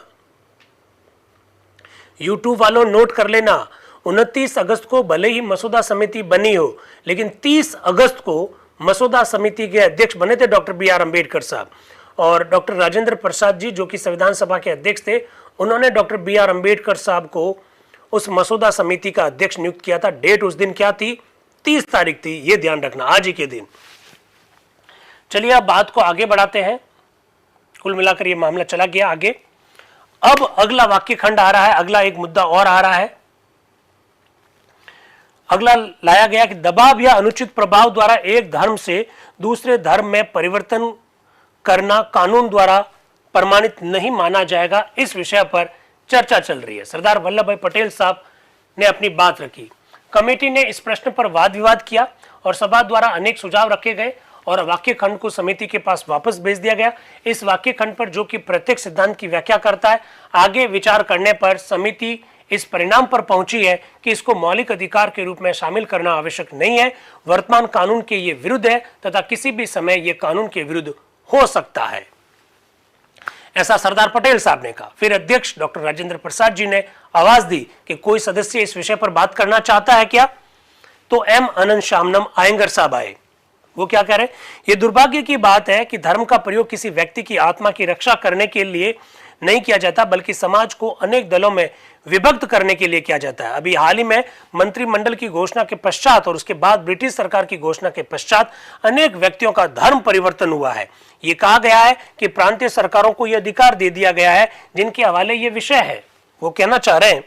यूट्यूब वालों नोट कर लेना, 29 अगस्त को भले ही मसूदा समिति बनी हो, लेकिन 30 अगस्त को मसूदा समिति के अध्यक्ष बने थे डॉक्टर BR अम्बेडकर साहब। और डॉक्टर राजेंद्र प्रसाद जी जो कि संविधान सभा के अध्यक्ष थे, उन्होंने डॉक्टर BR अम्बेडकर साहब को उस मसूदा समिति का अध्यक्ष नियुक्त किया था। डेट उस दिन क्या थी? 30 तारीख थी, ये ध्यान रखना, आज ही के दिन। चलिए अब बात को आगे बढ़ाते हैं। कुल मिलाकर ये मामला चला गया आगे। अब अगला वाक्य खंड आ रहा है, अगला एक मुद्दा और आ रहा है। अगला लाया गया कि दबाव या अनुचित प्रभाव द्वारा एक धर्म से दूसरे धर्म में परिवर्तन करना कानून द्वारा प्रमाणित नहीं माना जाएगा। इस विषय पर चर्चा चल रही है। सरदार वल्लभ भाई पटेल साहब ने अपनी बात रखी। कमेटी ने इस प्रश्न पर वाद विवाद किया और सभा द्वारा अनेक सुझाव रखे गए और वाक्य खंड को समिति के पास वापस भेज दिया गया। इस वाक्य खंड पर जो कि प्रत्येक सिद्धांत की व्याख्या करता है, आगे विचार करने पर समिति इस परिणाम पर पहुंची है कि इसको मौलिक अधिकार के रूप में शामिल करना आवश्यक नहीं है, वर्तमान कानून के ये विरुद्ध है तथा किसी भी समय ये कानून के विरुद्ध हो सकता है, ऐसा सरदार पटेल साहब ने कहा। फिर अध्यक्ष डॉक्टर राजेंद्र प्रसाद जी ने आवाज दी कि कोई सदस्य इस विषय पर बात करना चाहता है क्या? तो M अनंत शामनम आयंगर साहब आए। वो क्या कह रहे हैं, ये दुर्भाग्य की बात है कि धर्म का प्रयोग किसी व्यक्ति की आत्मा की रक्षा करने के लिए नहीं किया जाता, बल्कि समाज को अनेक दलों में विभक्त करने के लिए किया जाता है। अभी हाल ही में मंत्रिमंडल की घोषणा के पश्चात और उसके बाद ब्रिटिश सरकार की घोषणा के पश्चात अनेक व्यक्तियों का धर्म परिवर्तन हुआ है। ये कहा गया है कि प्रांतीय सरकारों को यह अधिकार दे दिया गया है जिनके हवाले ये विषय है। वो कहना चाह रहे हैं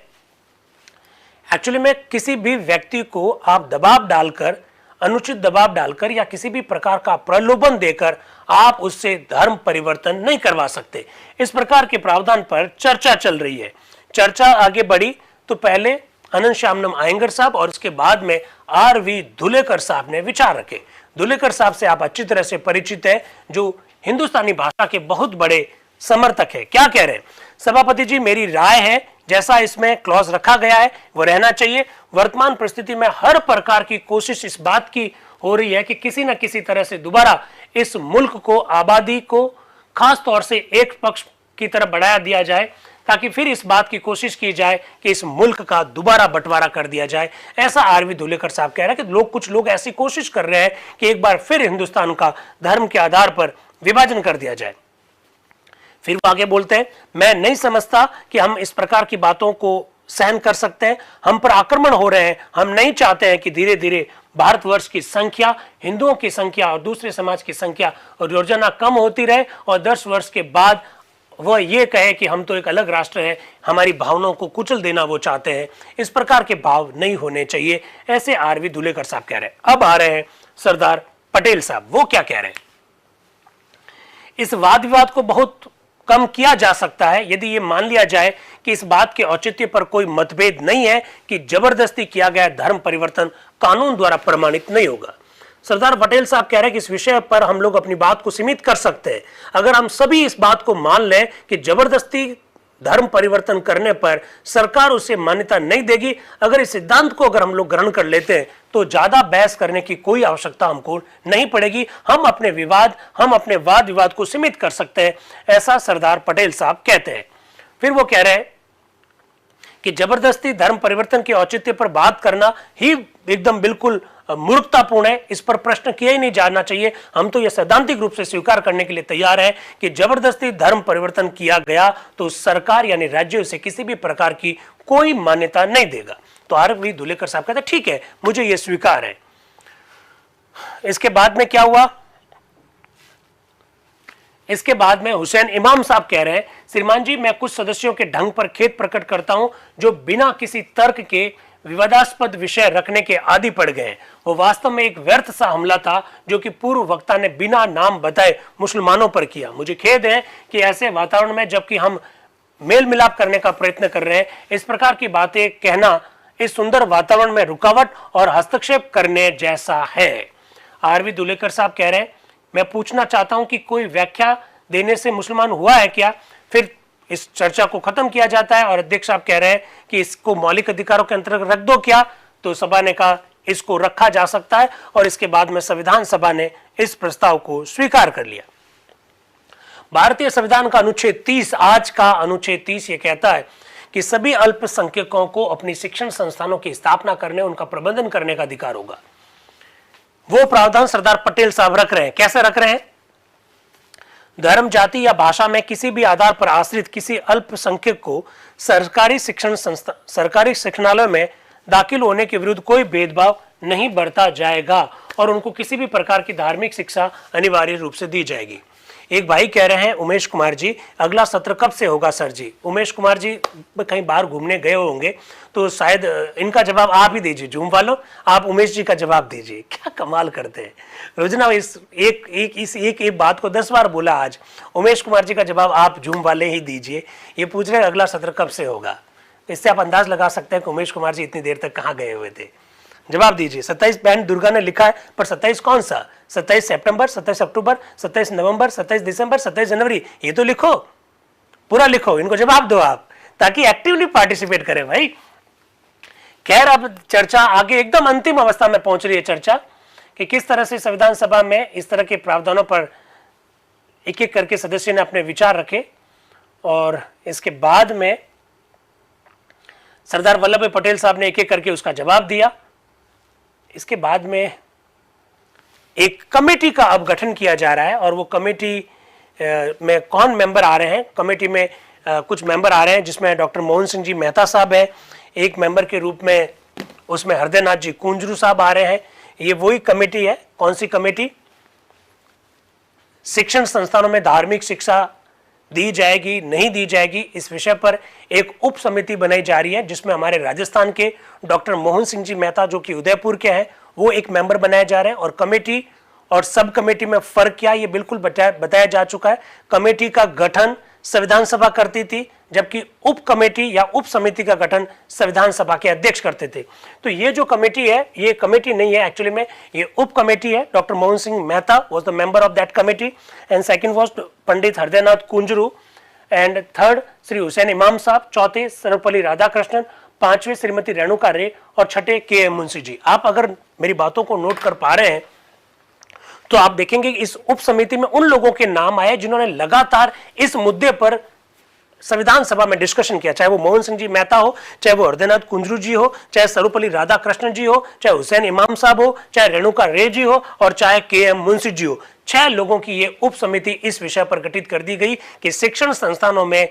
एक्चुअली में किसी भी व्यक्ति को आप दबाव डालकर, अनुचित दबाव डालकर या किसी भी प्रकार का प्रलोभन देकर आप उससे धर्म परिवर्तन नहीं करवा सकते। इस प्रकार के प्रावधान पर चर्चा चल रही है। चर्चा आगे बढ़ी तो पहले अनंत शामनम आयंगर साहब और उसके बाद में R.V. धुलेकर साहब ने विचार रखे। धुलेकर साहब से आप अच्छी तरह से परिचित है, जो हिंदुस्तानी भाषा के बहुत बड़े समर्थक है। क्या कह रहे हैं, सभापति जी मेरी राय है जैसा इसमें क्लॉज रखा गया है वो रहना चाहिए। वर्तमान परिस्थिति में हर प्रकार की कोशिश इस बात की हो रही है कि किसी न किसी तरह से दोबारा इस मुल्क को, आबादी को खास तौर से एक पक्ष की तरफ बढ़ाया दिया जाए ताकि फिर इस बात की कोशिश की जाए कि इस मुल्क का दोबारा बंटवारा कर दिया जाए। ऐसा आरवी धुलेकर साहब कह रहे हैं कि कुछ लोग ऐसी कोशिश कर रहे हैं कि एक बार फिर हिंदुस्तान का धर्म के आधार पर विभाजन कर दिया जाए। फिर वो आगे बोलते हैं, मैं नहीं समझता कि हम इस प्रकार की बातों को सहन कर सकते हैं। हम पर आक्रमण हो रहे हैं। हम नहीं चाहते हैं कि धीरे धीरे भारतवर्ष की संख्या, हिंदुओं की संख्या और दूसरे समाज की संख्या और रोजाना कम होती रहे और 10 वर्ष के बाद वह ये कहे कि हम तो एक अलग राष्ट्र है, हमारी भावनाओं को कुचल देना वो चाहते हैं। इस प्रकार के भाव नहीं होने चाहिए, ऐसे आरवी धुलेकर साहब कह रहे हैं। अब आ रहे हैं सरदार पटेल साहब, वो क्या कह रहे हैं। इस वाद विवाद को बहुत कम किया जा सकता है यदि ये मान लिया जाए कि इस बात के औचित्य पर कोई मतभेद नहीं है कि जबरदस्ती किया गया धर्म परिवर्तन कानून द्वारा प्रमाणित नहीं होगा। सरदार पटेल साहब कह रहे हैं कि इस विषय पर हम लोग अपनी बात को सीमित कर सकते हैं अगर हम सभी इस बात को मान लें कि जबरदस्ती धर्म परिवर्तन करने पर सरकार उसे मान्यता नहीं देगी। अगर इस सिद्धांत को अगर हम लोग ग्रहण कर लेते हैं तो ज्यादा बहस करने की कोई आवश्यकता हमको नहीं पड़ेगी। हम अपने वाद विवाद को सीमित कर सकते हैं, ऐसा सरदार पटेल साहब कहते हैं। फिर वो कह रहे हैं कि जबरदस्ती धर्म परिवर्तन के औचित्य पर बात करना ही एकदम बिल्कुल मूर्खतापूर्ण है, इस पर प्रश्न किया ही नहीं जाना चाहिए। हम तो यह सैद्धांतिक रूप से स्वीकार करने के लिए तैयार हैं कि जबरदस्ती धर्म परिवर्तन किया गया तो सरकार यानी राज्य से किसी भी प्रकार की कोई मान्यता नहीं देगा। तो आरवी धुलेकर साहब कहते हैं ठीक है, मुझे यह स्वीकार है। इसके बाद में क्या हुआ, इसके बाद में हुसैन इमाम साहब कह रहे हैं, श्रीमान जी मैं कुछ सदस्यों के ढंग पर खेद प्रकट करता हूं जो बिना किसी तर्क के विवादास्पद विषय रखने के आदी पड़ गए। वो वास्तव में एक व्यर्थ सा हमला था जो कि पूर्व वक्ता ने बिना नाम बताए मुसलमानों पर किया। मुझे खेद है कि ऐसे वातावरण में जबकि हम मेल मिलाप करने का प्रयत्न कर रहे हैं, इस प्रकार की बातें कहना इस सुंदर वातावरण में रुकावट और हस्तक्षेप करने जैसा है। आरवी धुलेकर साहब कह रहे हैं, मैं पूछना चाहता हूं कि कोई व्याख्या देने से मुसलमान हुआ है क्या। फिर इस चर्चा को खत्म किया जाता है और अध्यक्ष साहब कह रहे हैं कि इसको मौलिक अधिकारों के अंतर्गत रख दो क्या। तो सभा ने कहा इसको रखा जा सकता है और इसके बाद में संविधान सभा ने इस प्रस्ताव को स्वीकार कर लिया। भारतीय संविधान का अनुच्छेद 30, आज का अनुच्छेद 30 ये कहता है कि सभी अल्पसंख्यकों को अपनी शिक्षण संस्थानों की स्थापना करने, उनका प्रबंधन करने का अधिकार होगा। वो प्रावधान सरदार पटेल साहब रख रहे हैं। कैसे रख रहे हैं, धर्म, जाति या भाषा में किसी भी आधार पर आश्रित किसी अल्पसंख्यक को सरकारी शिक्षणालय में दाखिल होने के विरुद्ध कोई भेदभाव नहीं बरता जाएगा और उनको किसी भी प्रकार की धार्मिक शिक्षा अनिवार्य रूप से दी जाएगी। एक भाई कह रहे हैं, उमेश कुमार जी, अगला सत्र कब से होगा सर जी। उमेश कुमार जी कहीं बाहर घूमने गए होंगे तो शायद इनका जवाब आप ही दीजिए। जूम वालों, आप उमेश जी का जवाब दीजिए। क्या कमाल करते हैं, रोजना इस एक बात को 10 बार बोला आज। उमेश कुमार जी का जवाब आप जूम वाले ही दीजिए। ये पूछ रहे अगला सत्र कब से होगा। इससे आप अंदाज लगा सकते हैं कि उमेश कुमार जी इतनी देर तक कहाँ गए हुए थे। जवाब दीजिए। 27 बहन दुर्गा ने लिखा है, पर 27 कौन सा, 27 सितंबर, 27 अक्टूबर, 27 नवंबर, 27 दिसंबर, 27 जनवरी, ये तो लिखो, पूरा लिखो। इनको जवाब दो आप, ताकि एक्टिवली पार्टिसिपेट करें भाई। खैर, अब चर्चा आगे एकदम अंतिम अवस्था में पहुंच रही है चर्चा कि किस तरह से संविधान सभा में इस तरह के प्रावधानों पर एक एक करके सदस्य ने अपने विचार रखे और इसके बाद में सरदार वल्लभ भाई पटेल साहब ने एक एक करके उसका जवाब दिया। इसके बाद में एक कमेटी का अब गठन किया जा रहा है और वो कमेटी में कौन मेंबर आ रहे हैं। कमेटी में कुछ मेंबर आ रहे हैं जिसमें डॉक्टर मोहन सिंह जी मेहता साहब हैं एक मेंबर के रूप में, उसमें हृदयनाथ जी कुंजरू साहब आ रहे हैं। ये वही कमेटी है। कौन सी कमेटी, शिक्षण संस्थानों में धार्मिक शिक्षा दी जाएगी नहीं दी जाएगी, इस विषय पर एक उप समिति बनाई जा रही है जिसमें हमारे राजस्थान के डॉक्टर मोहन सिंह जी मेहता जो कि उदयपुर के हैं वो एक मेंबर बनाए जा रहे हैं। और कमेटी और सब कमेटी में फर्क क्या, ये बिल्कुल बताया जा चुका है। कमेटी का गठन संविधान सभा करती थी जबकि उप कमेटी या उप समिति का गठन संविधान सभा के अध्यक्ष करते थे। तो ये जो कमेटी है ये कमेटी नहीं है, एक्चुअली में ये उप कमेटी है। Doctor Mohan Singh Mehta was the member of that committee and second was Pandit Hridaynath Kunzru and third Shri Hussain इमाम साहब, चौथे सर्वपल्ली राधाकृष्णन, पांचवें श्रीमती रेणुका रे और छठे के एम मुंशी जी। आप अगर मेरी बातों को नोट कर पा रहे हैं तो आप देखेंगे इस उप समिति में उन लोगों के नाम आए जिन्होंने लगातार इस मुद्दे पर संविधान सभा में डिस्कशन किया, चाहे वो मोहन सिंह जी मेहता हो, चाहे वो हृदयनाथ कुंजरू जी हो, चाहे सर्वपल्ली राधाकृष्णन जी हो, चाहे हुसैन इमाम साहब हो, चाहे रेणुका रे जी हो और चाहे के.एम. मुंशी जी हो, 6 लोगों की ये उप समिति इस विषय पर गठित कर दी गई कि शिक्षण संस्थानों में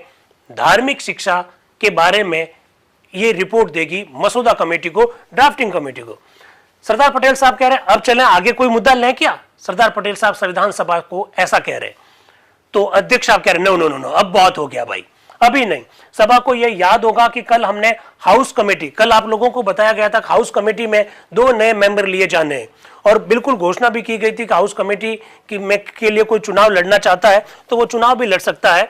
धार्मिक शिक्षा के बारे में ये रिपोर्ट देगी मसौदा कमेटी को, ड्राफ्टिंग कमेटी को। सरदार पटेल साहब कह रहे हैं अब चलें आगे, कोई मुद्दा लें क्या? सरदार पटेल साहब संविधान सभा को ऐसा कह रहे हैं, तो अध्यक्ष साहब कह रहे नो नो नो नो, अब बहुत हो गया भाई, अभी नहीं। सभा को यह याद होगा कि कल हमने हाउस कमेटी, कल आप लोगों को बताया गया था हाउस कमेटी में 2 नए मेंबर लिए जाने हैं और बिल्कुल घोषणा भी की गई थी कि हाउस कमेटी के लिए कोई चुनाव लड़ना चाहता है तो वो चुनाव भी लड़ सकता है।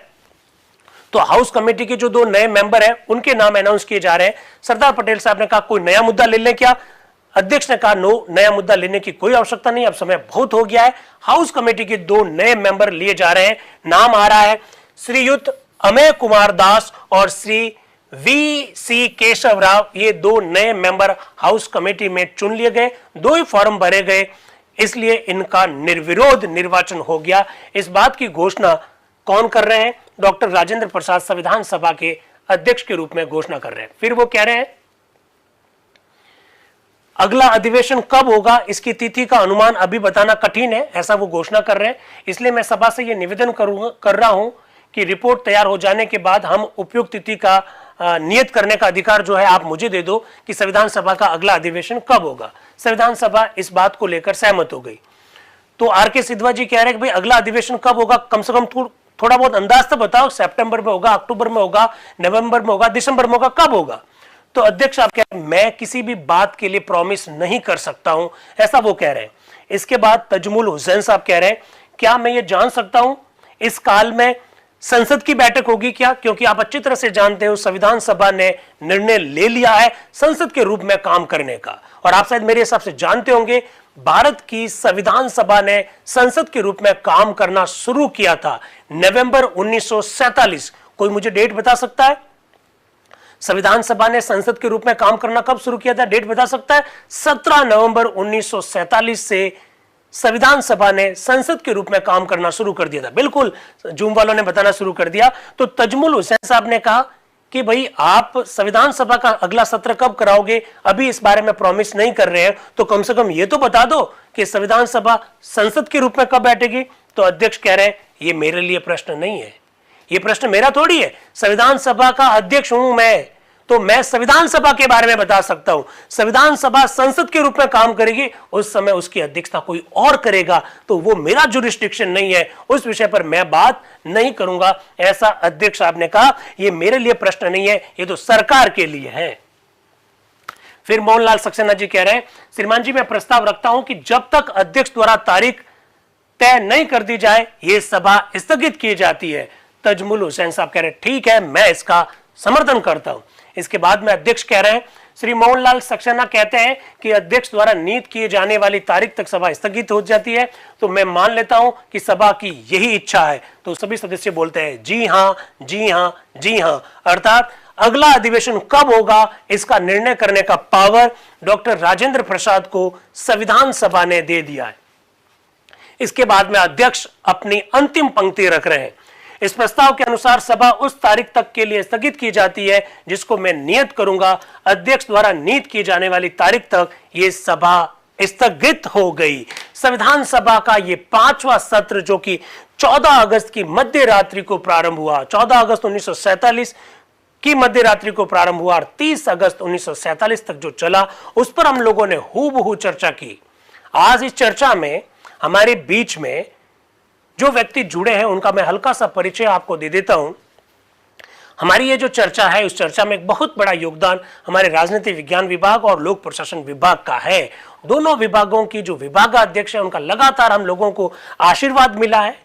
तो हाउस कमेटी के जो 2 नए मेंबर हैं उनके नाम अनाउंस किए जा रहे हैं। सरदार पटेल साहब ने कहा कोई नया मुद्दा ले लें क्या? अध्यक्ष ने कहा नो, नया मुद्दा लेने की कोई आवश्यकता नहीं, अब समय बहुत हो गया है। हाउस कमेटी के 2 नए मेंबर लिए जा रहे हैं। नाम आ रहा है श्रीयुत अमेय कुमार दास और श्री वी.सी. केशव राव। ये 2 नए मेंबर हाउस कमेटी में चुन लिए गए, 2 ही फॉर्म भरे गए, इसलिए इनका निर्विरोध निर्वाचन हो गया। इस बात की घोषणा कौन कर रहे हैं? डॉक्टर राजेंद्र प्रसाद संविधान सभा के अध्यक्ष के रूप में घोषणा कर रहे हैं। फिर वो कह रहे हैं अगला अधिवेशन कब होगा इसकी तिथि का अनुमान अभी बताना कठिन है, ऐसा वो घोषणा कर रहे हैं। इसलिए मैं सभा से ये निवेदन कर रहा हूं कि रिपोर्ट तैयार हो जाने के बाद हम उपयुक्त तिथि का नियत करने का अधिकार जो है आप मुझे दे दो कि संविधान सभा का अगला अधिवेशन कब होगा। संविधान सभा इस बात को लेकर सहमत हो गई। तो आर.के. सिद्धवा जी कह रहे हैं कि भाई अगला अधिवेशन कब होगा, कम से कम थोड़ा बहुत अंदाज तो बताओ, सितंबर में होगा, अक्टूबर में होगा, नवंबर में होगा, दिसंबर में होगा, कब होगा? तो अध्यक्ष आप कह रहे हैं मैं किसी भी बात के लिए प्रॉमिस नहीं कर सकता हूं, ऐसा वो कह रहे हैं। इसके बाद तजमुल हुसैन साहब कह रहे हैं क्या मैं ये जान सकता हूं इस काल में संसद की बैठक होगी क्या? क्योंकि आप अच्छी तरह से जानते हो संविधान सभा ने निर्णय ले लिया है संसद के रूप में काम करने का, और आप शायद मेरे हिसाब से जानते होंगे भारत की संविधान सभा ने संसद के रूप में काम करना शुरू किया था नवंबर 1947। कोई मुझे डेट बता सकता है? संविधान सभा ने संसद के रूप में काम करना कब शुरू किया था? डेट बता सकता है? 17 नवंबर 1947 से संविधान सभा ने संसद के रूप में काम करना शुरू कर दिया था। बिल्कुल जूम वालों ने बताना शुरू कर दिया। तो तजमुल हुसैन साहब ने कहा कि भाई आप संविधान सभा का अगला सत्र कब कराओगे, अभी इस बारे में प्रॉमिस नहीं कर रहे हैं, तो कम से कम ये तो बता दो कि संविधान सभा संसद के रूप में कब बैठेगी। तो अध्यक्ष कह रहे हैं ये मेरे लिए प्रश्न नहीं है, ये प्रश्न मेरा थोड़ी है, संविधान सभा का अध्यक्ष हूं मैं, तो मैं संविधान सभा के बारे में बता सकता हूं। संविधान सभा संसद के रूप में काम करेगी, उस समय उसकी अध्यक्षता कोई और करेगा, तो वो मेरा जुरिस्डिक्शन नहीं है, उस विषय पर मैं बात नहीं करूंगा, ऐसा अध्यक्ष साहब ने कहा। ये मेरे लिए प्रश्न नहीं है, ये तो सरकार के लिए है। फिर मोहनलाल सक्सेना जी कह रहे हैं श्रीमान जी मैं प्रस्ताव रखता हूं कि जब तक अध्यक्ष द्वारा तारीख तय नहीं कर दी जाए ये सभा स्थगित की जाती है। तजमुल हुसैन साहब कह रहे हैं ठीक है, मैं इसका समर्थन करता हूं। इसके बाद में अध्यक्ष कह रहे हैं श्री मोहनलाल सक्सेना कहते हैं कि अध्यक्ष द्वारा नियत किए जाने वाली तारीख तक सभा स्थगित हो जाती है, तो मैं मान लेता हूं कि सभा की यही इच्छा है। तो सभी सदस्य बोलते हैं जी हां, जी हां, जी हां, अर्थात अगला अधिवेशन कब होगा इसका निर्णय करने का पावर डॉक्टर राजेंद्र प्रसाद को संविधान सभा ने दे दिया है। इसके बाद में अध्यक्ष अपनी अंतिम पंक्ति रख रहे हैं। इस प्रस्ताव के अनुसार सभा उस तारीख तक के लिए स्थगित की जाती है जिसको मैं नियत करूंगा। अध्यक्ष द्वारा नियत की जाने वाली तारीख तक ये सभा स्थगित हो गई। संविधान सभा का ये 5वां सत्र जो कि 14 अगस्त की मध्य रात्रि को प्रारंभ हुआ, 14 अगस्त 1947 की मध्य रात्रि को प्रारंभ हुआ और 30 अगस्त 1947 तक जो चला, उस पर हम लोगों ने हूबहू चर्चा की। आज इस चर्चा में हमारे बीच में जो व्यक्ति जुड़े हैं उनका मैं हल्का सा परिचय आपको दे देता हूं। हमारी ये जो चर्चा है उस चर्चा में एक बहुत बड़ा योगदान हमारे राजनीति विज्ञान विभाग और लोक प्रशासन विभाग का है। दोनों विभागों की जो विभागाध्यक्ष है उनका लगातार हम लोगों को आशीर्वाद मिला है।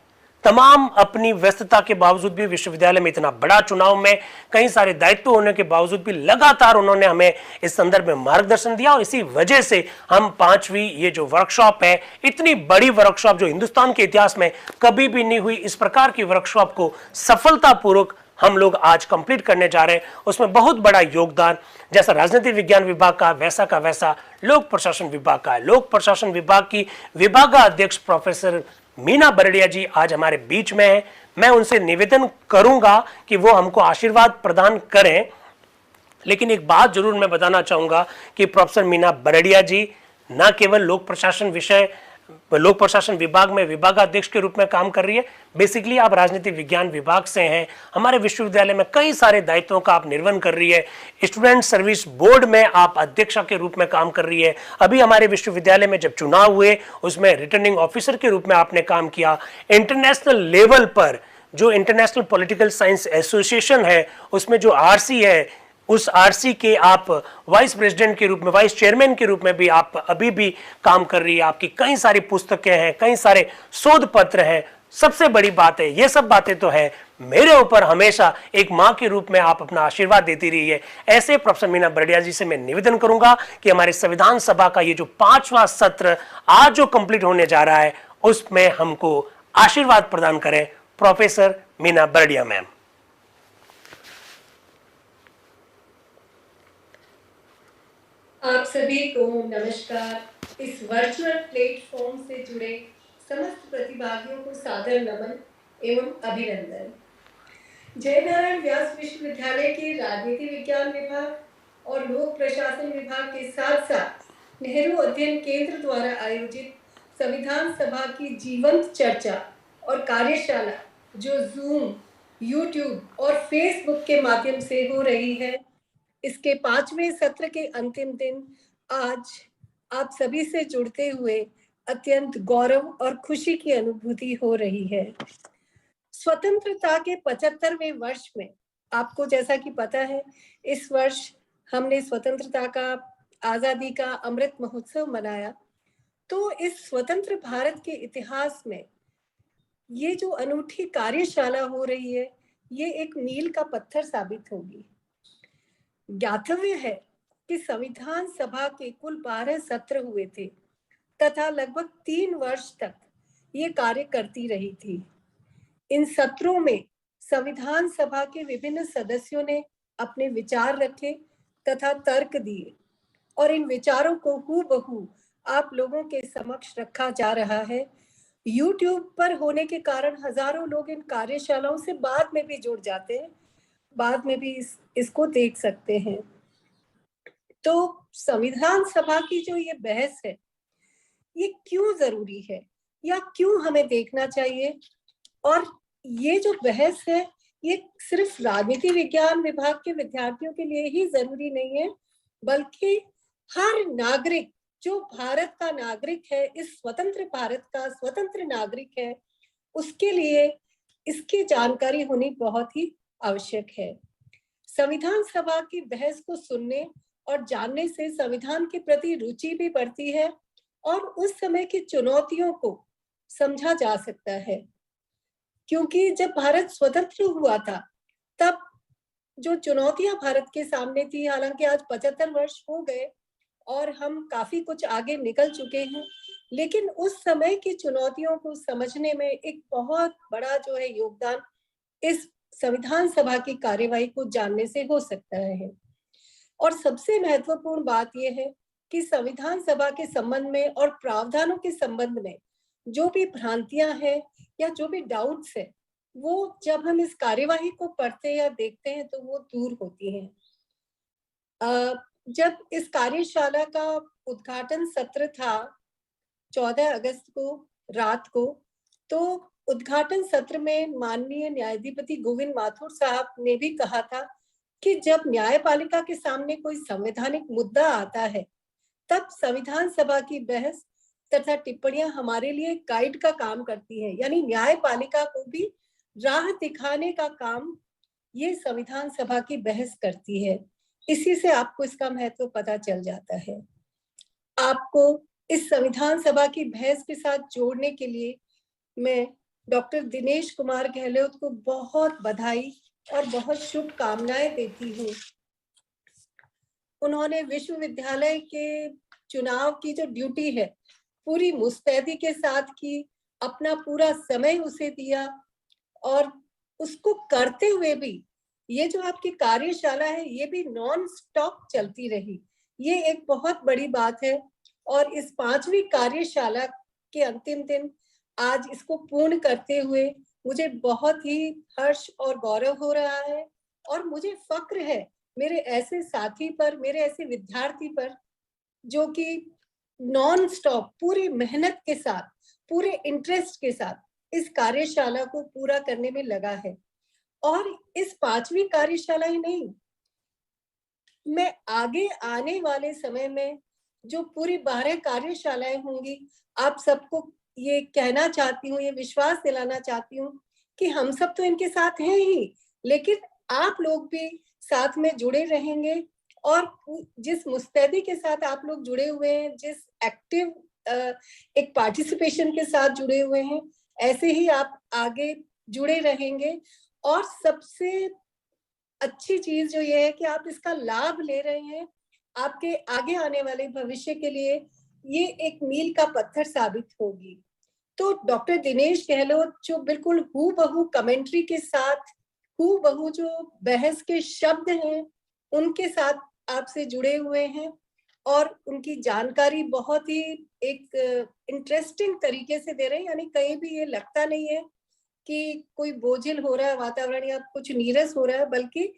तमाम अपनी व्यस्तता के बावजूद भी, विश्वविद्यालय में इतना बड़ा चुनाव में कई सारे दायित्व होने के बावजूद भी लगातार उन्होंने हमें इस संदर्भ में मार्गदर्शन दिया और इसी वजह से हम 5वीं ये जो वर्कशॉप है, इतनी बड़ी वर्कशॉप जो हिंदुस्तान के इतिहास में कभी भी नहीं हुई, इस प्रकार की वर्कशॉप को सफलतापूर्वक हम लोग आज कंप्लीट करने जा रहे हैं। उसमें बहुत बड़ा योगदान जैसा राजनीति विज्ञान विभाग का वैसा लोक प्रशासन विभाग का है। लोक प्रशासन विभाग की विभागाध्यक्ष प्रोफेसर मीना बरड़िया जी आज हमारे बीच में है। मैं उनसे निवेदन करूंगा कि वो हमको आशीर्वाद प्रदान करें। लेकिन एक बात जरूर मैं बताना चाहूंगा कि प्रोफेसर मीना बरड़िया जी न केवल लोक प्रशासन विभाग में विभागाध्यक्ष के रूप में काम कर रही है, बेसिकली आप राजनीति विज्ञान विभाग से हैं। हमारे विश्वविद्यालय में कई सारे दायित्वों का आप निर्वहन कर रही है। स्टूडेंट सर्विस बोर्ड में आप अध्यक्षा के रूप में काम कर रही है। अभी हमारे विश्वविद्यालय में जब चुनाव हुए उसमें रिटर्निंग ऑफिसर के रूप में आपने काम किया। इंटरनेशनल लेवल पर जो इंटरनेशनल पॉलिटिकल साइंस एसोसिएशन है उसमें जो आरसी है, उस आरसी के आप वाइस प्रेसिडेंट के रूप में, वाइस चेयरमैन के रूप में भी आप अभी भी काम कर रही है। आपकी कई सारी पुस्तकें हैं, कई सारे शोध पत्र हैं। सबसे बड़ी बात है, ये सब बातें तो है, मेरे ऊपर हमेशा एक मां के रूप में आप अपना आशीर्वाद देती रही है। ऐसे प्रोफेसर मीना बरड़िया जी से मैं निवेदन करूंगा कि हमारे संविधान सभा का ये जो 5वां सत्र आज जो कंप्लीट होने जा रहा है उसमें हमको आशीर्वाद प्रदान करें। Professor Meena Bardia ma'am. आप सभी को नमस्कार। इस वर्चुअल प्लेटफॉर्म से जुड़े समस्त प्रतिभागियों को सादर नमन एवं अभिनंदन। जय नारायण व्यास विश्वविद्यालय के राजनीति विज्ञान विभाग और लोक प्रशासन विभाग के साथ साथ नेहरू अध्ययन केंद्र द्वारा आयोजित संविधान सभा की जीवंत चर्चा और कार्यशाला जो जूम, यूट्यूब और फेसबुक के माध्यम से हो रही है, इसके 5वें सत्र के अंतिम दिन आज आप सभी से जुड़ते हुए अत्यंत गौरव और खुशी की अनुभूति हो रही है। स्वतंत्रता के 75वें वर्ष में आपको जैसा कि पता है, इस वर्ष हमने स्वतंत्रता का, आजादी का अमृत महोत्सव मनाया। तो इस स्वतंत्र भारत के इतिहास में ये जो अनूठी कार्यशाला हो रही है, ये एक मील का पत्थर साबित होगी। ज्ञातव्य है कि संविधान सभा के कुल 12 सत्र हुए थे तथा लगभग 3 वर्ष तक ये कार्य करती रही थी। इन सत्रों में संविधान सभा के विभिन्न सदस्यों ने अपने विचार रखे तथा तर्क दिए और इन विचारों को हूबहू आप लोगों के समक्ष रखा जा रहा है। YouTube पर होने के कारण हजारों लोग इन कार्यशालाओं से बाद में भी जुड़ जाते हैं, बाद में भी इसको देख सकते हैं। तो संविधान सभा की जो ये बहस है, ये क्यों जरूरी है या क्यों हमें देखना चाहिए? और ये जो बहस है, ये सिर्फ राजनीति विज्ञान विभाग के विद्यार्थियों के लिए ही जरूरी नहीं है, बल्कि हर नागरिक जो भारत का नागरिक है, इस स्वतंत्र भारत का स्वतंत्र नागरिक है, उसके लिए इसकी जानकारी होनी बहुत ही आवश्यक है। संविधान सभा की बहस को सुनने और जानने से संविधान के प्रति रुचि भी बढ़ती है और उस समय की चुनौतियों को समझा जा सकता है। क्योंकि जब भारत स्वतंत्र हुआ था, तब जो चुनौतियां भारत के सामने थी, हालांकि आज 75 वर्ष हो गए और हम काफी कुछ आगे निकल चुके हैं, लेकिन उस समय की चुनौतियों को समझने में एक बहुत बड़ा जो है योगदान इस संविधान सभा की कार्यवाही को जानने से हो सकता है। और सबसे महत्वपूर्ण बात यह है कि संविधान सभा के संबंध में और प्रावधानों के संबंध में जो भी भ्रांतियां हैं या जो भी डाउट्स है, वो जब हम इस कार्यवाही को पढ़ते या देखते हैं तो वो दूर होती हैं। जब इस कार्यशाला का उद्घाटन सत्र था 14 अगस्त को रात को, तो उद्घाटन सत्र में माननीय न्यायाधिपति गोविंद माथुर साहब ने भी कहा था कि जब न्यायपालिका के सामने कोई संवैधानिक मुद्दा आता है, तब संविधान सभा की बहस तथा टिप्पणियां हमारे लिए गाइड का काम करती है, यानी न्यायपालिका को भी राह दिखाने का काम ये संविधान सभा की बहस करती है। इसी से आपको इसका महत्व पता चल जाता है। आपको इस संविधान सभा की बहस के साथ जोड़ने के लिए मैं डॉक्टर दिनेश कुमार गहलोत को बहुत बधाई और बहुत शुभकामनाएं देती हूँ। उन्होंने विश्वविद्यालय के चुनाव की जो ड्यूटी है पूरी मुस्तैदी के साथ की, अपना पूरा समय उसे दिया और उसको करते हुए भी ये जो आपकी कार्यशाला है ये भी नॉन स्टॉप चलती रही। ये एक बहुत बड़ी बात है। और इस 5वीं कार्यशाला के अंतिम दिन आज इसको पूर्ण करते हुए मुझे बहुत ही हर्ष और गौरव हो रहा है और मुझे फक्र है मेरे ऐसे साथी पर, मेरे ऐसे विद्यार्थी पर जो कि नॉन स्टॉप पूरी मेहनत के साथ, पूरे इंटरेस्ट के साथ इस कार्यशाला को पूरा करने में लगा है। और इस 5वीं कार्यशाला ही नहीं, मैं आगे आने वाले समय में जो पूरी 12 कार्यशालाएं होंगी, आप सबको ये कहना चाहती हूँ, ये विश्वास दिलाना चाहती हूँ कि हम सब तो इनके साथ हैं ही, लेकिन आप लोग भी साथ में जुड़े रहेंगे और जिस मुस्तैदी के साथ आप लोग जुड़े हुए हैं, जिस एक्टिव एक पार्टिसिपेशन के साथ जुड़े हुए हैं, ऐसे ही आप आगे जुड़े रहेंगे। और सबसे अच्छी चीज जो ये है कि आप इसका लाभ ले रहे हैं, आपके आगे आने वाले भविष्य के लिए ये एक मील का पत्थर साबित होगी। तो डॉक्टर दिनेश गहलोत जो बिल्कुल हूबहू कमेंट्री के साथ, हूबहू जो बहस के शब्द हैं उनके साथ आपसे जुड़े हुए हैं और उनकी जानकारी बहुत ही एक इंटरेस्टिंग तरीके से दे रहे हैं, यानी कहीं भी ये लगता नहीं है कि कोई बोझिल हो रहा है वातावरण या कुछ नीरस हो रहा है, बल्कि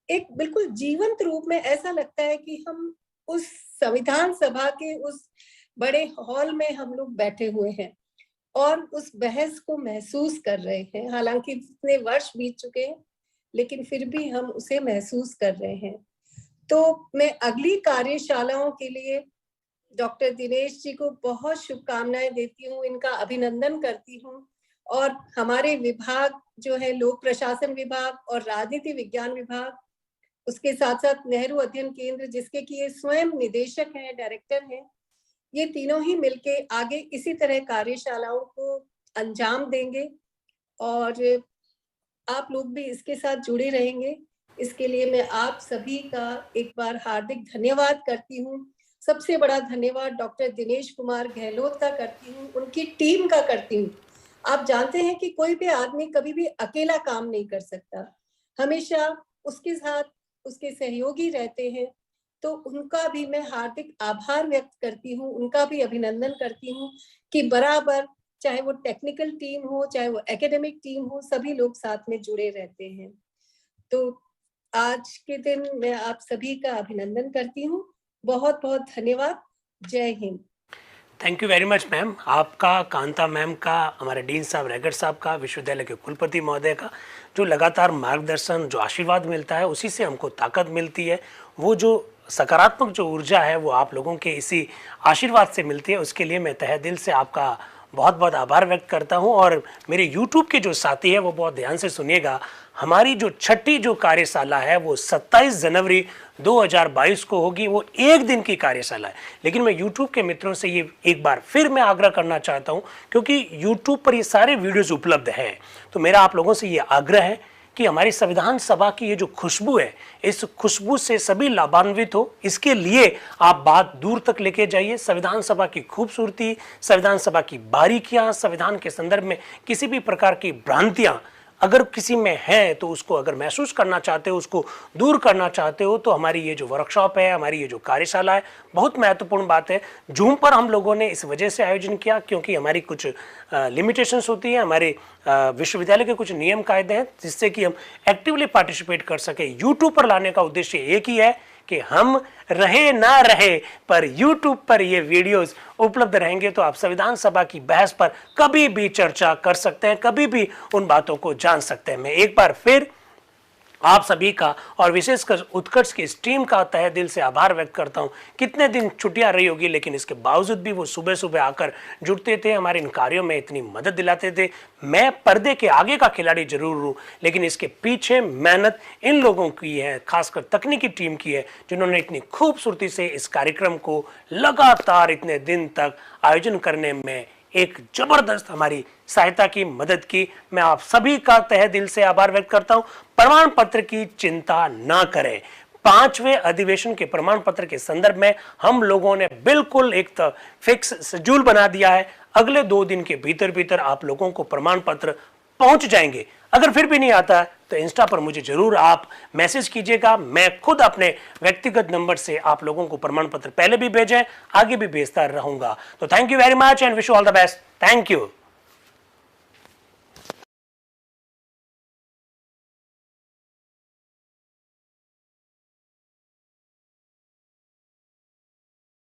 एक बिल्कुल जीवंत रूप में ऐसा लगता है कि हम उस संविधान सभा के उस बड़े हॉल में हम लोग बैठे हुए हैं और उस बहस को महसूस कर रहे हैं। हालांकि इतने वर्ष बीत चुके हैं, लेकिन फिर भी हम उसे महसूस कर रहे हैं। तो मैं अगली कार्यशालाओं के लिए डॉक्टर दिनेश जी को बहुत शुभकामनाएं देती हूँ, इनका अभिनंदन करती हूँ। और हमारे विभाग जो है लोक प्रशासन विभाग और राजनीति विज्ञान विभाग, उसके साथ साथ नेहरू अध्ययन केंद्र जिसके कि ये स्वयं निदेशक हैं, डायरेक्टर हैं, ये तीनों ही मिलके आगे इसी तरह कार्यशालाओं को अंजाम देंगे और आप लोग भी इसके साथ जुड़े रहेंगे। इसके लिए मैं आप सभी का एक बार हार्दिक धन्यवाद करती हूँ। सबसे बड़ा धन्यवाद डॉक्टर दिनेश कुमार गहलोत का करती हूँ, उनकी टीम का करती हूँ। आप जानते हैं कि कोई भी आदमी कभी भी अकेला काम नहीं कर सकता, हमेशा उसके साथ उसके सहयोगी रहते हैं। तो उनका भी मैं हार्दिक आभार व्यक्त करती हूँ, उनका भी अभिनंदन करती हूँ कि बराबर चाहे वो टेक्निकल टीम हो, चाहे वो एकेडमिक टीम हो, सभी लोग साथ में जुड़े रहते हैं। तो आज के दिन मैं आप सभी का अभिनंदन करती हूँ। बहुत बहुत धन्यवाद। जय Hind. Thank you very much ma'am. आपका, कांता मैम का, हमारे डीन साहब रैगर साहब का, विश्वविद्यालय के कुलपति महोदय का जो लगातार मार्गदर्शन, जो आशीर्वाद मिलता है, उसी से हमको ताकत मिलती है। वो जो सकारात्मक जो ऊर्जा है वो आप लोगों के इसी आशीर्वाद से मिलती है। उसके लिए मैं तहे दिल से आपका बहुत बहुत आभार व्यक्त करता हूं। और मेरे यूट्यूब के जो साथी है वो बहुत ध्यान से सुनिएगा, हमारी जो छठी जो कार्यशाला है वो 27 जनवरी 2022 को होगी। वो एक दिन की कार्यशाला है, लेकिन मैं यूट्यूब के मित्रों से ये एक बार फिर मैं आग्रह करना चाहता हूं, क्योंकि यूट्यूब पर ये सारे वीडियोस उपलब्ध हैं। तो मेरा आप लोगों से ये आग्रह है कि हमारी संविधान सभा की ये जो खुशबू है, इस खुशबू से सभी लाभान्वित हो, इसके लिए आप बात दूर तक लेके जाइए। संविधान सभा की खूबसूरती, संविधान सभा की बारीकियां, संविधान के संदर्भ में किसी भी प्रकार की भ्रांतियां अगर किसी में है तो उसको अगर महसूस करना चाहते हो, उसको दूर करना चाहते हो, तो हमारी ये जो वर्कशॉप है, हमारी ये जो कार्यशाला है, बहुत महत्वपूर्ण बात है। जूम पर हम लोगों ने इस वजह से आयोजन किया क्योंकि हमारी कुछ लिमिटेशंस होती है, हमारे विश्वविद्यालय के कुछ नियम कायदे हैं जिससे कि हम एक्टिवली पार्टिसिपेट कर सके। यूट्यूब पर लाने का उद्देश्य एक ही है कि हम रहे ना रहे पर YouTube पर ये वीडियोस उपलब्ध रहेंगे, तो आप संविधान सभा की बहस पर कभी भी चर्चा कर सकते हैं, कभी भी उन बातों को जान सकते हैं। मैं एक बार फिर आप सभी का और विशेषकर उत्कर्ष की इस टीम का तहे दिल से आभार व्यक्त करता हूं। कितने दिन छुट्टियां रही होगी, लेकिन इसके बावजूद भी वो सुबह सुबह आकर जुड़ते थे, हमारे इन कार्यों में इतनी मदद दिलाते थे। मैं पर्दे के आगे का खिलाड़ी जरूर हूँ, लेकिन इसके पीछे मेहनत इन लोगों की है, खासकर तकनीकी टीम की है, जिन्होंने इतनी खूबसूरती से इस कार्यक्रम को लगातार इतने दिन तक आयोजन करने में एक जबरदस्त हमारी सहायता की, मदद की। मैं आप सभी का तहे दिल से आभार व्यक्त करता हूं। प्रमाण पत्र की चिंता ना करें। 5वें अधिवेशन के प्रमाण पत्र के संदर्भ में हम लोगों ने बिल्कुल एक फिक्स शेड्यूल बना दिया है। अगले 2 दिन के भीतर भीतर आप लोगों को प्रमाण पत्र पहुंच जाएंगे। अगर फिर भी नहीं आता तो इंस्टा पर मुझे जरूर आप मैसेज कीजिएगा। मैं खुद अपने व्यक्तिगत नंबर से आप लोगों को प्रमाण पत्र पहले भी भेजे, आगे भी भेजता रहूंगा। तो thank you very much and wish you all the best. Thank you.